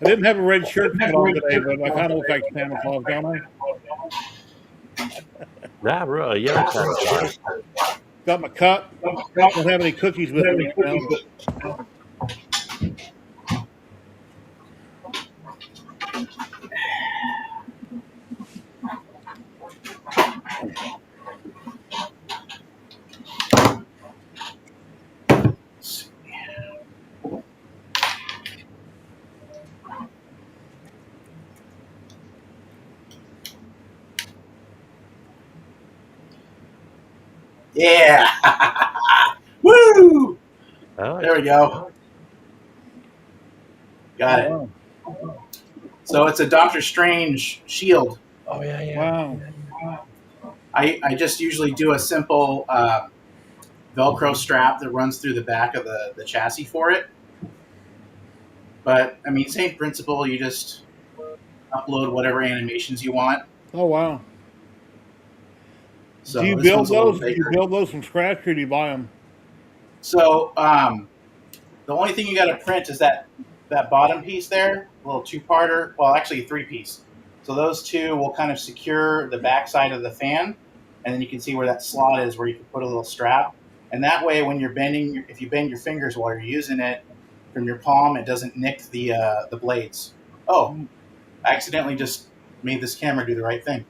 I didn't have a red shirt put on today, but I kind of look like Santa Claus, don't I? Not really. You don't sound sorry. Got my cup. Don't have any cookies with me now. Yeah. Woo! Oh, There we go. Got it. Wow. So it's a Doctor Strange shield. Oh, yeah. Wow. I just usually do a simple Velcro strap that runs through the back of the chassis for it. But, I mean, same principle. You just upload whatever animations you want. Oh, wow. So Do you this build one's a little those? Do you bigger. build those from scratch, or do you buy them? So the only thing you got to print is that bottom piece there, a little 2-parter. Well, actually a 3-piece. So those two will kind of secure the backside of the fan, and then you can see where that slot is, where you can put a little strap. And that way, when you're bending, if you bend your fingers while you're using it from your palm, it doesn't nick the blades. Oh, I accidentally just made this camera do the right thing.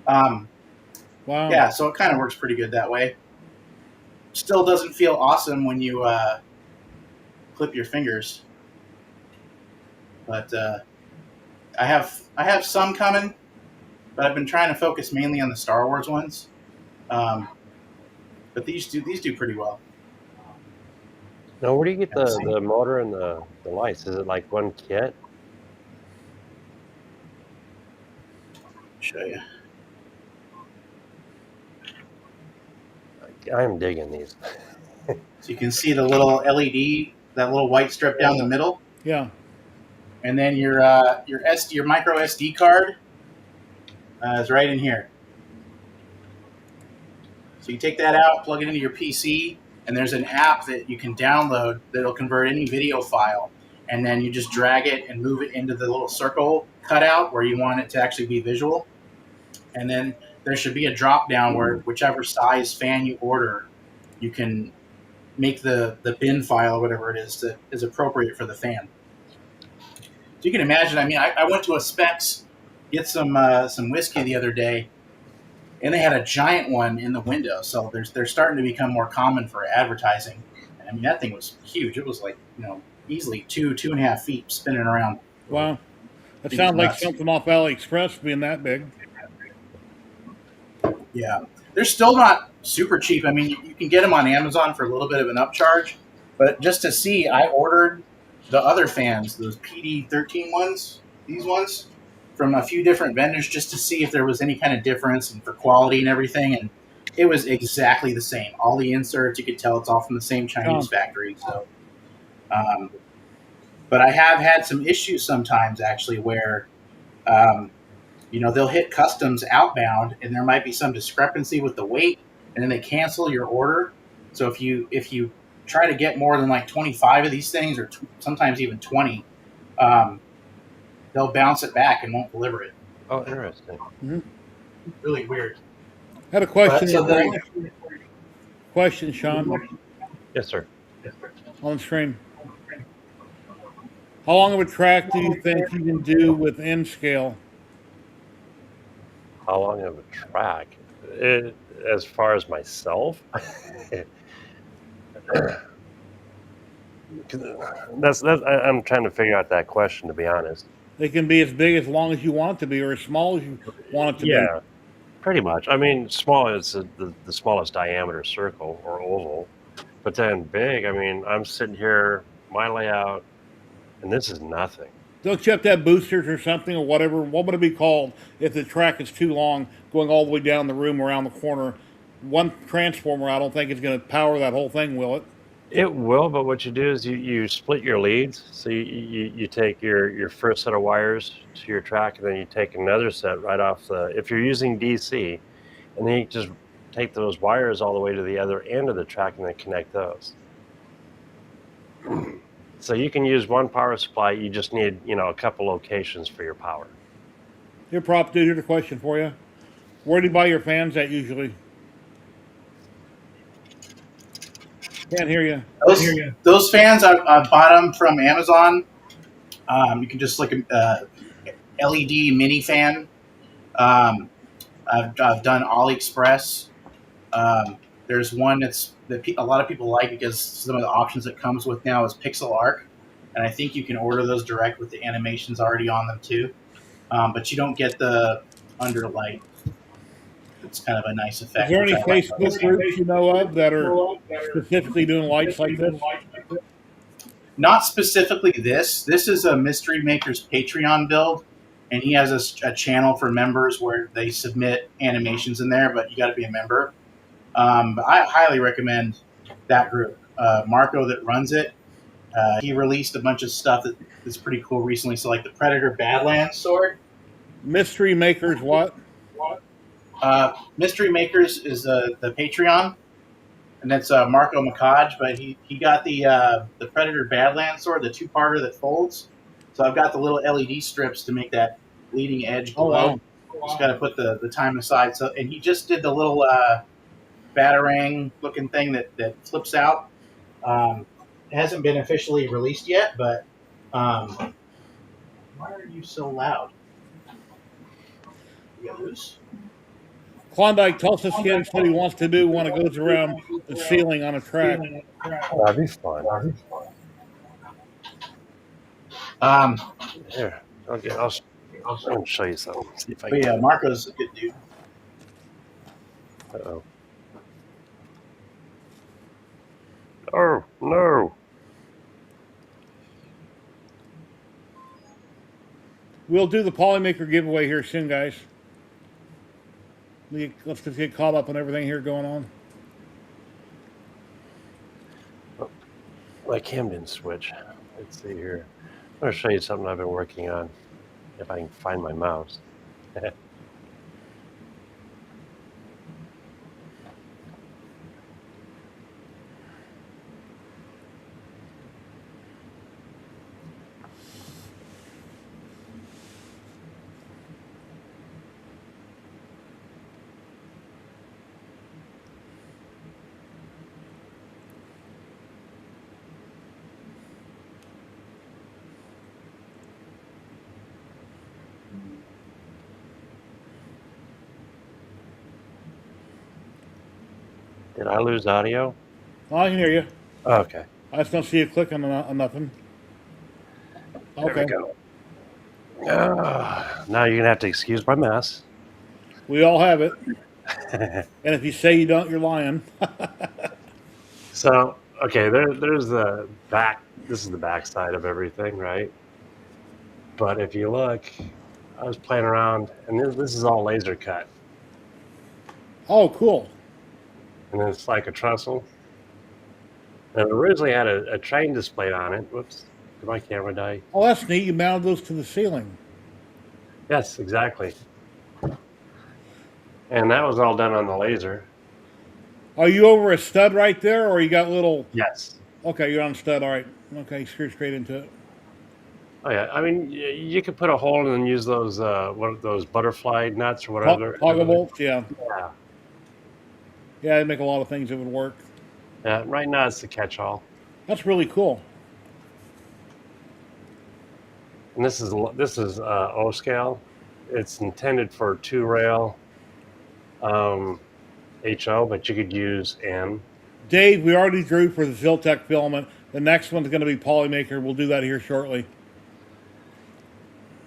Wow. Yeah, so it kind of works pretty good that way. Still doesn't feel awesome when you clip your fingers. But I have some coming, but I've been trying to focus mainly on the Star Wars ones. But these do pretty well. Now, where do you get the motor and the lights? Is it like one kit? Show you. I'm digging these. So you can see the little LED, that little white strip down the middle, Yeah. and then your micro SD card is right in here. So you take that out, plug it into your PC, and there's an app that you can download that'll convert any video file, and then you just drag it and move it into the little circle cutout where you want it to actually be visual, and then there should be a drop down where whichever size fan you order, you can make the bin file or whatever it is that is appropriate for the fan. So you can imagine. I mean, I went to a Specs get some whiskey the other day, and they had a giant one in the window. So they're starting to become more common for advertising. And I mean, that thing was huge. It was like easily 2.5 feet spinning around. Wow. That sounds like something off AliExpress being that big. Yeah. They're still not super cheap. I mean, you can get them on Amazon for a little bit of an upcharge. But just to see, I ordered the other fans, those PD13 ones, these ones, from a few different vendors just to see if there was any kind of difference and for quality and everything. And it was exactly the same. All the inserts, you could tell it's all from the same Chinese factory. So, but I have had some issues sometimes, actually, where they'll hit customs outbound and there might be some discrepancy with the weight, and then they cancel your order. So if you try to get more than like 25 of these things, or sometimes even 20, they'll bounce it back and won't deliver it. Oh, interesting. Mm-hmm. Really weird. I had a question. Question, Sean. Yes, sir. On the screen. How long of a track do you think you can do with N scale? How long of a track? As far as myself, I'm trying to figure out that question, to be honest. They can be as big as long as you want it to be, or as small as you want it to be. Yeah, pretty much. I mean, small is the smallest diameter circle or oval, but then big. I mean, I'm sitting here, my layout, and this is nothing. Don't you have to have boosters or something or whatever? What would it be called if the track is too long, going all the way down the room around the corner? One transformer, I don't think is going to power that whole thing, will it? It will, but what you do is you split your leads. So you take your first set of wires to your track, and then you take another set right off if you're using DC, and then you just take those wires all the way to the other end of the track and then connect those. So you can use one power supply. You just need, a couple locations for your power. Here, Prop Dude, here's a question for you. Where do you buy your fans at usually? Can't hear you. Those fans, I bought them from Amazon. You can just look at LED mini fan. I've done AliExpress. There's one that a lot of people like because some of the options it comes with now is pixel arc, and I think you can order those direct with the animations already on them too. But you don't get the underlight. It's kind of a nice effect. Is there any Facebook groups you know of that are specifically doing lights like this? Not specifically this. This is a Mystery Maker's Patreon build, and he has a channel for members where they submit animations in there, but you got to be a member. But I highly recommend that group. Marco that runs it, he released a bunch of stuff that's pretty cool recently. So like the Predator Badlands sword. Mystery Makers what? Mystery Makers is the Patreon, and that's Marco Makaj, but he got the Predator Badlands sword, the two-parter that folds. So I've got the little LED strips to make that leading edge glow. Oh, wow. Just got to put the time aside. So, and he just did the little batarang looking thing that flips out. It hasn't been officially released yet, but why are you so loud? You got loose? Klondike Tulsa Skin said he wants to do one that goes around the ceiling on a track. That'd be fun. Um, Here, I'll show you something. See if I but can. yeah, Marco's a good dude. Uh-oh. Oh no! We'll do the Polymaker giveaway here soon, guys. Let's just get caught up on everything here going on. My cam didn't switch. Let's see here. I'm gonna show you something I've been working on. If I can find my mouse. Did I lose audio? Oh, I can hear you. Oh, okay. I just don't see you clicking on nothing. There Okay. we go. Now you're gonna have to excuse my mess. We all have it. And if you say you don't, you're lying. So, okay, there's the back. This is the back side of everything, right? But if you look, I was playing around, and this is all laser cut, Oh, cool. and it's like a trestle. And it originally had a train displayed on it. Whoops, did my camera die? Oh, that's neat. You mounted those to the ceiling. Yes, exactly. And that was all done on the laser. Are you over a stud right there, or you got little? Yes. Okay, you're on stud. All right. Okay, screw straight into it. Oh yeah. I mean, you could put a hole in and use those those butterfly nuts or whatever. Toggle bolts. Yeah. Yeah. Yeah, they make a lot of things that would work. Yeah. Right now it's the catch-all. That's really cool. And this is O scale. It's intended for 2-rail HO, but you could use M. Dave, we already drew for the Ziltech filament. The next one's going to be Polymaker. We'll do that here shortly.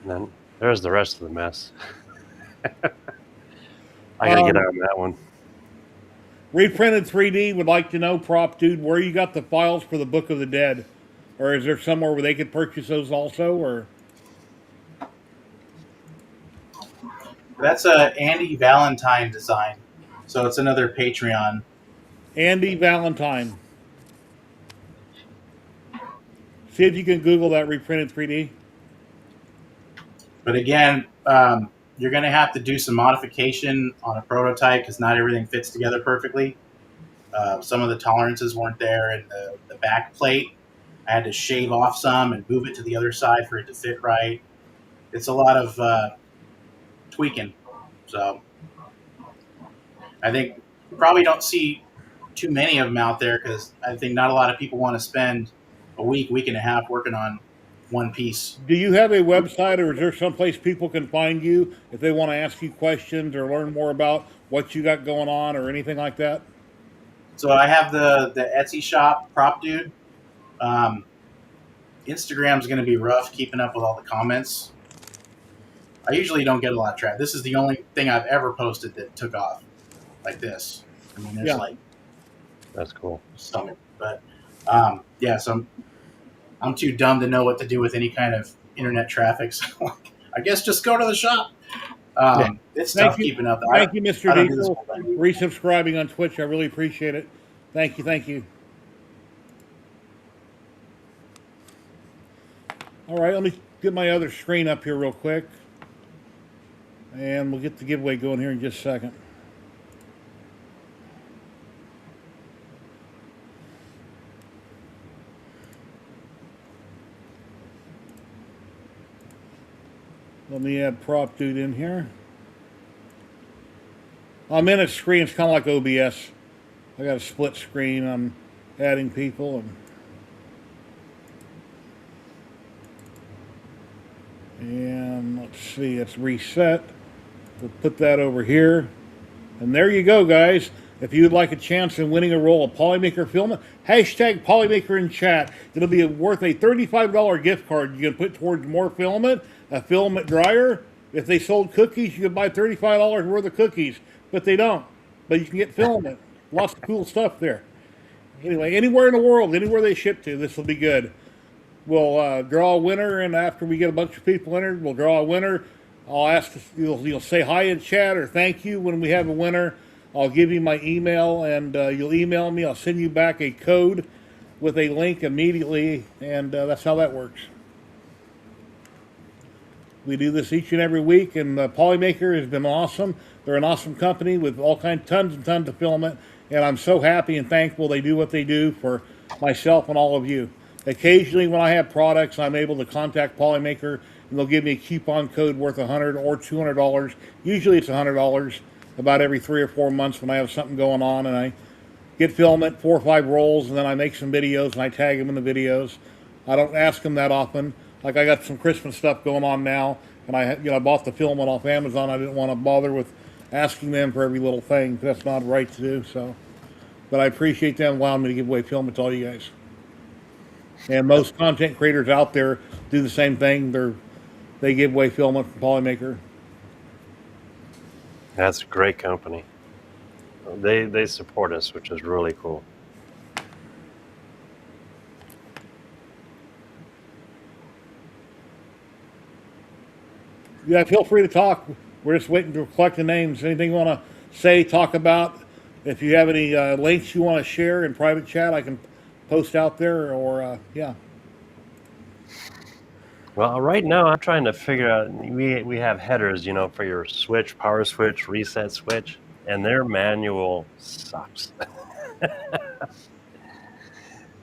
And then there's the rest of the mess. I gotta get on that one. Reprinted 3D would like to know, Prop Dude, where you got the files for the Book of the Dead, or is there somewhere where they could purchase those also, or? That's a Andy Valentine design, so it's another Patreon. Andy Valentine. See if you can Google that reprinted 3D. But again, you're going to have to do some modification on a prototype because not everything fits together perfectly. Some of the tolerances weren't there in the back plate. I had to shave off some and move it to the other side for it to fit right. It's a lot of tweaking. So I think you probably don't see too many of them out there because I think not a lot of people want to spend a week and a half working on one piece. Do you have a website, or is there someplace people can find you if they want to ask you questions or learn more about what you got going on or anything like that? So I have the Etsy shop, Prop Dude. Instagram's going to be rough keeping up with all the comments. I usually don't get a lot of traffic. This is the only thing I've ever posted that took off like this. I mean, there's like that's cool. Stomach, but yeah. So I'm too dumb to know what to do with any kind of internet traffic. So I guess just go to the shop. It's tough keeping up. Thank you, Mr. Diesel, for resubscribing on Twitch. I really appreciate it. Thank you. Thank you. All right, let me get my other screen up here real quick. And we'll get the giveaway going here in just a second. Let me add Prop Dude in here. I'm in a screen. It's kind of like OBS. I got a split screen. I'm adding people. And let's see. It's reset. We'll put that over here. And there you go, guys. If you'd like a chance in winning a roll of Polymaker filament, hashtag Polymaker in chat. It'll be worth a $35 gift card you can put towards more filament, a filament dryer. If they sold cookies, you could buy $35 worth of cookies, but they don't. But you can get filament. Lots of cool stuff there. Anyway, anywhere in the world, anywhere they ship to, this will be good. We'll draw a winner, and after we get a bunch of people entered, we'll draw a winner. I'll ask if you'll say hi in chat or thank you when we have a winner. I'll give you my email, and you'll email me. I'll send you back a code with a link immediately, and that's how that works. We do this each and every week, and Polymaker has been awesome. They're an awesome company with all kinds, tons and tons of filament, and I'm so happy and thankful they do what they do for myself and all of you. Occasionally, when I have products, I'm able to contact Polymaker, and they'll give me a coupon code worth $100 or $200. Usually, it's $100. About every 3 or 4 months when I have something going on, and I get filament, 4 or 5 rolls, and then I make some videos and I tag them in the videos. I don't ask them that often. Like I got some Christmas stuff going on now, and I bought the filament off Amazon. I didn't want to bother with asking them for every little thing. That's not right to do. So, but I appreciate them allowing me to give away filament to all you guys. And most content creators out there do the same thing. They give away filament from Polymaker. That's a great company. They support us, which is really cool. Yeah, feel free to talk. We're just waiting to collect the names. Anything you want to say, talk about? If you have any links you want to share in private chat, I can post out there. Or yeah. Well, right now I'm trying to figure out. We have headers, for your switch, power switch, reset switch, and their manual sucks.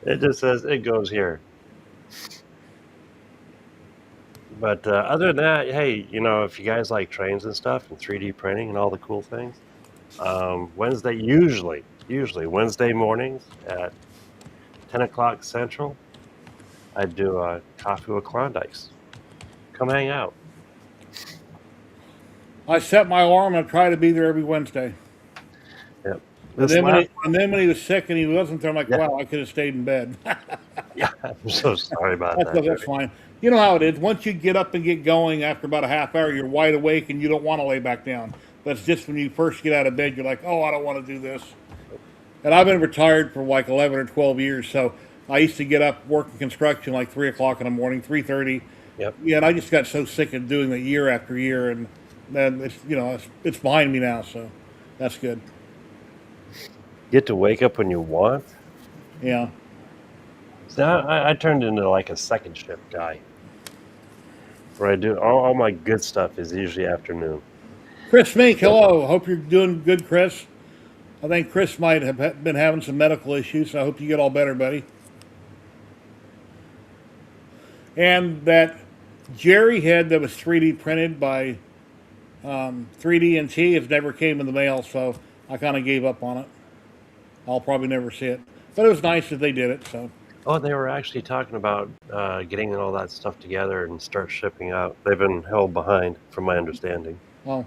It just says it goes here. But other than that, hey, if you guys like trains and stuff and 3D printing and all the cool things, Wednesday usually Wednesday mornings at 10 o'clock Central, I do a coffee with Klondikes. Come hang out. I set my alarm and I try to be there every Wednesday. Yep. And then when he was sick and he wasn't there, I'm like, wow, I could have stayed in bed. Yeah, I'm so sorry about that. That's fine. You know how it is. Once you get up and get going, after about a half hour, you're wide awake and you don't want to lay back down. That's just when you first get out of bed, you're like, oh, I don't want to do this. And I've been retired for like 11 or 12 years, so I used to get up, work in construction like 3 o'clock in the morning, 3:30. Yep. Yeah, and I just got so sick of doing it year after year, and then it's behind me now, so that's good. Get to wake up when you want. Yeah. So I turned into like a second shift guy. Where I do all my good stuff is usually afternoon. Chris Mink, hello. Hope you're doing good, Chris. I think Chris might have been having some medical issues, so I hope you get all better, buddy. And that Jerry head that was 3D printed by 3D&T has never came in the mail, so I kind of gave up on it. I'll probably never see it. But it was nice that they did it, so. Oh, they were actually talking about getting all that stuff together and start shipping out. They've been held behind, from my understanding. Oh.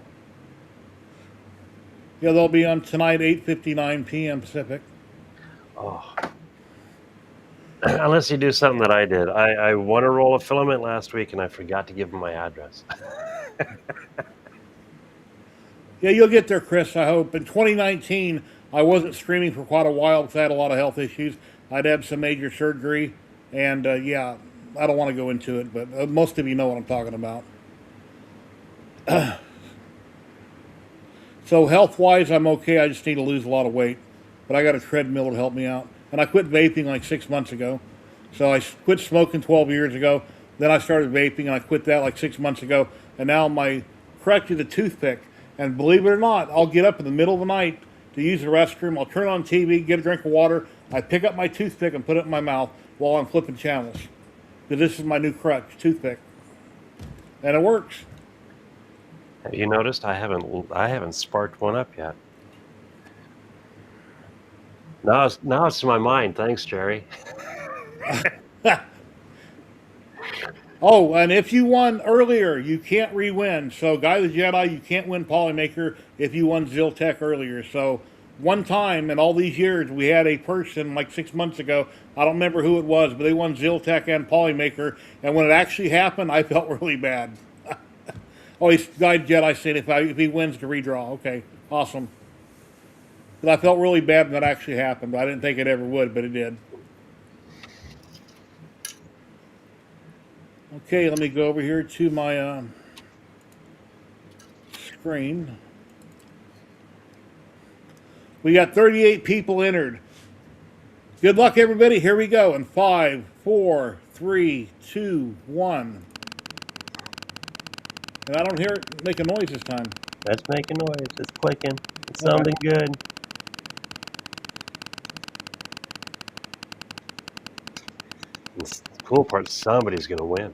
Yeah, they'll be on tonight, 8:59 p.m. Pacific. Oh. Unless you do something that I did. I won a roll of filament last week, and I forgot to give them my address. Yeah, you'll get there, Chris, I hope. In 2019, I wasn't streaming for quite a while because I had a lot of health issues. I'd had some major surgery, and yeah, I don't want to go into it, but most of you know what I'm talking about. So health-wise, I'm okay. I just need to lose a lot of weight, but I got a treadmill to help me out. And I quit vaping like 6 months ago. So I quit smoking 12 years ago. Then I started vaping, and I quit that like 6 months ago. And now my crutch is a toothpick. And believe it or not, I'll get up in the middle of the night to use the restroom. I'll turn on TV, get a drink of water. I pick up my toothpick and put it in my mouth while I'm flipping channels. Because this is my new crutch, toothpick. And it works. Have you noticed I haven't sparked one up yet? Now it's to my mind. Thanks, Jerry. Oh, and if you won earlier, you can't re-win. So, Guy the Jedi, you can't win Polymaker if you won Ziltech earlier. So, one time in all these years, we had a person like 6 months ago. I don't remember who it was, but they won Ziltech and Polymaker. And when it actually happened, I felt really bad. Oh, he's died Jedi saying if he wins to redraw. Okay, awesome. But I felt really bad when that actually happened. I didn't think it ever would, but it did. Okay, let me go over here to my screen. We got 38 people entered. Good luck, everybody. Here we go. In 5, 4, 3, 2, 1. And I don't hear it make a noise this time. That's making noise. It's clicking. It's All right. sounding good. The cool part, somebody's going to win.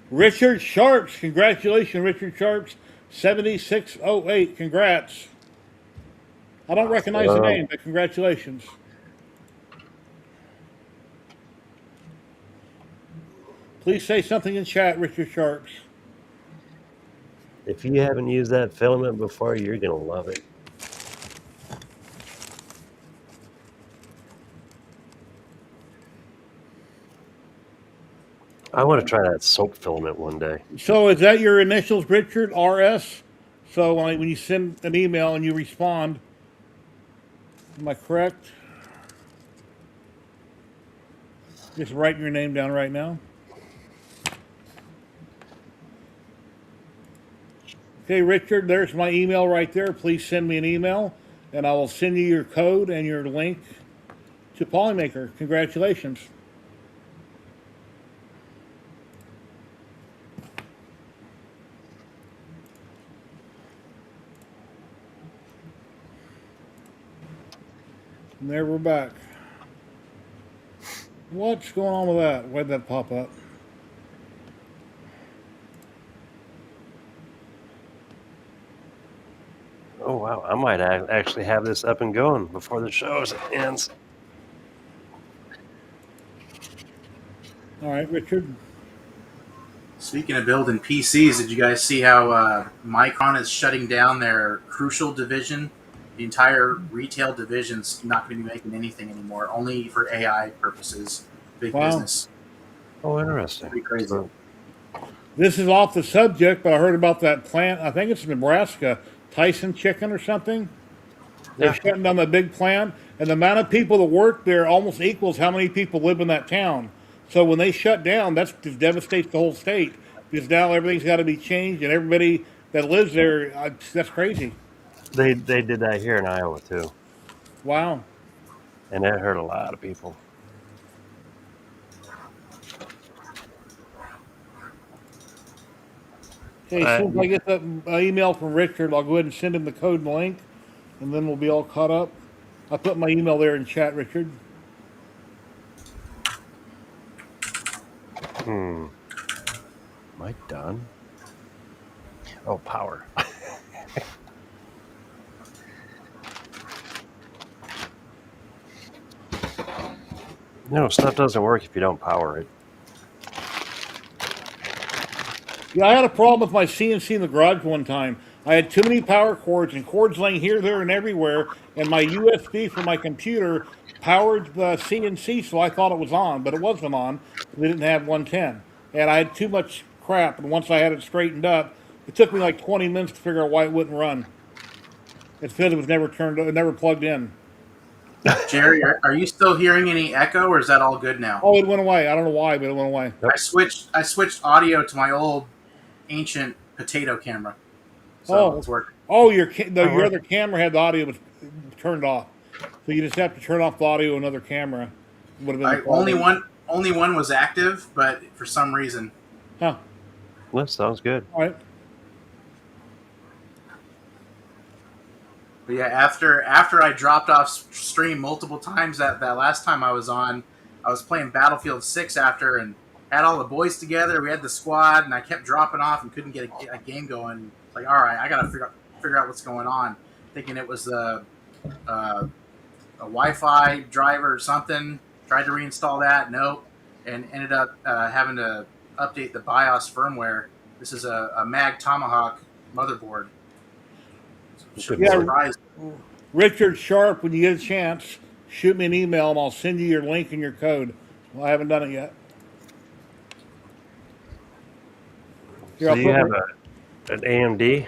Richard Sharps. Congratulations, Richard Sharps. 7608. Congrats. I don't recognize the name, but congratulations. Please say something in chat, Richard Sharps. If you haven't used that filament before, you're going to love it. I want to try that soap filament one day. So is that your initials, Richard? RS? So when you send an email and you respond, am I correct? Just writing your name down right now. Okay, Richard, there's my email right there. Please send me an email, and I will send you your code and your link to Polymaker. Congratulations. And there we're back. What's going on with that? Why'd that pop up? Oh, wow. I might actually have this up and going before the show ends. All right, Richard. Speaking of building PCs, did you guys see how Micron is shutting down their Crucial division? The entire retail division's not going to be making anything anymore, only for AI purposes. Big business. Oh, interesting. Pretty crazy. So, This is off the subject, but I heard about that plant. I think it's Nebraska, Tyson Chicken or something. They're shutting down the big plant, and the amount of people that work there almost equals how many people live in that town. So when they shut down, that just devastates the whole state because now everything's got to be changed, and everybody that lives there, that's crazy. they did that here in Iowa, too. Wow. And that hurt a lot of people. Okay, as soon as I get that email from Richard, I'll go ahead and send him the code and link, and then we'll be all caught up. I put my email there in chat, Richard. Am I done? Oh, power. No, stuff doesn't work if you don't power it. Yeah, I had a problem with my CNC in the garage one time. I had too many power cords and cords laying here, there, and everywhere, and my USB from my computer powered the CNC, so I thought it was on, but it wasn't on. We didn't have 110. And I had too much crap, and once I had it straightened up, it took me like 20 minutes to figure out why it wouldn't run. It said it was never plugged in. Jerry, are you still hearing any echo, or is that all good now? Oh, it went away. I don't know why, but it went away. I switched audio to my old ancient potato camera, so it's working. Oh, your other camera had the audio was turned off, so you just have to turn off the audio of another camera. Would have been Only one was active, but for some reason. Huh. Well, sounds good. All right. But yeah, after I dropped off stream multiple times that last time I was on, I was playing Battlefield 6 after and had all the boys together. We had the squad, and I kept dropping off and couldn't get a game going. Like, all right, I got to figure out what's going on. Thinking it was a Wi-Fi driver or something. Tried to reinstall that, nope, and ended up having to update the BIOS firmware. This is a Mag Tomahawk motherboard. Should be Yeah. surprised. Richard Sharp, when you get a chance, shoot me an email and I'll send you your link and your code. Well, I haven't done it yet. Here, So I'll you put have my- an AMD?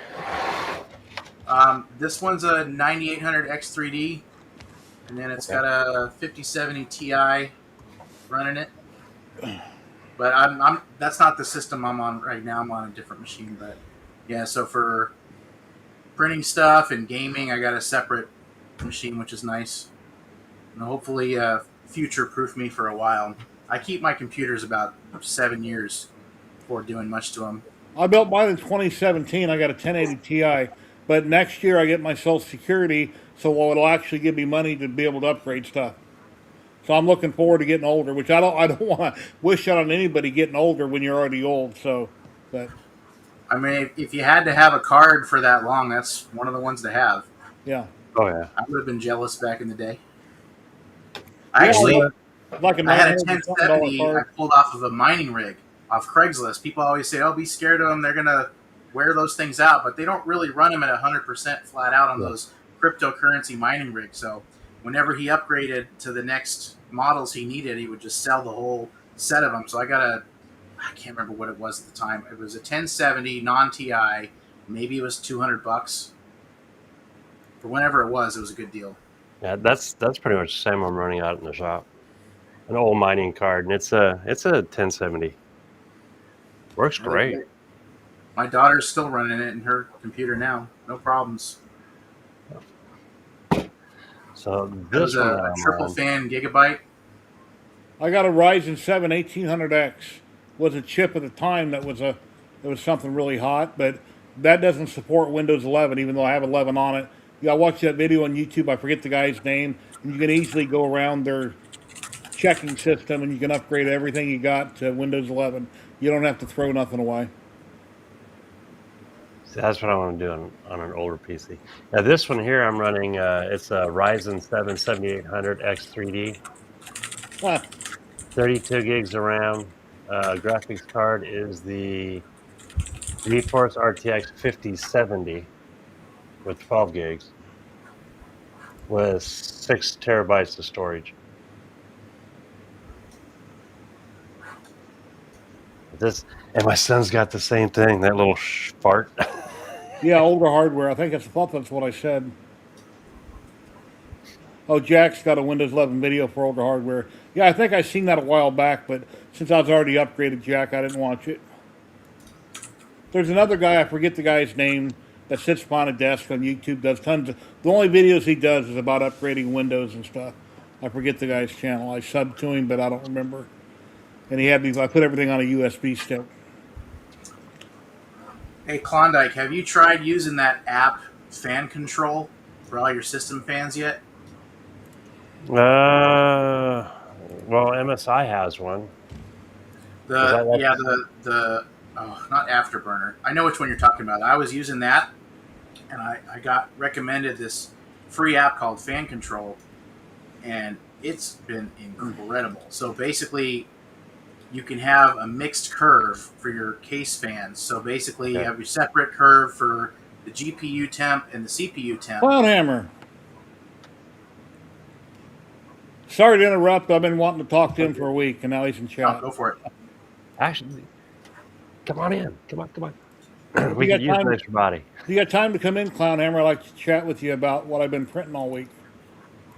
This one's a 9800 X3D, and then it's got a 5070 Ti running it. But I'm that's not the system I'm on right now. I'm on a different machine. But yeah, so for printing stuff and gaming, I got a separate machine, which is nice. And hopefully future-proof me for a while. I keep my computers about 7 years before doing much to them. I built mine in 2017. I got a 1080 Ti, but next year I get my Social Security, so it'll actually give me money to be able to upgrade stuff. So I'm looking forward to getting older, which I don't want to wish that on anybody getting older when you're already old. So, but I mean, if you had to have a card for that long, that's one of the ones to have. yeah, Oh, yeah. I would have been jealous back in the day. Yeah, Actually, like a I had a $970 1070 I card. pulled off of a mining rig off Craigslist. People always say, "Oh, be scared of them. They're gonna wear those things out," but they don't really run them at 100% flat out on those cryptocurrency mining rigs. So whenever he upgraded to the next models he needed, he would just sell the whole set of them. So I can't remember what it was at the time. It was a 1070 non-TI. Maybe it was $200. For whenever it was a good deal. Yeah, that's pretty much the same I'm running out in the shop. An old mining card, and it's a 1070. Works great. My daughter's still running it in her computer now. No problems. So It this was one a that I'm triple on, fan Gigabyte. I got a Ryzen 7 1800X. Was a chip at the time that was something really hot, but that doesn't support Windows 11, even though I have 11 on it. You gotta watch that video on YouTube. I forget the guy's name, and you can easily go around their checking system, and you can upgrade everything you got to Windows 11. You don't have to throw nothing away. so that's what I want to do on an older PC. Now this one here I'm running, it's a Ryzen 7 7800 X3D, Huh. 32 gigs of RAM. Graphics card is the GeForce RTX 5070 with 12 gigs with 6 terabytes of storage. And my son's got the same thing, that little fart. Yeah, older hardware. I thought that's what I said. Oh, Jack's got a Windows 11 video for older hardware. Yeah, I think I seen that a while back, but since I was already upgraded, Jack, I didn't watch it. There's another guy, I forget the guy's name, that sits behind a desk on YouTube, does tons of... The only videos he does is about upgrading Windows and stuff. I forget the guy's channel. I subbed to him, but I don't remember. And he had me... I put everything on a USB stick. Hey, Klondike, have you tried using that app Fan Control for all your system fans yet? Well, MSI has one. Not Afterburner. I know which one you're talking about. I was using that, and I got recommended this free app called Fan Control, and it's been incredible. So basically, you can have a mixed curve for your case fans. So basically, you have your separate curve for the GPU temp and the CPU temp. Clownhammer. Sorry to interrupt. I've been wanting to talk to him for a week, and now he's in chat. Go for it. Actually, come on in. Come on. You We got can use time- an extra body. If you got time to come in, Clownhammer, I'd like to chat with you about what I've been printing all week.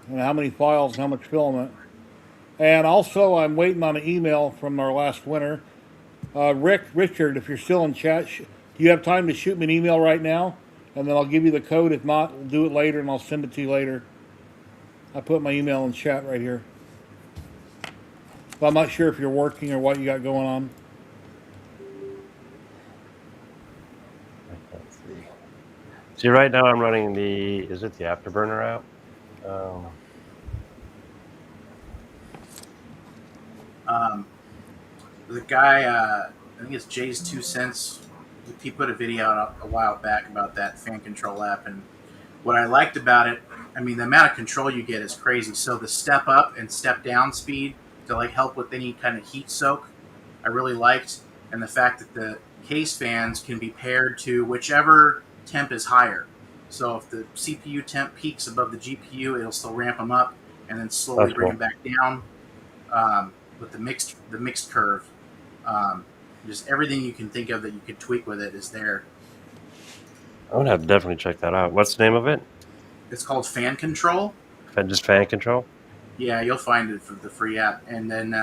And how many files and how much filament. And also, I'm waiting on an email from our last winner. Richard, if you're still in chat, do you have time to shoot me an email right now? And then I'll give you the code. If not, we'll do it later and I'll send it to you later. I put my email in chat right here. But I'm not sure if you're working or what you got going on. Let's see. See, right now I'm running is it the Afterburner app? The guy, I think it's Jay's 2 Cents. He put a video out a while back about that Fan Control app, and what I liked about it, I mean, the amount of control you get is crazy. So the step up and step down speed to like help with any kind of heat soak, I really liked. and the fact that the case fans can be paired to whichever temp is higher. So if the CPU temp peaks above the GPU, it'll still ramp them up and then slowly That's bring cool. them back down with the mixed curve. Um, just everything you can think of that you could tweak with it is there. I'm gonna have to definitely check that out. What's the name of it? It's called Fan Control. Just fan control. Yeah, you'll find it for the free app. And then,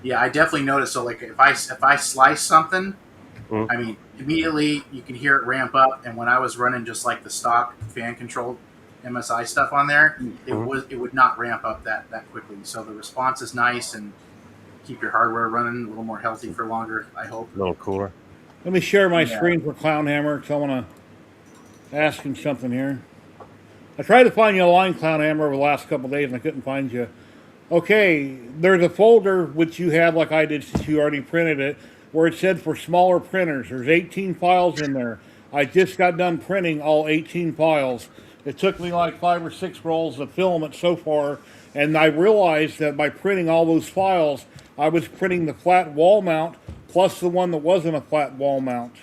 yeah, I definitely noticed. So, like, if I slice something, Mm. I mean, immediately you can hear it ramp up. And when I was running just like the stock fan controlled MSI stuff on there, it would not ramp up that quickly. So the response is nice and keep your hardware running a little more healthy for longer, I hope. A little cooler. Let me share my Yeah. screen for Clownhammer because I want to ask him something here. I tried to find you online, Clownhammer, over the last couple of days and I couldn't find you. Okay, there's a folder which you have, like I did since you already printed it, where it said for smaller printers. There's 18 files in there. I just got done printing all 18 files. It took me like 5 or 6 rolls of filament so far, and I realized that by printing all those files, I was printing the flat wall mount plus the one that wasn't a flat wall mount.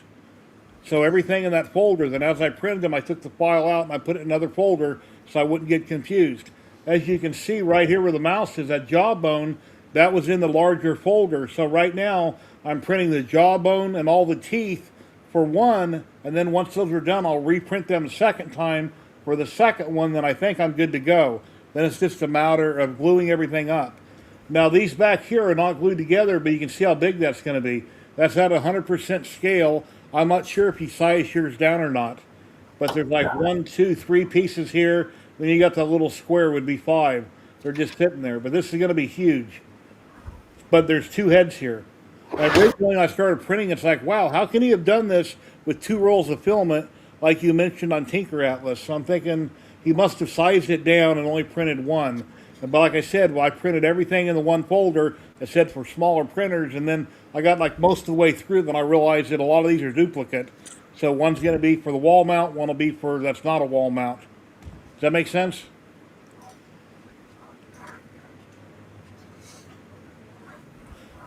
So everything in that folder, then as I printed them, I took the file out and I put it in another folder so I wouldn't get confused. As you can see right here where the mouse is, that jawbone, that was in the larger folder. So right now, I'm printing the jawbone and all the teeth for one, and then once those are done, I'll reprint them a second time for the second one, then I think I'm good to go. Then it's just a matter of gluing everything up. Now these back here are not glued together, but you can see how big that's going to be. That's at 100% scale. I'm not sure if you size yours down or not, but there's like 1, 2, 3 pieces here. Then you got the little square would be 5. They're just sitting there, but this is going to be huge. But there's 2 heads here. And originally when I started printing, it's like, wow, how can he have done this with 2 rolls of filament like you mentioned on Tinker Atlas? So I'm thinking he must have sized it down and only printed 1. But like I said, well, I printed everything in the one folder that said for smaller printers, and then I got like most of the way through, then I realized that a lot of these are duplicate. So one's going to be for the wall mount, one will be for that's not a wall mount. Does that make sense?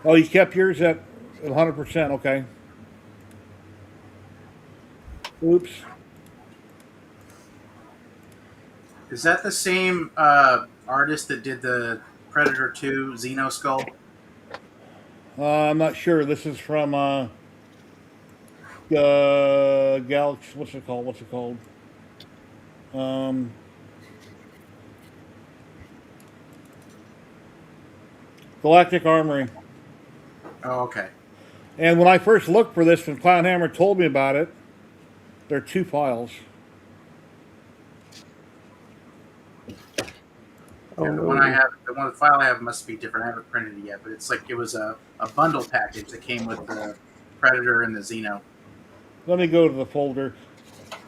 Oh, you kept yours at 100%, okay. Oops. Is that the same artist that did the Predator 2 Xeno Skull? I'm not sure. This is from Galaxy. What's it called? Galactic Armory. Oh, okay. And when I first looked for this, when Clownhammer told me about it, there are 2 files. Yeah, the file I have must be different. I haven't printed it yet, but it's like it was a bundle package that came with the Predator and the Xeno. Let me go to the folder.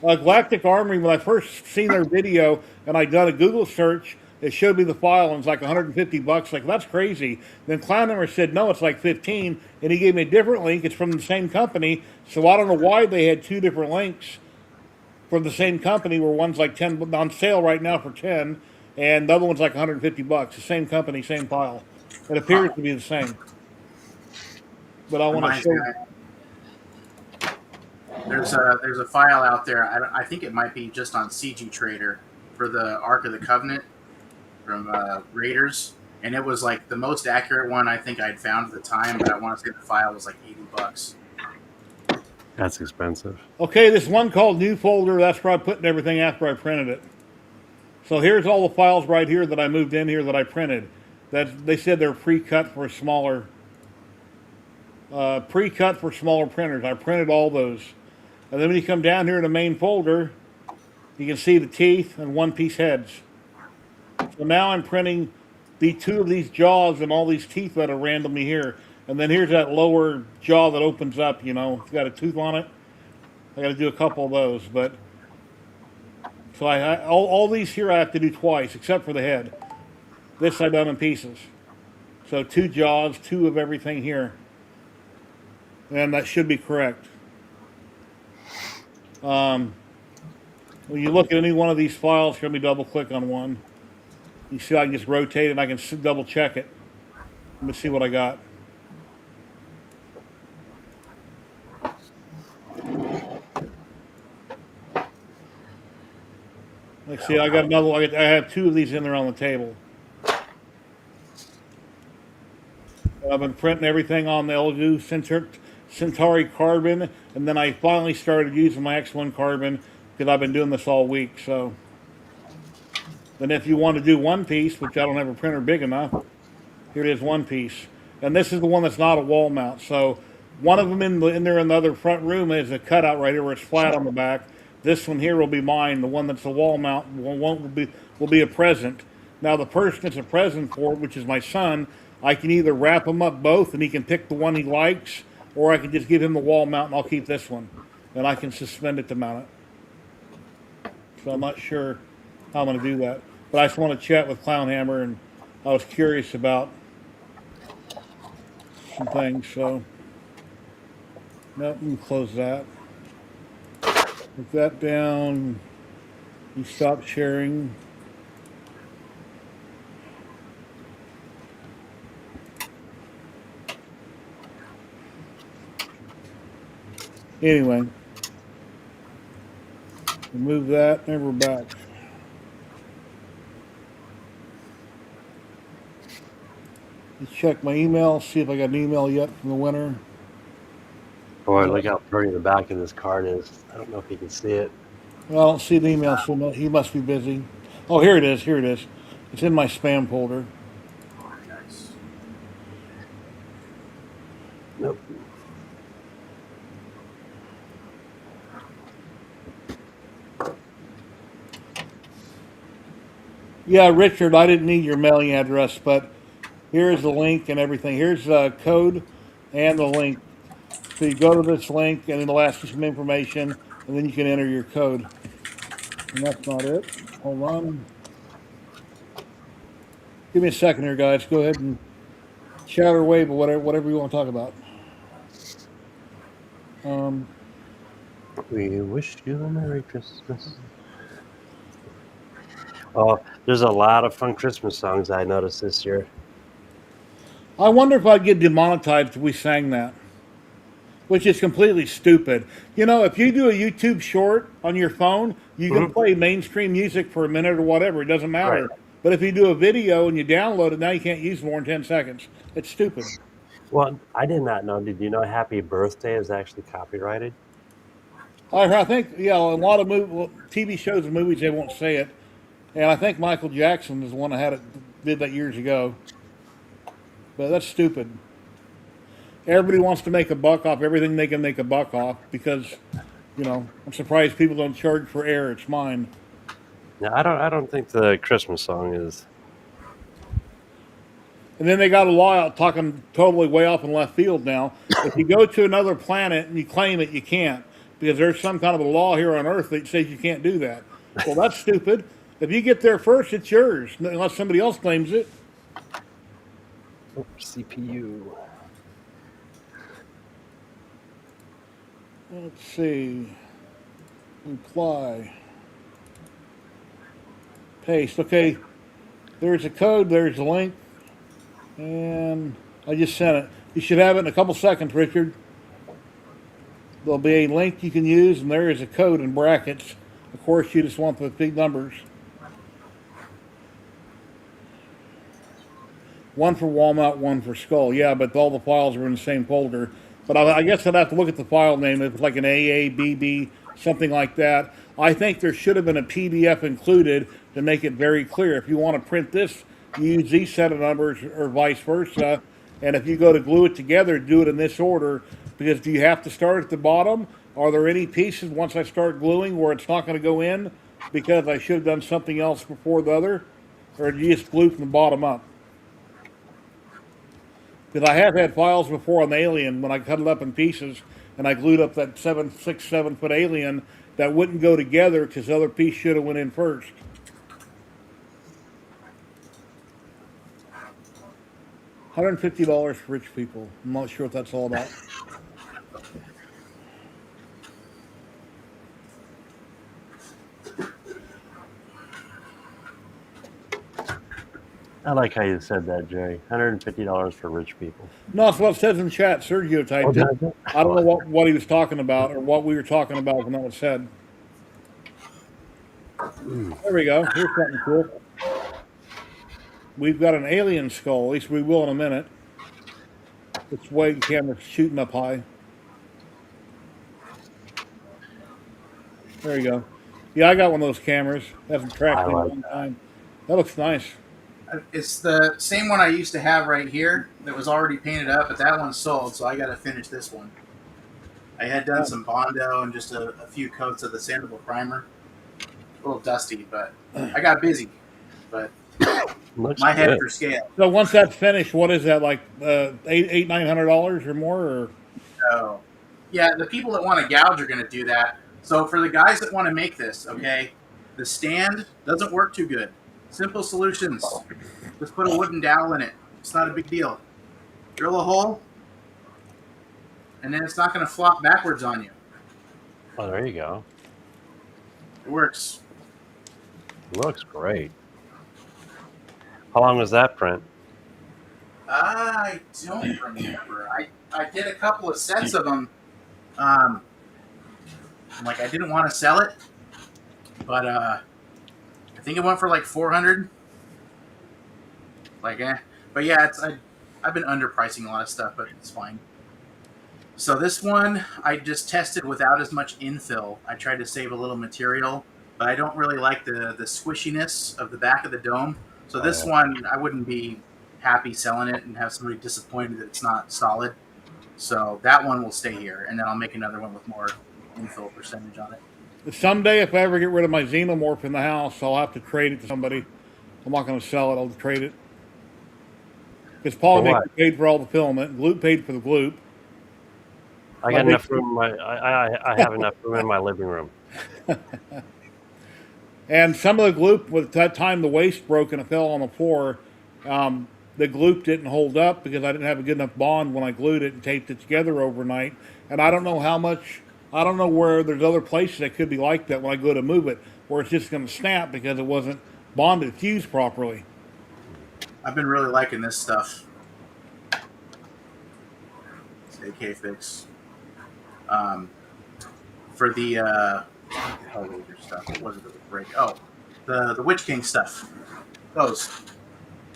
Galactic Armory, when I first seen their video and I done a Google search, it showed me the file and it's like $150. Like, that's crazy. Then Clownhammer said, no, it's like 15, and he gave me a different link. It's from the same company. So I don't know why they had 2 different links from the same company, where one's like 10 on sale right now for 10, and the other one's like $150. The same company, same file. It appears to be the same. But I want to show. There's a file out there. I think it might be just on CG Trader for the Ark of the Covenant from Raiders, and it was like the most accurate one I think I'd found at the time. But I want to say the file was like $80. That's expensive. Okay, this one called New Folder, that's where I put everything after I printed it. So here's all the files right here that I moved in here that I printed. That they said they're pre-cut for smaller printers. I printed all those. And then when you come down here in the main folder, you can see the teeth and one-piece heads. So now I'm printing the 2 of these jaws and all these teeth that are randomly here. And then here's that lower jaw that opens up, you know, it's got a tooth on it. I got to do a couple of those, but so all these here I have to do twice, except for the head. This I done in pieces. So 2 jaws, 2 of everything here, and that should be correct. When you look at any one of these files, let me double click on one. You see I can just rotate it and I can double check it. Let me see what I got. See, I got another one. I have two of these in there on the table. I've been printing everything on the LU Centauri carbon, and then I finally started using my X1 carbon because I've been doing this all week. So, then if you want to do one piece, which I don't have a printer big enough, here it is, one piece. And this is the one that's not a wall mount. So, one of them in there in the other front room is a cutout right here where it's flat on the back. This one here will be mine. The one that's a wall mount will be a present. Now the person that's a present for it, which is my son, I can either wrap them up both and he can pick the one he likes, or I can just give him the wall mount and I'll keep this one, and I can suspend it to mount it. So I'm not sure how I'm going to do that, but I just want to chat with Clownhammer, and I was curious about some things. So nope, let me close that. Put that down. You stop sharing. Anyway, remove that, and we're back. Let's check my email, see if I got an email yet from the winner. Boy, look how pretty the back of this card is. I don't know if you can see it. Well, I don't see the email, so he must be busy. Oh, here it is. Here it is. It's in my spam folder. Nice. Nope. Yeah, Richard, I didn't need your mailing address, but here's the link and everything. Here's the code and the link. So you go to this link, and it'll ask you some information, and then you can enter your code. And that's not it. Hold on. Give me a second here, guys. Go ahead and chat or wave or whatever you want to talk about. We wish you a Merry Christmas. Oh, there's a lot of fun Christmas songs I noticed this year. I wonder if I'd get demonetized if we sang that, which is completely stupid. You know, if you do a YouTube short on your phone, you can play mainstream music for a minute or whatever. It doesn't matter. Right. But if you do a video and you download it, now you can't use more than 10 seconds. It's stupid. Well, I did not know. Did you know Happy Birthday is actually copyrighted? I think, yeah, a lot of TV shows and movies, they won't say it. And I think Michael Jackson is the one that did that years ago. But that's stupid. Everybody wants to make a buck off everything they can make a buck off because, you know, I'm surprised people don't charge for air. It's mine. No, I don't think the Christmas song is. And then they got a law out talking totally way off in left field now. If you go to another planet and you claim it, you can't. Because there's some kind of a law here on Earth that says you can't do that. Well, that's stupid. If you get there first, it's yours, unless somebody else claims it. Oh, CPU. Let's see. Reply. Paste. Okay. There's a code. There's a link. And I just sent it. You should have it in a couple seconds, Richard. There'll be a link you can use, and there is a code in brackets. Of course, you just want the big numbers. One for Walmart, one for Skull. Yeah, but all the files are in the same folder. But I guess I'd have to look at the file name. If it's like an AA, BB, something like that. I think there should have been a PDF included to make it very clear. If you want to print this, you use these set of numbers or vice versa. And if you go to glue it together, do it in this order. Because do you have to start at the bottom? Are there any pieces once I start gluing where it's not going to go in because I should have done something else before the other? Or do you just glue from the bottom up? Because I have had files before on the Alien when I cut it up in pieces and I glued up that 7 foot Alien that wouldn't go together because the other piece should have went in first. $150 for rich people. I'm not sure what that's all about. I like how you said that, Jerry. $150 for rich people. No, that's what it says in chat. Sergio typed it. I don't know what he was talking about or what we were talking about when that was said. There we go. Here's something cool. We've got an alien skull. At least we will in a minute. It's way the camera's shooting up high. There you go. Yeah, I got one of those cameras. Hasn't tracked I me in a like long time. That looks nice. It's the same one I used to have right here that was already painted up, but that one's sold, so I got to finish this one. I had done some Bondo and just a few coats of the sandable primer. A little dusty, but I got busy. But looks my head good. for scale. So once that's finished, what is that like? $800-900 or more? Or So, yeah, the people that want to gouge are going to do that. So for the guys that want to make this, okay, the stand doesn't work too good. Simple solutions. Just put a wooden dowel in it. It's not a big deal. Drill a hole, and then it's not going to flop backwards on you. Oh, there you go. It works. Looks great. How long was that print? I don't remember. I did a couple of sets of them. Like I didn't want to sell it, but I think it went for like 400. Like, but yeah, I've been underpricing a lot of stuff, but it's fine. So this one I just tested without as much infill. I tried to save a little material, but I don't really like the squishiness of the back of the dome. So this one I wouldn't be happy selling it and have somebody disappointed that it's not solid. So that one will stay here, and then I'll make another one with more infill percentage on it. someday, if I ever get rid of my xenomorph in the house, I'll have to trade it to somebody. I'm not going to sell it. I'll trade it. Because For Polymaker what? paid for all the filament. Gloop paid for the gloop. I got enough room. I have enough room in my living room. And some of the gloop, with that time the waste broke and it fell on the floor, the gloop didn't hold up because I didn't have a good enough bond when I glued it and taped it together overnight. And I don't know how much, I don't know where there's other places that could be like that when I go to move it, where it's just going to snap because it wasn't bonded, fused properly. I've been really liking this stuff. It's AK Fix. For the Hellraiser stuff, what was it that would break? Oh, the Witch King stuff. Those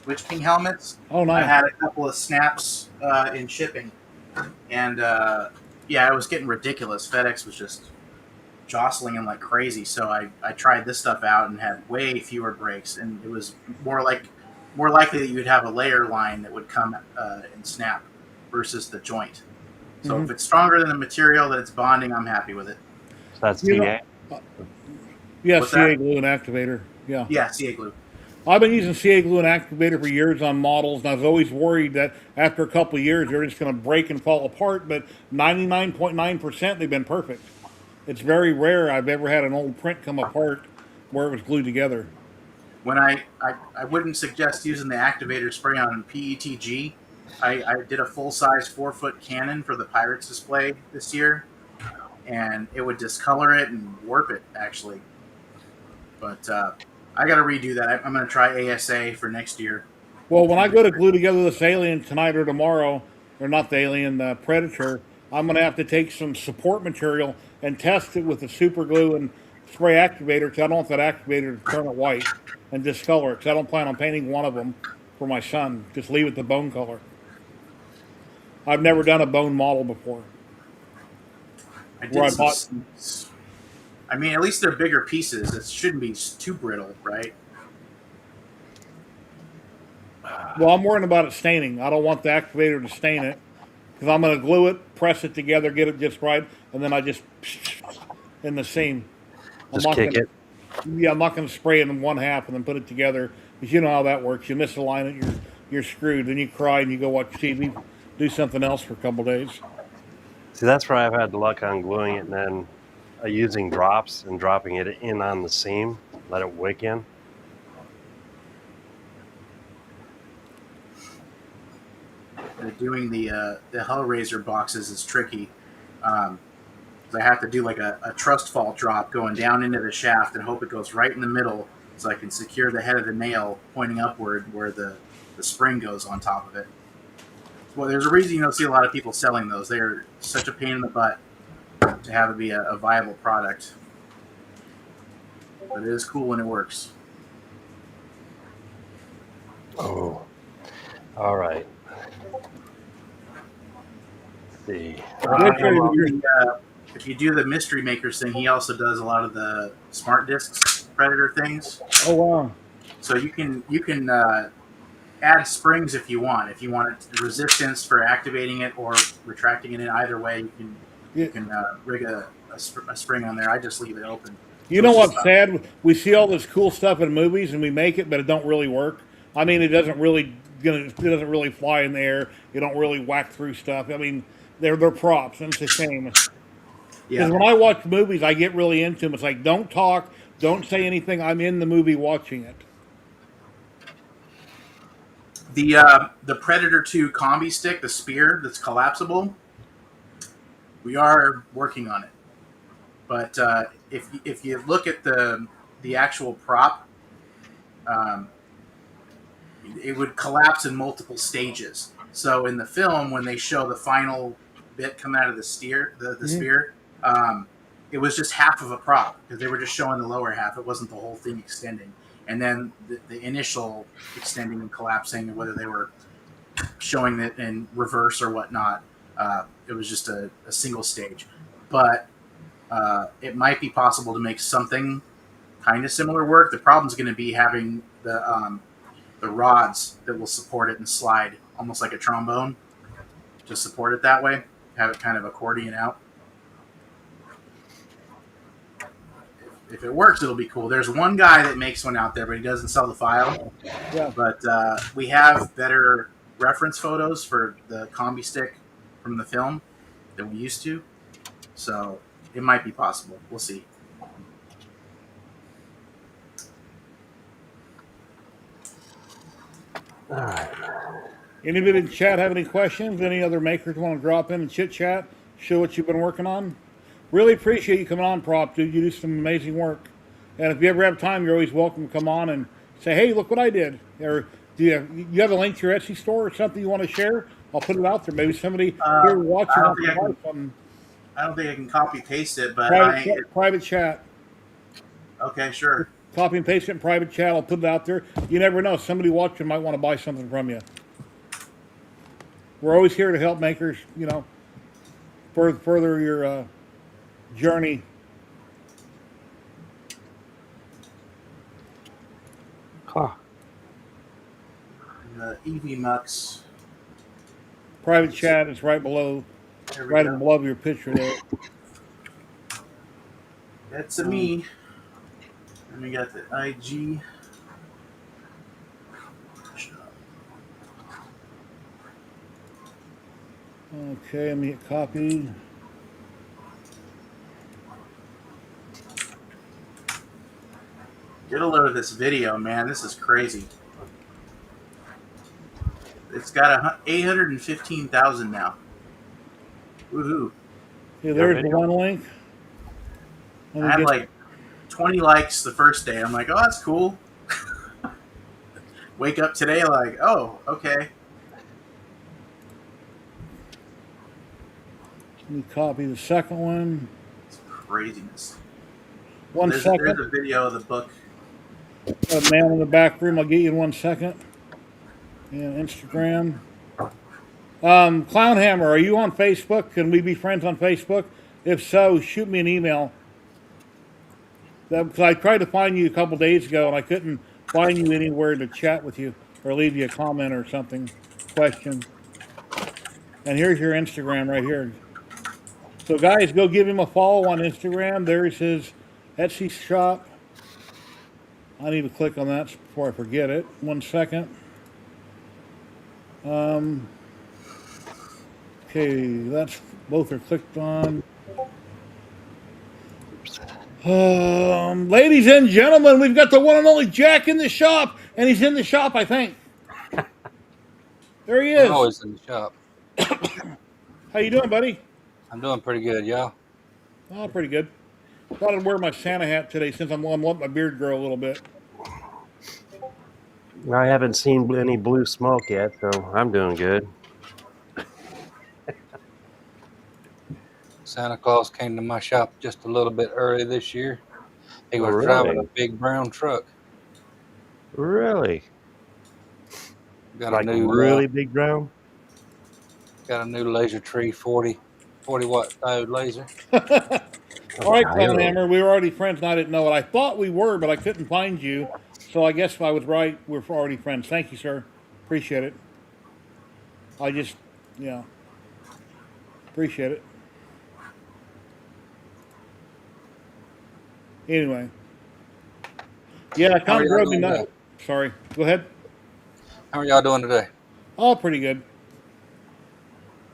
Witch King helmets. Oh, nice. I had a couple of snaps in shipping, and yeah, it was getting ridiculous. FedEx was just jostling them like crazy. So I tried this stuff out and had way fewer breaks, and it was more likely that you'd have a layer line that would come and snap versus the joint. So if it's stronger than the material that it's bonding, I'm happy with it. So that's You CA. know, yeah, What's CA that? glue and activator. Yeah. Yeah, CA glue. I've been using CA glue and activator for years on models, and I was always worried that after a couple of years they're just going to break and fall apart. But 99.9% they've been perfect. It's very rare I've ever had an old print come apart where it was glued together. When I wouldn't suggest using the activator spray on PETG. I did a full-size 4-foot Canon for the Pirates display this year, and it would discolor it and warp it, actually. But I got to redo that. I'm going to try ASA for next year. Well, when I go to glue together this alien tonight or tomorrow, or not the alien, the Predator, I'm going to have to take some support material and test it with the super glue and spray activator, because I don't want that activator to turn it white and discolor it, because I don't plan on painting one of them for my son. Just leave it the bone color. I've never done a bone model before. I Where I did bought- some. I mean, at least they're bigger pieces. It shouldn't be too brittle, right? Well, I'm worrying about it staining. I don't want the activator to stain it, because I'm going to glue it, press it together, get it just right, and then I just in the seam. Just kick it. Yeah, I'm not going to spray it in one half and then put it together, because you know how that works. You misalign it, you're screwed. Then you cry and you go watch TV, do something else for a couple days. See, that's where I've had the luck on gluing it and then using drops and dropping it in on the seam, let it wick in. Doing the Hellraiser boxes is tricky. I have to do like a trust fall drop going down into the shaft and hope it goes right in the middle, so I can secure the head of the nail pointing upward where the spring goes on top of it. Well, there's a reason you don't see a lot of people selling those. They're such a pain in the butt to have it be a viable product. but it is cool when it works. Oh, all right. Let's see. If you do the Mystery Makers thing, he also does a lot of the smart discs Predator things. Oh wow. So you can add springs if you want. If you want resistance for activating it or retracting it in either way, you can rig a spring on there. I just leave it open. You know what's sad? We see all this cool stuff in movies and we make it, but it don't really work. I mean, it doesn't really fly in the air. You don't really whack through stuff. I mean, they're props, and it's a shame. Because when I watch movies, I get really into them. It's like, don't talk, don't say anything. I'm in the movie watching it. The Predator 2 combi stick, the spear that's collapsible, we are working on it. But if you look at the actual prop, it would collapse in multiple stages. So in the film, when they show the final bit come out of the spear, it was just half of a prop because they were just showing the lower half. It wasn't the whole thing extending. And then the initial extending and collapsing, whether they were showing it in reverse or whatnot, it was just a single stage. But it might be possible to make something kind of similar work. The problem is going to be having the rods that will support it and slide almost like a trombone to support it that way. Have it kind of accordion out. If it works, it'll be cool. There's one guy that makes one out there, but he doesn't sell the file. Yeah. But we have better reference photos for the combi stick from the film than we used to. So it might be possible. We'll see. All right. Anybody in the chat have any questions? Any other makers want to drop in and chit chat? Show what you've been working on? Really appreciate you coming on, Prop, dude. You do some amazing work. And if you ever have time, you're always welcome to come on and say, hey, look what I did. Or do you have a link to your Etsy store or something you want to share? I'll put it out there. Maybe somebody here watching wants to buy something. I don't think I can copy paste it, but private chat. Okay, sure. Copy and paste it in private chat. I'll put it out there. You never know. Somebody watching might want to buy something from you. We're always here to help makers, further your journey. Huh. EV Mux. Private chat is right below your picture there. That's me. And we got the IG. Okay, let me hit copy. Get a load of this video, man. This is crazy. It's got 815,000 now. Woohoo. Okay, there's the one link. I had like 20 likes the first day. I'm like, oh, that's cool. Wake up today like, oh, okay. Let me copy the second one. It's craziness. There's There's a video of the book. Got a man in the back room. I'll get you in 1 second. And Instagram. Clownhammer, are you on Facebook? Can we be friends on Facebook? If so, shoot me an email. Because I tried to find you a couple days ago and I couldn't find you anywhere to chat with you or leave you a comment or something, question. And here's your Instagram right here. So guys, go give him a follow on Instagram. There's his Etsy shop. I need to click on that before I forget it. 1 second. Okay, that's both are clicked on. Ladies and gentlemen, we've got the one and only Jack in the shop, and he's in the shop, I think. There he is. I'm always in the shop. How you doing, buddy? I'm doing pretty good, y'all. Oh, pretty good. Thought I'd wear my Santa hat today since I'm letting my beard grow a little bit. I haven't seen any blue smoke yet, so I'm doing good. Santa Claus came to my shop just a little bit early this year, He Oh, was driving a really? big brown truck. Really? Got a Like new really big brown? laser tree 40 watt diode laser. A All right, diode. Clownhammer, we were already friends and I didn't know it. I thought we were, but I couldn't find you. So I guess I was right. We're already friends. Thank you, sir. Appreciate it. I just, yeah, appreciate it. Anyway, yeah, it How kind are of y'all drove me doing today? nuts. Sorry. Go ahead. How are y'all doing today? Oh, pretty good.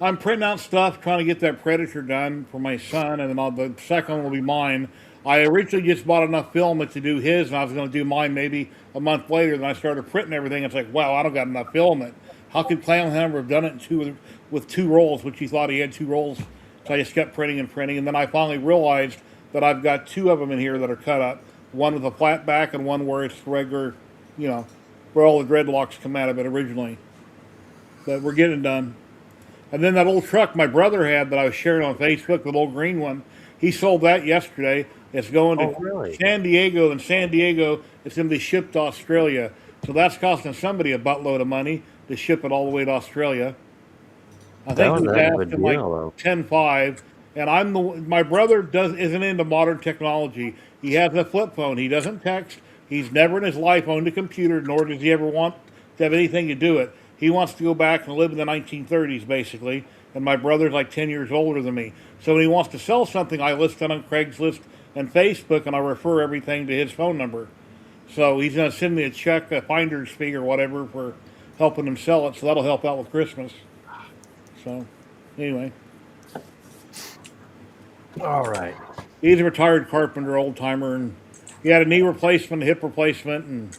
I'm printing out stuff, trying to get that Predator done for my son, and then the second one will be mine. I originally just bought enough filament to do his, and I was going to do mine maybe a month later. Then I started printing everything. It's like, wow, I don't got enough filament. How could Clownhammer have done it with two rolls, which he thought he had two rolls? So I just kept printing and printing, and then I finally realized that I've got two of them in here that are cut up. One with a flat back, and one where it's regular, you know, where all the dreadlocks come out of it originally. But we're getting it done. And then that old truck my brother had that I was sharing on Facebook, the old green one, he sold that yesterday. It's going Oh, to really? San Diego, and San Diego it's going to be shipped to Australia. So that's costing somebody a buttload of money to ship it all the way to Australia. I That think was he's a heck of a asking like deal, though. 10.5, and my brother isn't into modern technology. He has a flip phone. He doesn't text. He's never in his life owned a computer, nor does he ever want to have anything to do it. He wants to go back and live in the 1930s, basically. And my brother's like 10 years older than me. So when he wants to sell something, I list it on Craigslist and Facebook, and I refer everything to his phone number. So he's going to send me a check, a finder's fee or whatever, for helping him sell it. So that'll help out with Christmas. So, anyway, All right. he's a retired carpenter, old timer, and he had a knee replacement, a hip replacement, and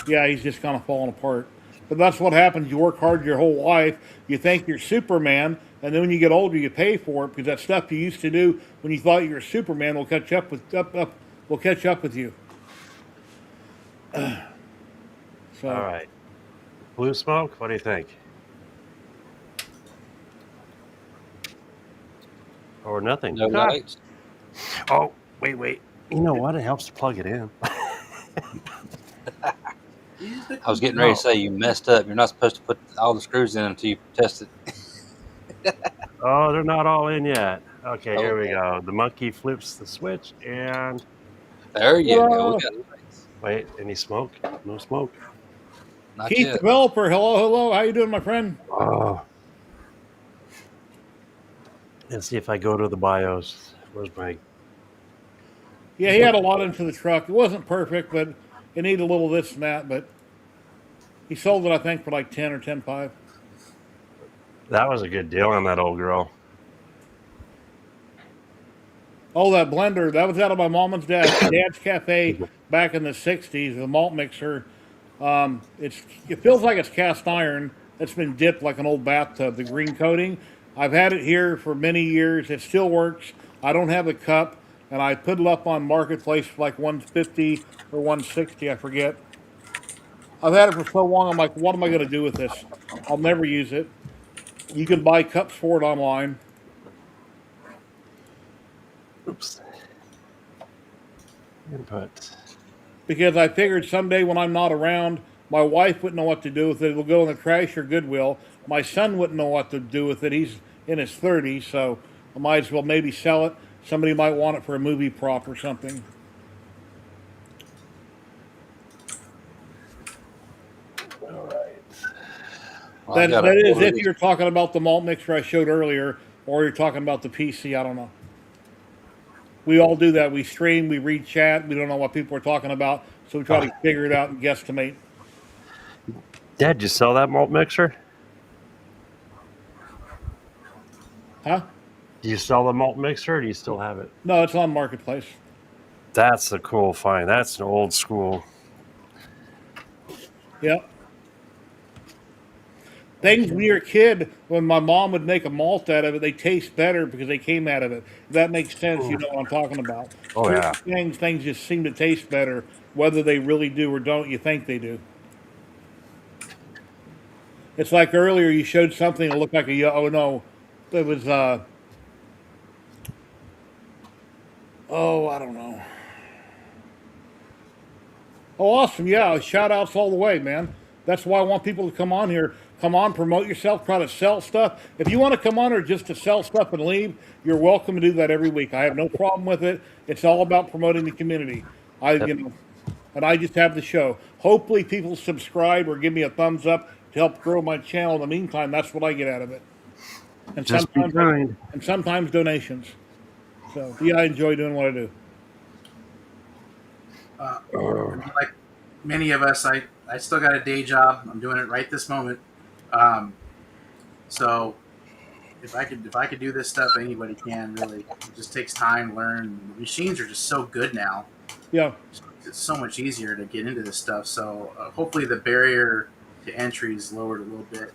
yeah, he's just kind of falling apart. But that's what happens. You work hard your whole life. You think you're Superman, and then when you get older, you pay for it because that stuff you used to do when you thought you were Superman will catch up with you. So, All right. Blue smoke, what do you think? Or nothing? No Ah. lights. Oh, wait. You know what? It helps to plug it in. I was getting ready to say you messed up. You're not supposed to put all the screws in until you test it. Oh, they're not all in yet. Okay, here we Okay. go. The monkey flips the switch and There you go. We got lights. wait, any smoke? No smoke. Not Keith yet. Developer, hello. How you doing, my friend? Oh. Let's see if I go to the BIOS. Where's my Yeah, he had a lot into the truck. It wasn't perfect, but it needed a little this and that. But he sold it, I think, for like 10 or 10.5. That was a good deal on that old girl. Oh, that blender, that was out of my mom and dad's cafe back in the 60s, the malt mixer. It feels like it's cast iron. It's been dipped like an old bathtub, the green coating. I've had it here for many years. It still works. I don't have a cup, and I put it up on Marketplace for like 150 or 160, I forget. I've had it for so long, I'm like, what am I going to do with this? I'll never use it. You can buy cups for it online. Oops. Input. Because I figured someday when I'm not around, my wife wouldn't know what to do with it. It'll go in the trash or Goodwill. My son wouldn't know what to do with it. He's in his 30s, so I might as well maybe sell it. Somebody might want it for a movie prop or something. All right. Well, I got That a is if you're talking about the malt mixer I showed earlier, or you're talking about the PC, I don't know. We all do that. We stream, we read chat, we don't know what people are talking about, so we try to figure it out and guesstimate. Dad, you sell that malt mixer? Huh? Do you sell the malt mixer or do you still have it? No, it's on Marketplace. That's a cool find. That's an old school. Yep. Things when you're a kid, when my mom would make a malt out of it, they taste better because they came out of it. If that makes sense, you know what I'm talking about. Oh, yeah. Things just seem to taste better, whether they really do or don't. You think they do. It's like earlier you showed something that looked like a oh no, it was oh I don't know. Oh, awesome. Yeah, shout outs all the way, man. That's why I want people to come on here. Come on, promote yourself, try to sell stuff. If you want to come on here just to sell stuff and leave, you're welcome to do that every week. I have no problem with it. It's all about promoting the community. And I just have the show. Hopefully people subscribe or give me a thumbs up to help grow my channel. In the meantime, that's what I get out of it. And Just be kind. sometimes donations. So yeah, I enjoy doing what I do. Like many of us, I still got a day job. I'm doing it right this moment. So if I could do this stuff, anybody can really. It just takes time, learn. The machines are just so good now. Yeah. It's so much easier to get into this stuff. So hopefully the barrier to entry is lowered a little bit.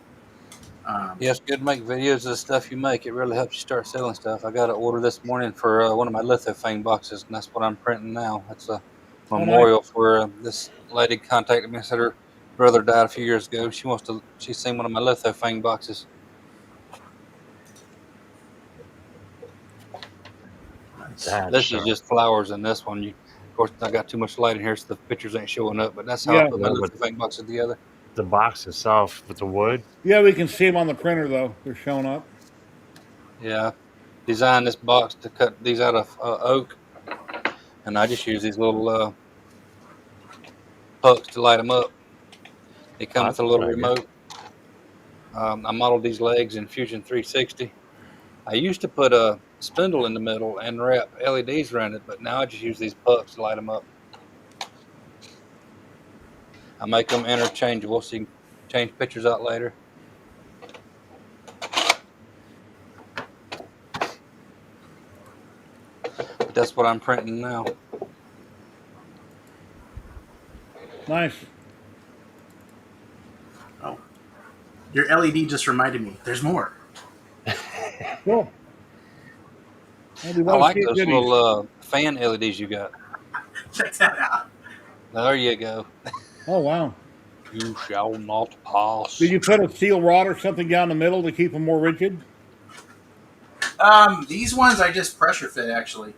Yeah, it's good to make videos of the stuff you make. It really helps you start selling stuff. I got an order this morning for one of my lithophane boxes, and that's what I'm printing now. It's a memorial for this lady contacted me and said her brother died a few years ago. She's seen one of my lithophane boxes. This is just flowers in this one. Of course, I got too much light in here, so the pictures ain't showing up. But that's how I put my lithophane boxes together. The box itself with the wood. Yeah, we can see them on the printer though. They're showing up. Yeah, designed this box to cut these out of oak, and I just use these little pucks to light them up. They come with a little remote. I modeled these legs in Fusion 360. I used to put a spindle in the middle and wrap LEDs around it, but now I just use these pucks to light them up. I make them interchangeable so you can change pictures out later. But that's what I'm printing now. Nice. Oh, your LED just reminded me. There's more. Cool. I like those little fan LEDs you got. Check that out. There you go. Oh, wow. You shall not pass. Did you put a steel rod or something down the middle to keep them more rigid? These ones I just pressure fit, actually.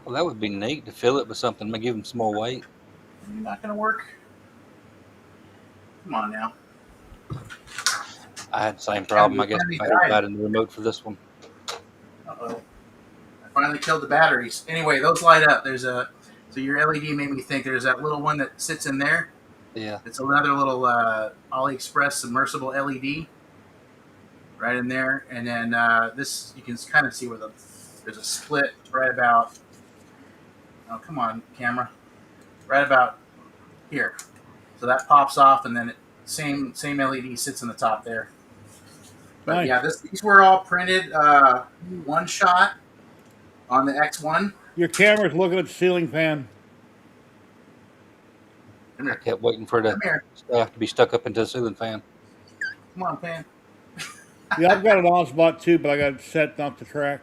Well, that would be neat to fill it with something to give them some more weight. Not going to work. Come on now. I had the same problem. I guess I got in the remote for this one. Uh-oh. I finally killed the batteries. Anyway, those light up. So your LED made me think there's that little one that sits in there. Yeah. It's another little AliExpress submersible LED right in there. And then this, you can kind of see where there's a split right about, oh, come on, camera. Right about here. So that pops off, and then same LED sits in the top there. But nice. Yeah, these were all printed one shot on the X1. Your camera's looking at the ceiling fan. I kept waiting for the stuff to be stuck up into the ceiling fan. Come on, fan. Yeah, I've got an Osbot too, but I got it set not to track.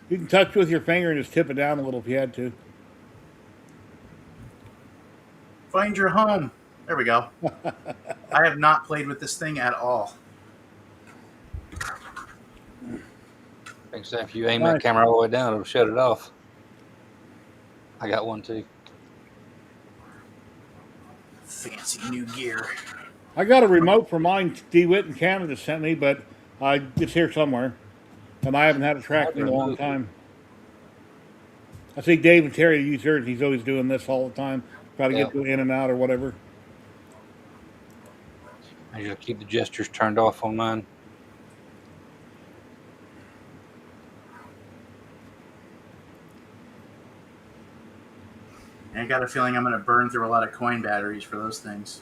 You can touch with your finger and just tip it down a little if you had to. Find your home. There we go. I have not played with this thing at all. Except if you aim that camera all the way down, it'll shut it off. I got one too. Fancy new gear. I got a remote for mine DeWitt in Canada sent me, but it's here somewhere. And I haven't had it tracked in a long time. I see Dave and Terry use theirs. He's always doing this all the time. Try to get in and out or whatever. I usually keep the gestures turned off on mine. I got a feeling I'm going to burn through a lot of coin batteries for those things.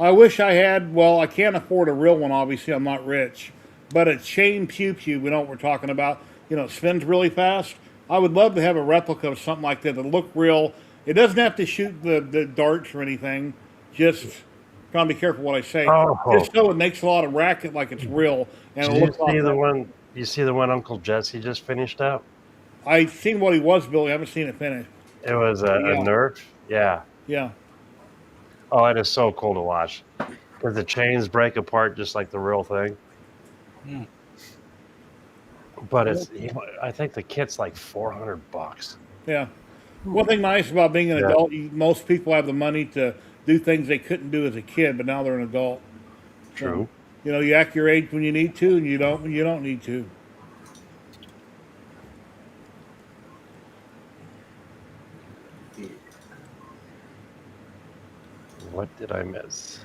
I wish I had, well, I can't afford a real one, obviously. I'm not rich. But a chain pew pew, we know what we're talking about. You know, it spins really fast. I would love to have a replica of something like that that look real. It doesn't have to shoot the darts or anything. Just trying to be careful what I say. Just so it makes a lot of racket like it's real. And Did you see the one Uncle Jesse just finished up? I've seen what he was building. I haven't seen it finished. It was a Nerf. Yeah. Yeah. Oh, it is so cool to watch. Because the chains break apart just like the real thing. But I think the kit's like $400. Yeah. One thing nice about being an Yeah. adult, most people have the money to do things they couldn't do as a kid, but now they're an adult. True. So, you act your age when you need to, and you don't when you don't need to. What did I miss?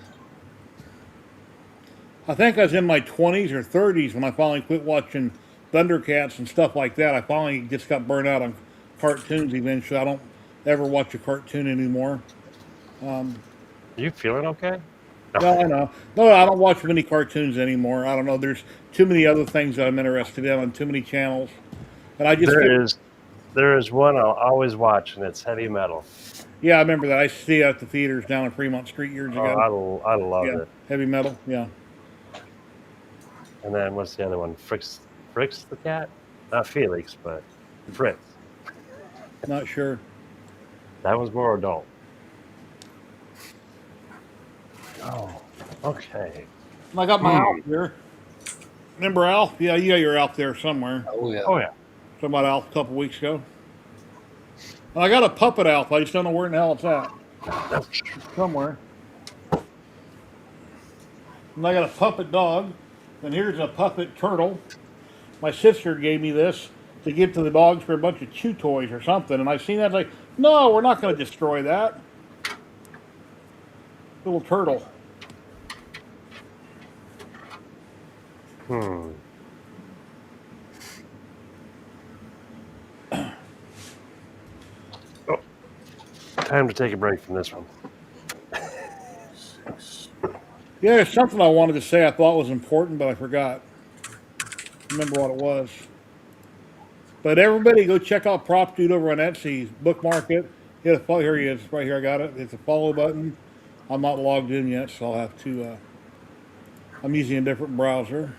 I think I was in my 20s or 30s when I finally quit watching Thundercats and stuff like that. I finally just got burnt out on cartoons eventually. I don't ever watch a cartoon anymore. You feeling okay? No, I know. No, I don't watch many cartoons anymore. I don't know. There's too many other things that I'm interested in on too many channels. And I just There is one I'll always watch, and it's heavy metal. Yeah, I remember that. I used to see it at the theaters down in Fremont Street years ago. I love Yeah, it. heavy metal. Yeah. And then what's the other one? Fricks the cat? Not Felix, but Fritz. Not sure. That was more adult. Oh, okay. And I got my Alf here. Remember Alf? Yeah, you got your Alf there somewhere. Oh yeah. Oh yeah. Talking about Alf a couple weeks ago. And I got a puppet Alf. I just don't know where in the hell it's at. Somewhere. And I got a puppet dog. And here's a puppet turtle. My sister gave me this to give to the dogs for a bunch of chew toys or something. And I seen that like, no, we're not going to destroy that. Little turtle. Oh, time to take a break from this one. Yeah, there's something I wanted to say I thought was important, but I forgot. Remember what it was. But everybody go check out Prop Dude over on Etsy. Bookmark it. Hit a follow. Here he is. Right here. I got it. It's a follow button. I'm not logged in yet, so I'll have to. I'm using a different browser.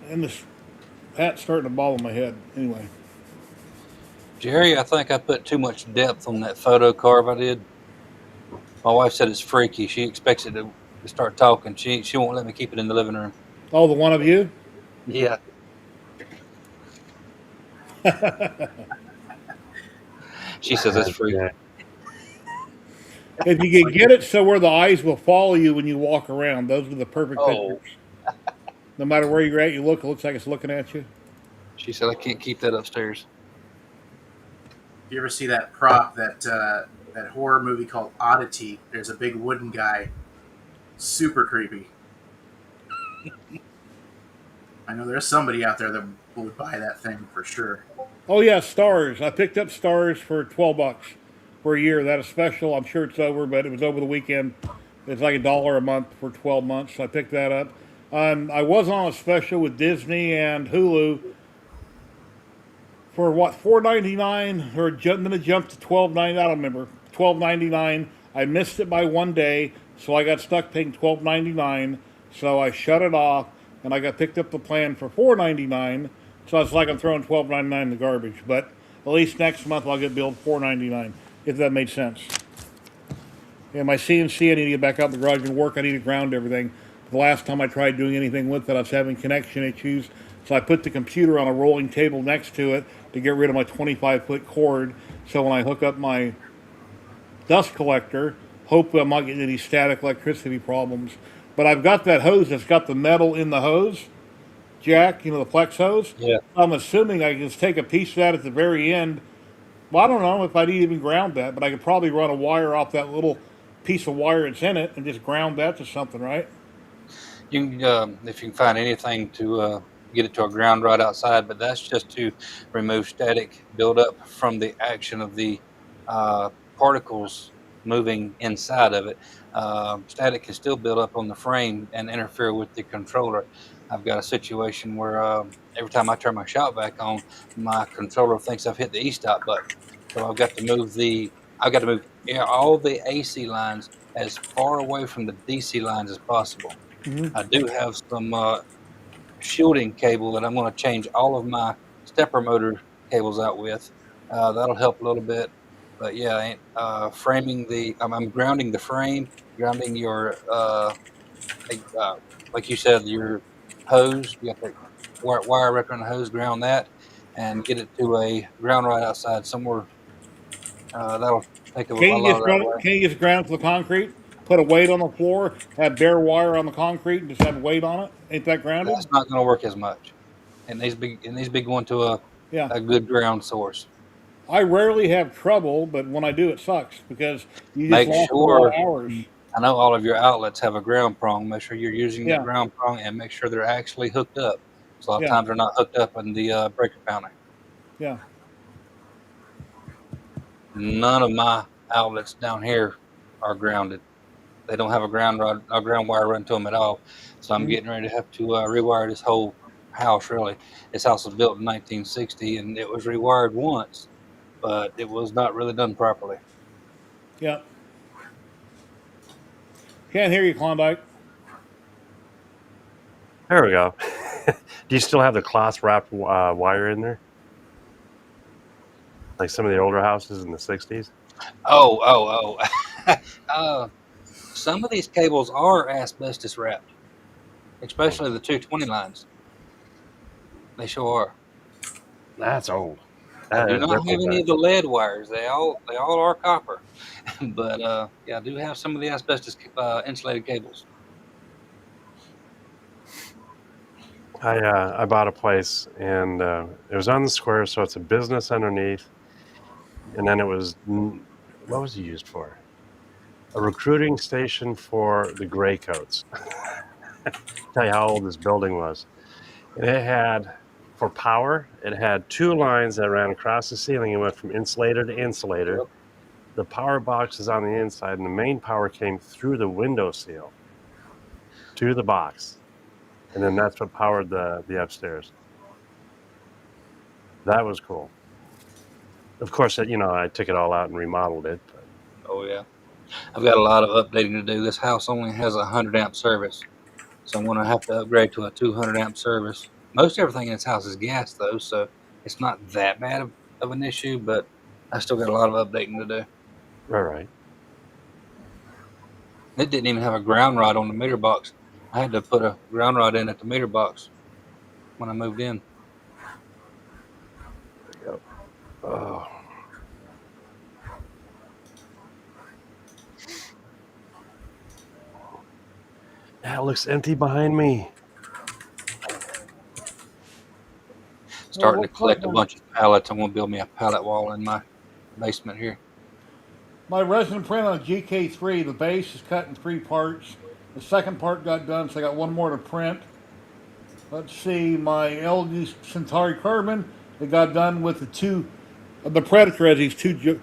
And this hat's starting to bother my head. Anyway. Jerry, I think I put too much depth on that photo carve I did. My wife said it's freaky. She expects it to start talking. She won't let me keep it in the living room. Oh, the one of you? Yeah. She says it's freaky. Yeah. If you can get it so where the eyes will follow you when you walk around, those are the perfect Oh. pictures. No matter where you're at, you look, it looks like it's looking at you. She said I can't keep that upstairs. You ever see that prop, that horror movie called Oddity? There's a big wooden guy. Super creepy. I know there's somebody out there that would buy that thing for sure. Oh yeah, Stars. I picked up Stars for $12 for a year. That is special. I'm sure it's over, but it was over the weekend. It's like $1 a month for 12 months. So I picked that up. I was on a special with Disney and Hulu for what, $4.99, or then it jumped to $12.99. I don't remember. $12.99. I missed it by one day, so I got stuck paying $12.99. So I shut it off, and I got picked up the plan for $4.99. So it's like I'm throwing $12.99 in the garbage. But at least next month I'll get billed $4.99, if that made sense. Yeah, my CNC, I need to get back out in the garage and work. I need to ground everything. The last time I tried doing anything with it, I was having connection issues. So I put the computer on a rolling table next to it to get rid of my 25-foot cord. So when I hook up my dust collector, hopefully I'm not getting any static electricity problems. But I've got that hose that's got the metal in the hose jack, the flex hose. Yeah. I'm assuming I can just take a piece of that at the very end. Well, I don't know if I'd even ground that, but I could probably run a wire off that little piece of wire that's in it and just ground that to something, right? You can, if you can find anything to get it to a ground rod outside, but that's just to remove static buildup from the action of the particles moving inside of it. Static can still build up on the frame and interfere with the controller. I've got a situation where every time I turn my shop back on, my controller thinks I've hit the e-stop button. So I've got to move all the AC lines as far away from the DC lines as possible. Mm-hmm. I do have some shielding cable that I'm going to change all of my stepper motor cables out with. That'll help a little bit. But yeah, framing I'm grounding the frame, grounding your like you said, your hose. You got the wire wrapped around the hose, ground that, and get it to a ground right outside somewhere. That'll take a Can't you lot of just that ground away. it? Can't you just ground it to the concrete? Put a weight on the floor, have bare wire on the concrete, and just have weight on it. Ain't that grounded? That's not going to work as much. It needs to be going to Yeah. a good ground source. I rarely have trouble, but when I do, it sucks because you just Make lost a lot of sure hours. I know all of your outlets have a ground prong. Make sure you're using that Yeah. ground prong and make sure they're actually hooked up. So a lot of Yeah. times they're not hooked up in the breaker panel. Yeah. None of my outlets down here are grounded. They don't have a ground wire run to them at all. So I'm Mhm. getting ready to have to rewire this whole house. Really, this house was built in 1960 and it was rewired once, but it was not really done properly. Yeah. Can't hear you, Klondike. There we go. Do you still have the cloth wrapped wire in there, like some of the older houses in the '60s? Some of these cables are asbestos wrapped, especially the 220 lines. They sure are. That's old. I do That not have definitely any of does. the lead wires. They all are copper. But yeah, I do have some of the asbestos insulated cables. I bought a place and it was on the square, so it's a business underneath, and then it was what was it used for? A recruiting station for the gray coats. Tell you how old this building was. And it had, for power, it had two lines that ran across the ceiling and went from insulator to insulator. Yep. The power box is on the inside, and the main power came through the window seal to the box, and then that's what powered the upstairs. That was cool. Of course, I took it all out and remodeled it. But Oh yeah. I've got a lot of updating to do. This house only has a 100 amp service, so I'm going to have to upgrade to a 200 amp service. Most everything in this house is gas though, so it's not that bad of an issue. But I still got a lot of updating to do. right. It didn't even have a ground rod on the meter box. I had to put a ground rod in at the meter box when I moved in. Yep. Oh. That looks empty behind me. Starting to collect a bunch of pallets. I'm going to build me a pallet wall in my basement here. My resin print on GK3, the base is cut in 3 parts. The second part got done, so I got one more to print. Let's see, my LG Centauri Carbon, it got done with the Predator has these two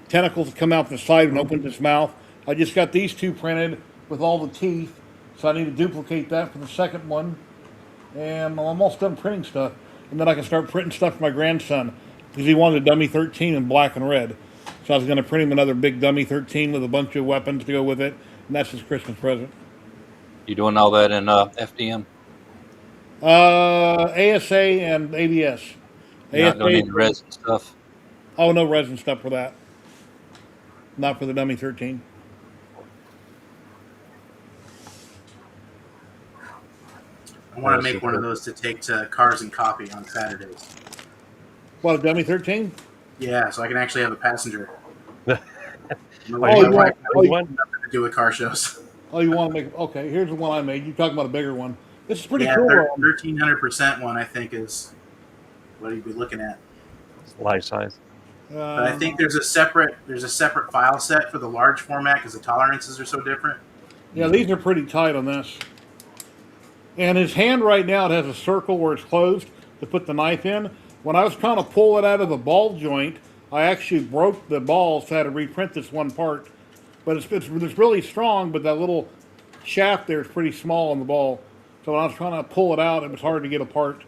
tentacles that come out the side and opens its mouth. I just got these two printed with all the teeth, so I need to duplicate that for the second one. And I'm almost done printing stuff. And then I can start printing stuff for my grandson, because he wanted a dummy 13 in black and red. So I was going to print him another big dummy 13 with a bunch of weapons to go with it, and that's his Christmas present. You doing all that in FDM? ASA and ABS. You're not doing ASA. any resin stuff? Oh, no resin stuff for that. Not for the dummy 13. I want to make one of those to take to Cars and Coffee on Saturdays. What, a dummy 13? Yeah, so I can actually have a passenger. My you wife has want- nothing to do with car shows. Oh, you want to make? Okay, here's the one I made. You're talking about a bigger one. This is pretty Yeah, cool. 1300% one I think is what you'd be looking at. Life size. But I think there's a separate file set for the large format because the tolerances are so different. Yeah, these are pretty tight on this. And his hand right now, it has a circle where it's closed to put the knife in. When I was trying to pull it out of the ball joint, I actually broke the ball, so I had to reprint this one part. But it's really strong, but that little shaft there is pretty small on the ball. So when I was trying to pull it out, it was hard to get apart.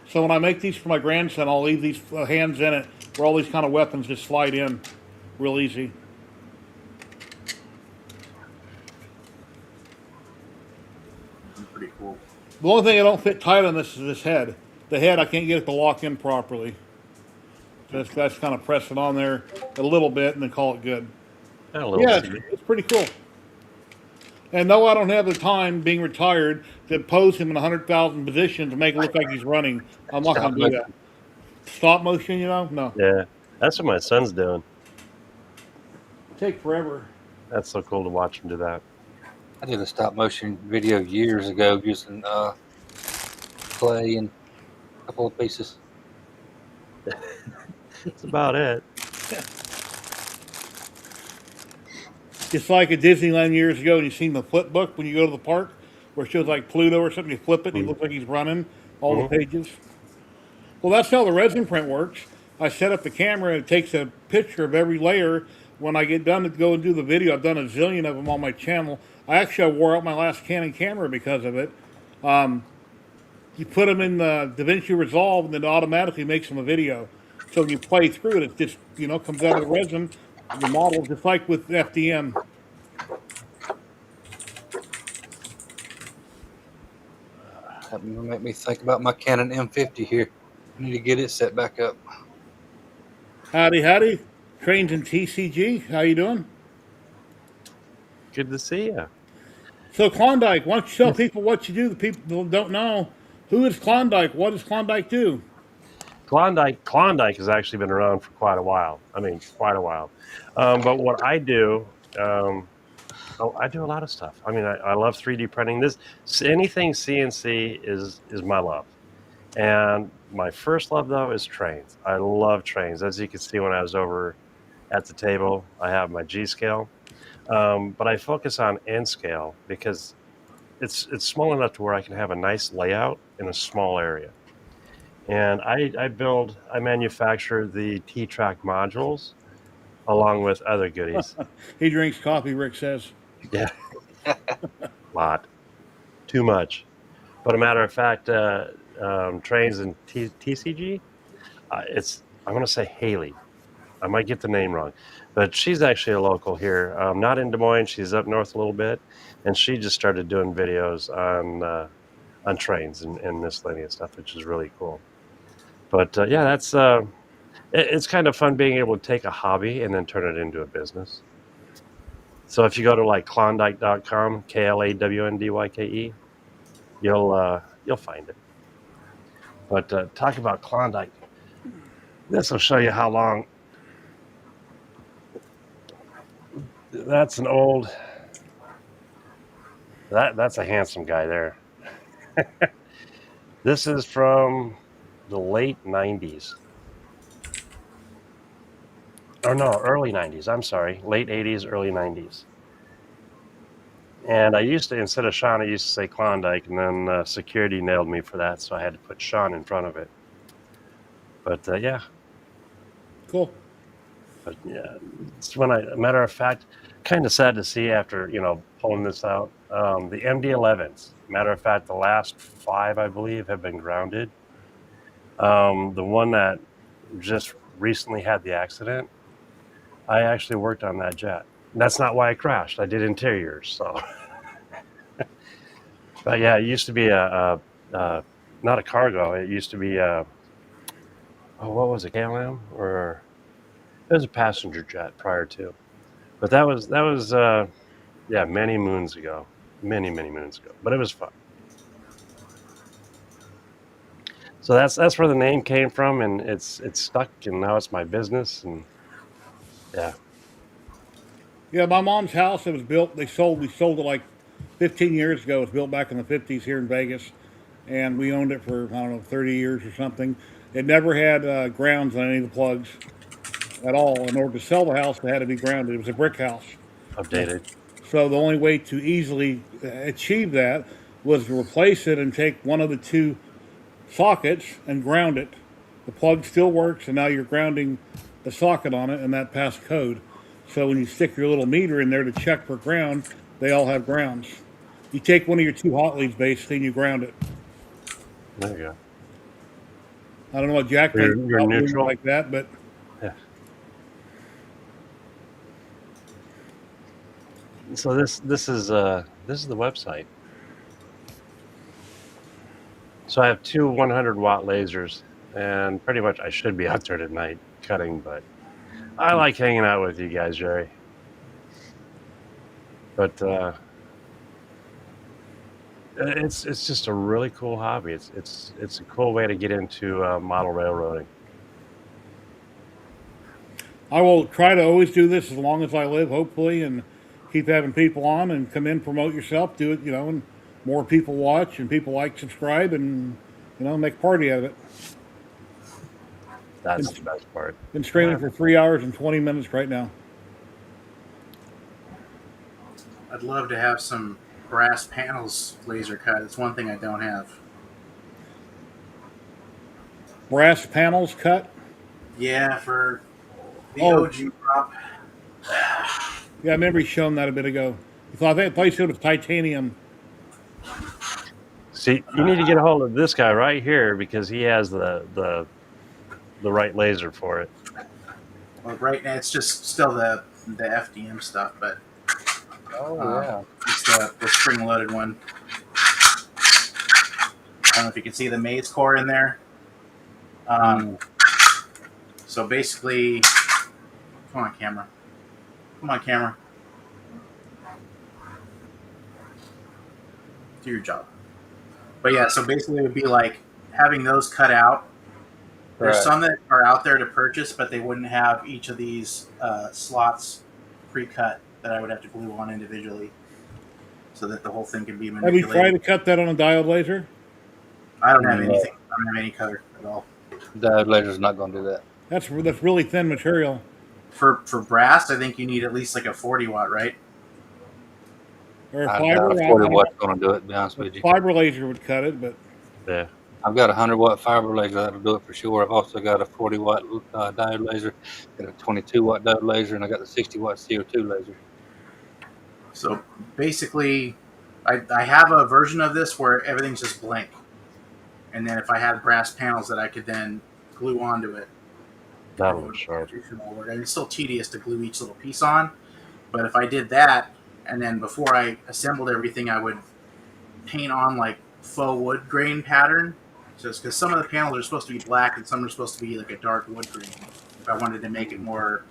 So when I make these for my grandson, I'll leave these hands in it where all these kind of weapons just slide in real easy. Pretty cool. The only thing I don't fit tight on this is this head. The head I can't get it to lock in properly. So that's kind of press it on there a little bit and then call it good. A little Yeah, seat. it's pretty cool. And no, I don't have the time, being retired, to pose him in 100,000 positions and make it look like he's running. I'm not Stop going to do motion. that. Stop motion, you know? No. Yeah, that's what my son's doing. Take forever. That's so cool to watch him do that. I did a stop motion video years ago using clay and a couple of pieces. That's about it. Just like at Disneyland years ago, and you seen the flip book when you go to the park, where it shows like Pluto or something. You flip it, and he looks like he's running all the pages. Well, that's how the resin print works. I set up the camera, and it takes a picture of every layer. When I get done to go and do the video, I've done a zillion of them on my channel. I actually wore out my last Canon camera because of it. You put them in the DaVinci Resolve, and then it automatically makes them a video. So when you play through it, it just comes out of the resin, the model, just like with FDM. That make me think about my Canon M50 here. I need to get it set back up. Howdy, howdy. Trains in TCG. How you doing? Good to see you. So Klondike, why don't you tell people what you do? The people don't know. Who is Klondike? What does Klondike do? Klondike has actually been around for quite a while. I mean, quite a while. But what I do, I do a lot of stuff. I mean, I love 3D printing. Anything CNC is my love. And my first love, though, is trains. I love trains. As you can see when I was over at the table, I have my G scale. But I focus on N scale because it's small enough to where I can have a nice layout in a small area. And I manufacture the T-Track modules along with other goodies. He drinks coffee, Rick says. Yeah, lot, too much. But a matter of fact, trains in TCG, I'm going to say Haley. I might get the name wrong, but she's actually a local here. Not in Des Moines. She's up north a little bit, and she just started doing videos on trains and miscellaneous stuff, which is really cool. But yeah, it's kind of fun being able to take a hobby and then turn it into a business. So if you go to like Klondike.com, KLAWNDYKE, you'll find it. But talk about Klondike. This will show you how long. That's an old. That's a handsome guy there. This is from the late 90s. Or no, early 90s. I'm sorry. Late 80s, early 90s. And I used to, instead of Sean, I used to say Klondike, and then security nailed me for that, so I had to put Sean in front of it. But yeah. Cool. But yeah, it's matter of fact, kind of sad to see after, pulling this out. The MD-11s, matter of fact, the last 5, I believe, have been grounded. The one that just recently had the accident, I actually worked on that jet. And that's not why I crashed. I did interiors, so. But yeah, it used to be not a cargo. It used to be what was it, KLM? Or it was a passenger jet prior to. But that was many moons ago. Many moons ago. But it was fun. So that's where the name came from, and it's stuck, and now it's my business, and yeah. Yeah, my mom's house, it was built, we sold it like 15 years ago. It was built back in the 50s here in Vegas, and we owned it for, I don't know, 30 years or something. It never had grounds on any of the plugs at all. In order to sell the house, it had to be grounded. It was a brick house. Updated. So the only way to easily achieve that was to replace it and take one of the 2 sockets and ground it. The plug still works, and now you're grounding the socket on it, and that passed code. So when you stick your little meter in there to check for ground, they all have grounds. You take one of your 2 hot leads basically, and you ground it. There you go. I don't know what Jack You're doing neutral like that, but yeah. So this is the website. So I have two 100-watt lasers, and pretty much I should be out there tonight cutting, but I like hanging out with you guys, Jerry. But it's just a really cool hobby. It's a cool way to get into model railroading. I will try to always do this as long as I live, hopefully, and keep having people on and come in, promote yourself, do it, and more people watch and people like, subscribe, and make a party out of it. That's the best part. Been streaming for 3 hours and 20 minutes right now. I'd love to have some brass panels laser cut. It's one thing I don't have. Brass panels cut? Yeah, for the Oh. OG prop. Yeah, I remember you showing that a bit ago. I thought you said it was titanium. See, you need to get a hold of this guy right here because he has the right laser for it. Well, right now it's just still the FDM stuff, but yeah. it's the spring-loaded one. I don't know if you can see the maze core in there. So basically, come on, camera. Do your job. But yeah, so basically it would be like having those cut out. There's Right. some that are out there to purchase, but they wouldn't have each of these slots pre-cut that I would have to glue on individually so that the whole thing can be Have you manipulated. tried to cut that on a diode laser? I don't have anything. I don't have any cutter at all. Diode laser's not going to do that. That's really thin material. For brass, I think you need at least like a 40 watt, right? Or a I fiber, doubt a 40 watt's going to do it, to be honest with you. fiber laser would cut it, but Yeah. I've got a 100-watt fiber laser that'll do it for sure. I've also got a 40-watt diode laser, got a 22-watt diode laser, and I got the 60-watt CO2 laser. So basically, I have a version of this where everything's just blank. And then if I had brass panels that I could then glue onto it, That was sharp. and it's still tedious to glue each little piece on. But if I did that, and then before I assembled everything, I would paint on like faux wood grain pattern. Just because some of the panels are supposed to be black and some are supposed to be like a dark wood grain. If I wanted to make it more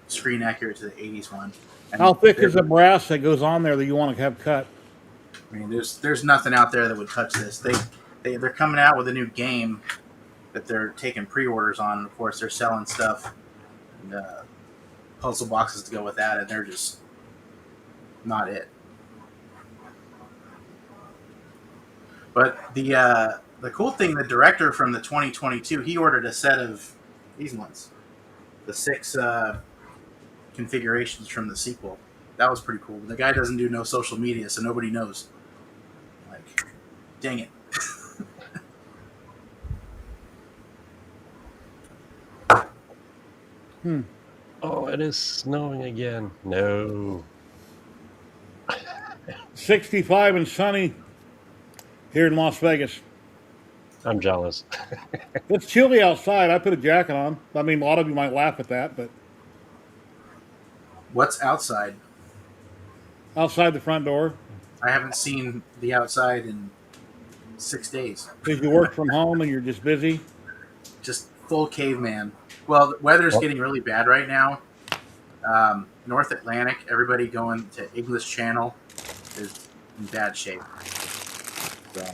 screen accurate to the 80s one. And how thick is the brass that goes on there that you want to have cut? I mean, there's nothing out there that would touch this. They're coming out with a new game that they're taking pre-orders on. And of course, they're selling stuff and puzzle boxes to go with that, and they're just not it. But the cool thing, the director from the 2022, he ordered a set of these ones, the 6 configurations from the sequel. That was pretty cool. The guy doesn't do no social media, so nobody knows. Like, dang it. Oh, it is snowing again. No. 65 and sunny here in Las Vegas. I'm jealous. It's chilly outside. I put a jacket on. I mean, a lot of you might laugh at that, but What's outside? outside the front door, I haven't seen the outside in 6 days. if you work from home and you're just busy, Just full caveman. Well, the weather's getting really bad right now. North Atlantic, everybody going to English Channel is in bad shape. So,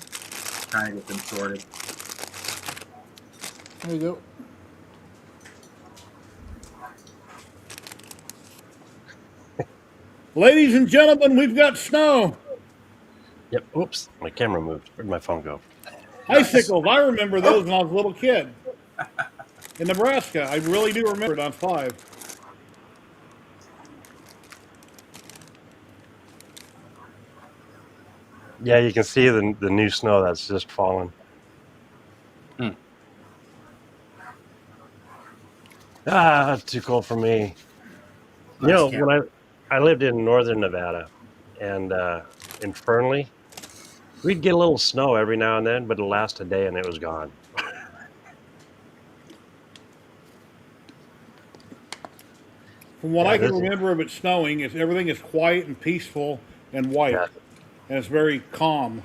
trying to get them sorted. there you go. Ladies and gentlemen, we've got snow. Yep. Oops. My camera moved. Where'd my phone go? Icicles. I remember those when I was a little kid in Nebraska. I really do remember it on 5. Yeah, you can see the new snow that's just fallen. Ah, too cold for me. You know, when I lived in northern Nevada, and in Fernley, we'd get a little snow every now and then, but it'd last a day and it was gone. From what I can remember of it snowing, is everything is quiet and peaceful and white, Yeah. and it's very calm.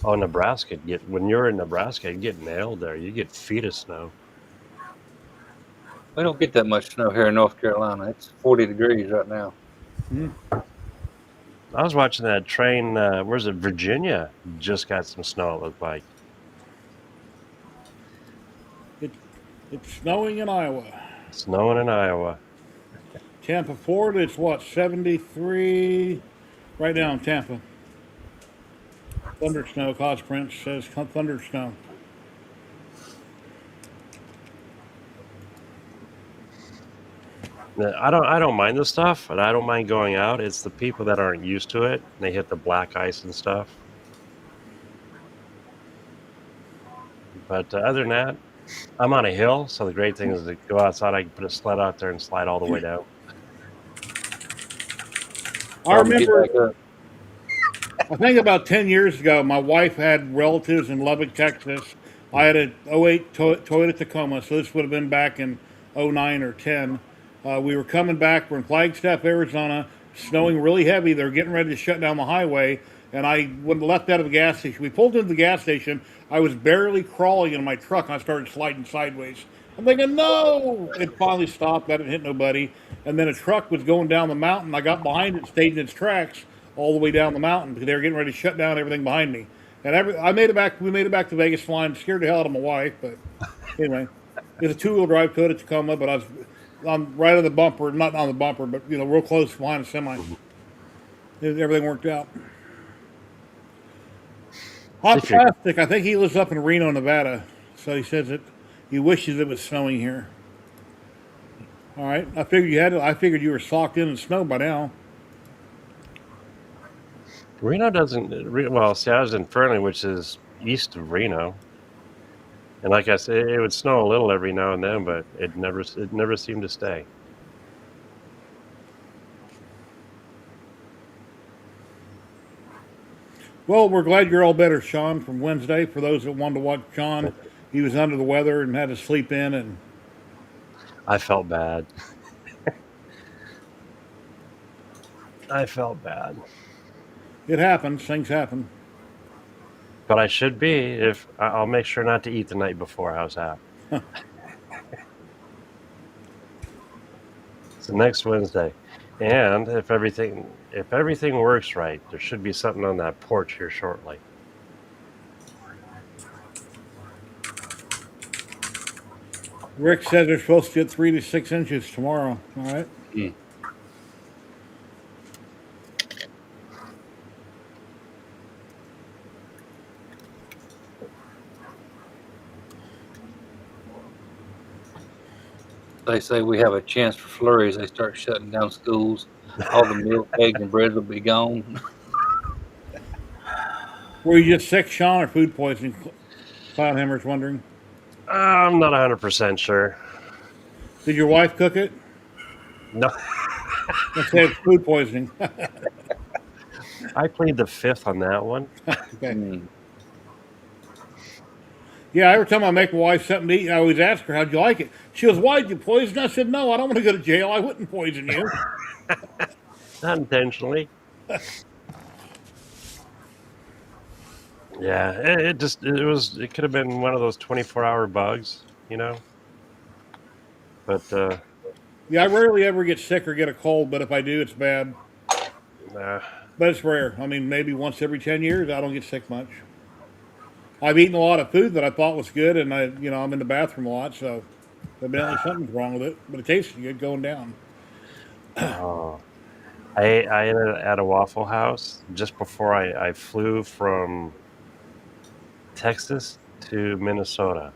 Oh, Nebraska, when you're in Nebraska, you get nailed there. You get feet of snow. We don't get that much snow here in North Carolina. It's 40 degrees right now. I was watching that train. Where's it? Virginia just got some snow. It looked like. It's snowing in Iowa. Snowing in Iowa. Tampa, Florida, it's what, 73? Right now in Tampa. Thunder snow, cause Prince says thunder snow. I don't mind the stuff, and I don't mind going out. It's the people that aren't used to it. And they hit the black ice and stuff. But other than that, I'm on a hill, so the great thing is to go outside. I can put a sled out there and slide all the way down. I remember, I think about 10 years ago, my wife had relatives in Lubbock, Texas. I had a '08 Toyota Tacoma, so this would have been back in '09 or 10. We were coming back. We're in Flagstaff, Arizona, snowing really heavy. They were getting ready to shut down the highway, and I left out of the gas station. We pulled into the gas station. I was barely crawling in my truck, and I started sliding sideways. I'm thinking, no! It finally stopped. I didn't hit nobody. And then a truck was going down the mountain. I got behind it, stayed in its tracks all the way down the mountain because they were getting ready to shut down everything behind me. And I made it back. We made it back to Vegas flying. Scared the hell out of my wife, but anyway, it's a two-wheel drive Toyota Tacoma. But I'm right on the bumper, not on the bumper, but real close behind a semi. Everything worked out. Hot Plastic, I think he lives up in Reno, Nevada. So he says that he wishes it was snowing here. All right, I figured you were socked in snow by now. Reno doesn't. Well, see, I was in Fernley, which is east of Reno, and like I said, it would snow a little every now and then, but it never seemed to stay. Well, we're glad you're all better, Sean, from Wednesday. For those that wanted to watch Sean, he was under the weather and had to sleep in, and I felt bad. I felt bad. It happens. Things happen. But I should be if I'll make sure not to eat the night before. How's that? So next Wednesday, and if everything works right, there should be something on that porch here shortly. Rick says they're supposed to get 3 to 6 inches tomorrow. All right. They say we have a chance for flurries. They start shutting down schools. All the milk, eggs, and bread will be gone. Were you just sick, Sean, or food poisoning? Cloudhammer's wondering. I'm not 100% sure. Did your wife cook it? No. Let's say it's food poisoning. I plead the fifth on that one. Okay. Yeah, every time I make my wife something to eat, I always ask her, how'd you like it? She goes, why'd you poison? I said, no, I don't want to go to jail. I wouldn't poison you. Not intentionally. Yeah, it could have been one of those 24-hour bugs, But yeah, I rarely ever get sick or get a cold, but if I do, it's bad. nah. But it's rare. I mean, maybe once every 10 years, I don't get sick much. I've eaten a lot of food that I thought was good, and I'm in the bathroom a lot, so evidently something's wrong with it. But it tastes good going down. Oh. I ate at a Waffle House just before I flew from Texas to Minnesota,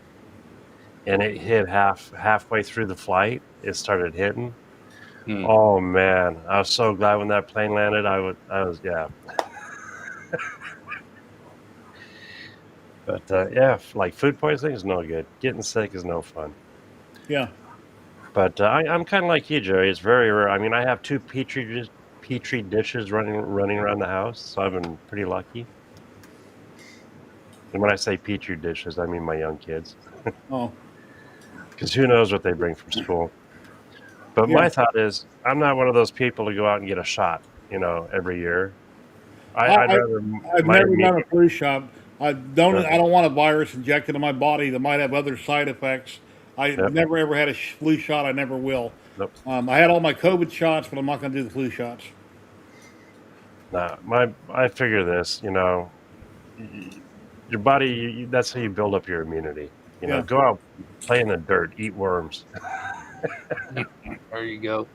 and it hit halfway through the flight. It started hitting. Oh man, I was so glad when that plane landed. I was yeah. But yeah, like food poisoning is no good. Getting sick is no fun. Yeah. But I'm kind of like you, Jerry. It's very rare. I mean, I have 2 petri dishes running around the house, so I've been pretty lucky. And when I say petri dishes, I mean my young kids. Oh. Because who knows what they bring from school. But my thought is, I'm not one of those people to go out and get a shot, every year. I'd rather. I've never done a flu shot. I don't want a virus injected in my body that might have other side effects. I Yep. never ever had a flu shot. I never will. Nope. I had all my COVID shots, but I'm not going to do the flu shots. Nah, I figure this. You know, your body. That's how you build up your immunity. You know, Yeah. go out, play in the dirt, eat worms. There you go.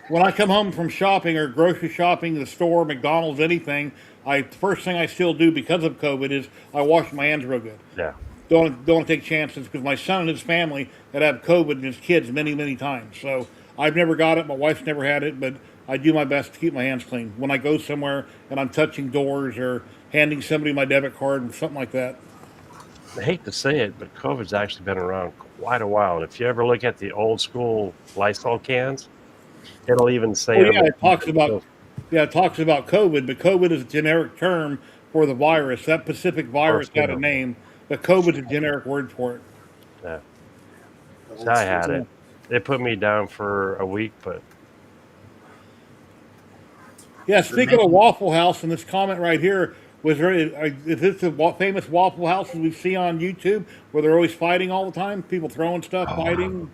When I come home from shopping or grocery shopping, the store, McDonald's, anything, first thing I still do because of COVID is I wash my hands real good. Yeah. Don't take chances because my son and his family had COVID and his kids many times. So I've never got it. My wife's never had it, but I do my best to keep my hands clean when I go somewhere and I'm touching doors or handing somebody my debit card and something like that. I hate to say it, but COVID's actually been around quite a while. And if you ever look at the old school Lysol cans, it'll even say. Well, yeah, it talks about COVID, but COVID is a generic term for the virus. That specific virus had a name, but COVID's a generic word for it. Yeah. So I had it. It put me down for a week, but yeah. Speaking of Waffle House, and this comment right here was is this the famous Waffle Houses we see on YouTube where they're always fighting all the time? People throwing stuff, fighting.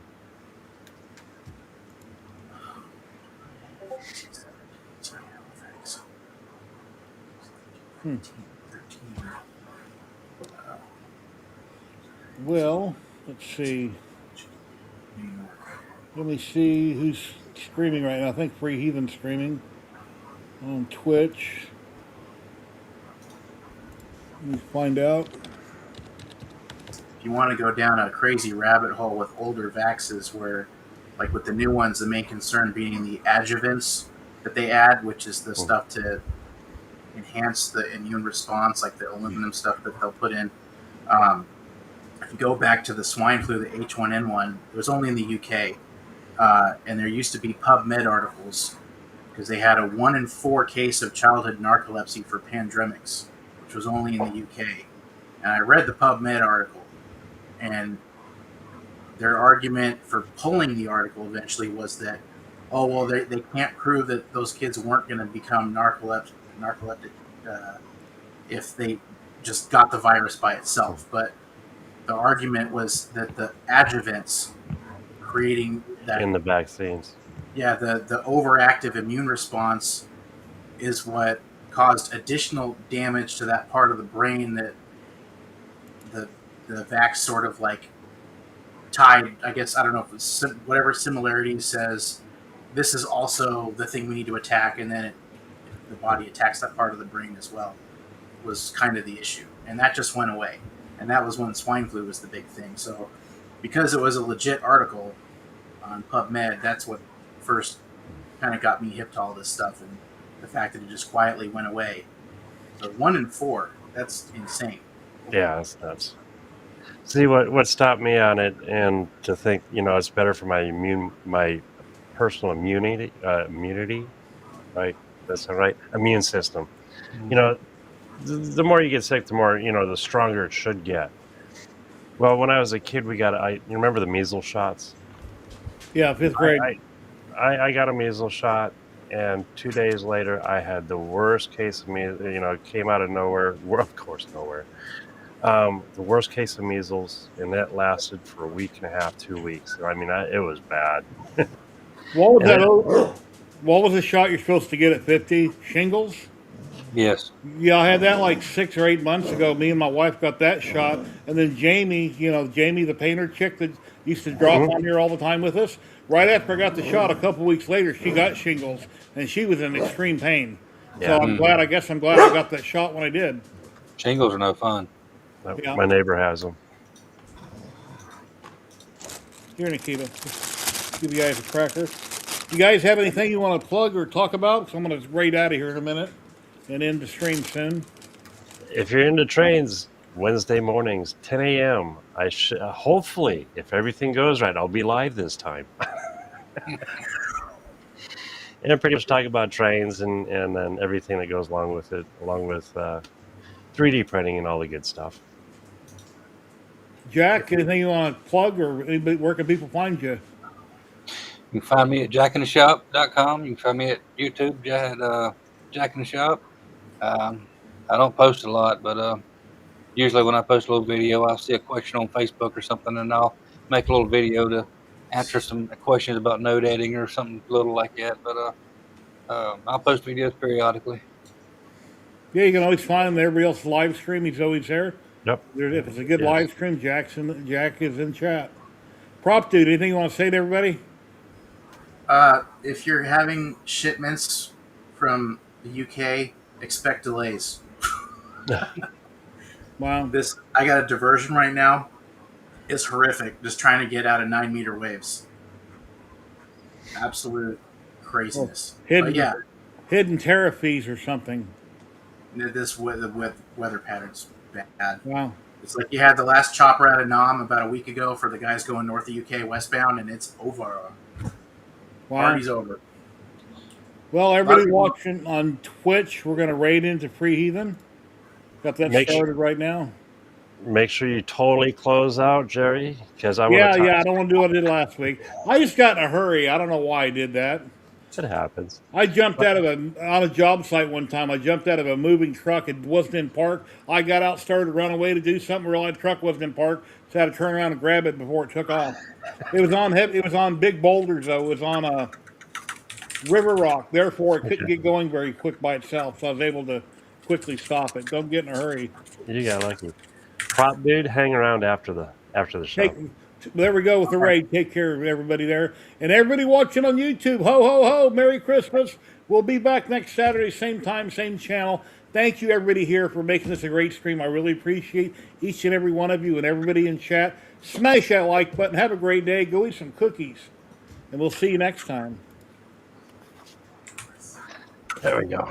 Well, let's see. Let me see who's streaming right now. I think Free Heathen's streaming on Twitch. Let me find out. If you want to go down a crazy rabbit hole with older vaxes where, like with the new ones, the main concern being the adjuvants that they add, which is the stuff to enhance the immune response, like the aluminum stuff that they'll put in. If you go back to the swine flu, the H1N1, it was only in the UK. And there used to be PubMed articles because they had a 1 in 4 case of childhood narcolepsy for pandemics, which was only in the UK. And I read the PubMed article, and their argument for pulling the article eventually was that, oh, well, they can't prove that those kids weren't going to become narcoleptic if they just got the virus by itself. But the argument was that the adjuvants creating that in the vaccines, yeah, the overactive immune response is what caused additional damage to that part of the brain that the vax sort of like tied. I guess I don't know if it's whatever similarity says this is also the thing we need to attack, and then the body attacks that part of the brain as well. Was kind of the issue, and that just went away. And that was when swine flu was the big thing. So because it was a legit article on PubMed, that's what first kind of got me hip to all this stuff, and the fact that it just quietly went away. So 1 in 4, that's insane. Yeah, that's nuts. See what stopped me on it, and to think, it's better for my personal immunity, right? That's right. Immune system. Mm-hmm. The more you get sick, the more the stronger it should get. Well, when I was a kid, you remember the measles shots? Yeah, 5th grade. I got a measles shot, and 2 days later, I had the worst case of measles. It came out of nowhere. Well, of course, nowhere. The worst case of measles, and that lasted for a week and a half, 2 weeks. I mean, it was bad. What was that? What was the shot you're supposed to get at 50? Shingles? Yes. Yeah, I had that like 6 or 8 months ago. Me and my wife got that shot, and then Jamie, Jamie, the painter chick that used to drop on here all the time with us. Right after I got the shot, a couple weeks later, she got shingles, and she was in extreme pain. So I'm glad. I guess I'm glad I got that shot when I did. Shingles are no fun. Yeah. My neighbor has them. Here, Nikita, give you guys a cracker. You guys have anything you want to plug or talk about? So I'm going to raid out of here in a minute and end the stream soon. If you're into trains, Wednesday mornings, 10 a.m. I should hopefully, if everything goes right, I'll be live this time. And pretty much talk about trains and then everything that goes along with it, along with 3D printing and all the good stuff. Jack, anything you want to plug, or anybody, where can people find you? You can find me at jackintheshop.com. You can find me at YouTube, Jack in the Shop. I don't post a lot, but usually when I post a little video, I'll see a question on Facebook or something, and I'll make a little video to answer some questions about node editing or something little like that. But I'll post videos periodically. Yeah, you can always find him. Everybody else live stream. He's always there. Yep. If it's a good Yes. live stream, Jack is in chat. Prop dude, anything you want to say to everybody? If you're having shipments from the UK, expect delays. Wow. I got a diversion right now. It's horrific. Just trying to get out of 9-meter waves. Absolute craziness. But yeah, Hidden tariff fees or something. this weather patterns bad. Wow. It's like you had the last chopper out of Nam about a week ago for the guys going north of UK westbound, and it's over. Wow. Party's over. Well, everybody watching on Twitch, we're going to raid into Free Heathen. Got that started right now. Make sure you totally close out, Jerry, because I want to. Yeah, I don't want to do what I did last week. I just got in a hurry. I don't know why I did that. It happens. I jumped out of on a job site one time. I jumped out of a moving truck. It wasn't in park. I got out, started to run away to do something. Realized the truck wasn't in park, so I had to turn around and grab it before it took off. It was on big boulders though. It was on a river rock. Therefore, it couldn't get going very quick by itself. So I was able to quickly stop it. Don't get in a hurry. You got lucky. Prop dude, hang around after the show. There we go with the raid. Take care of everybody there. And everybody watching on YouTube, ho, ho, ho, Merry Christmas. We'll be back next Saturday, same time, same channel. Thank you, everybody here, for making this a great stream. I really appreciate each and every one of you and everybody in chat. Smash that like button. Have a great day. Go eat some cookies. And we'll see you next time. There we go.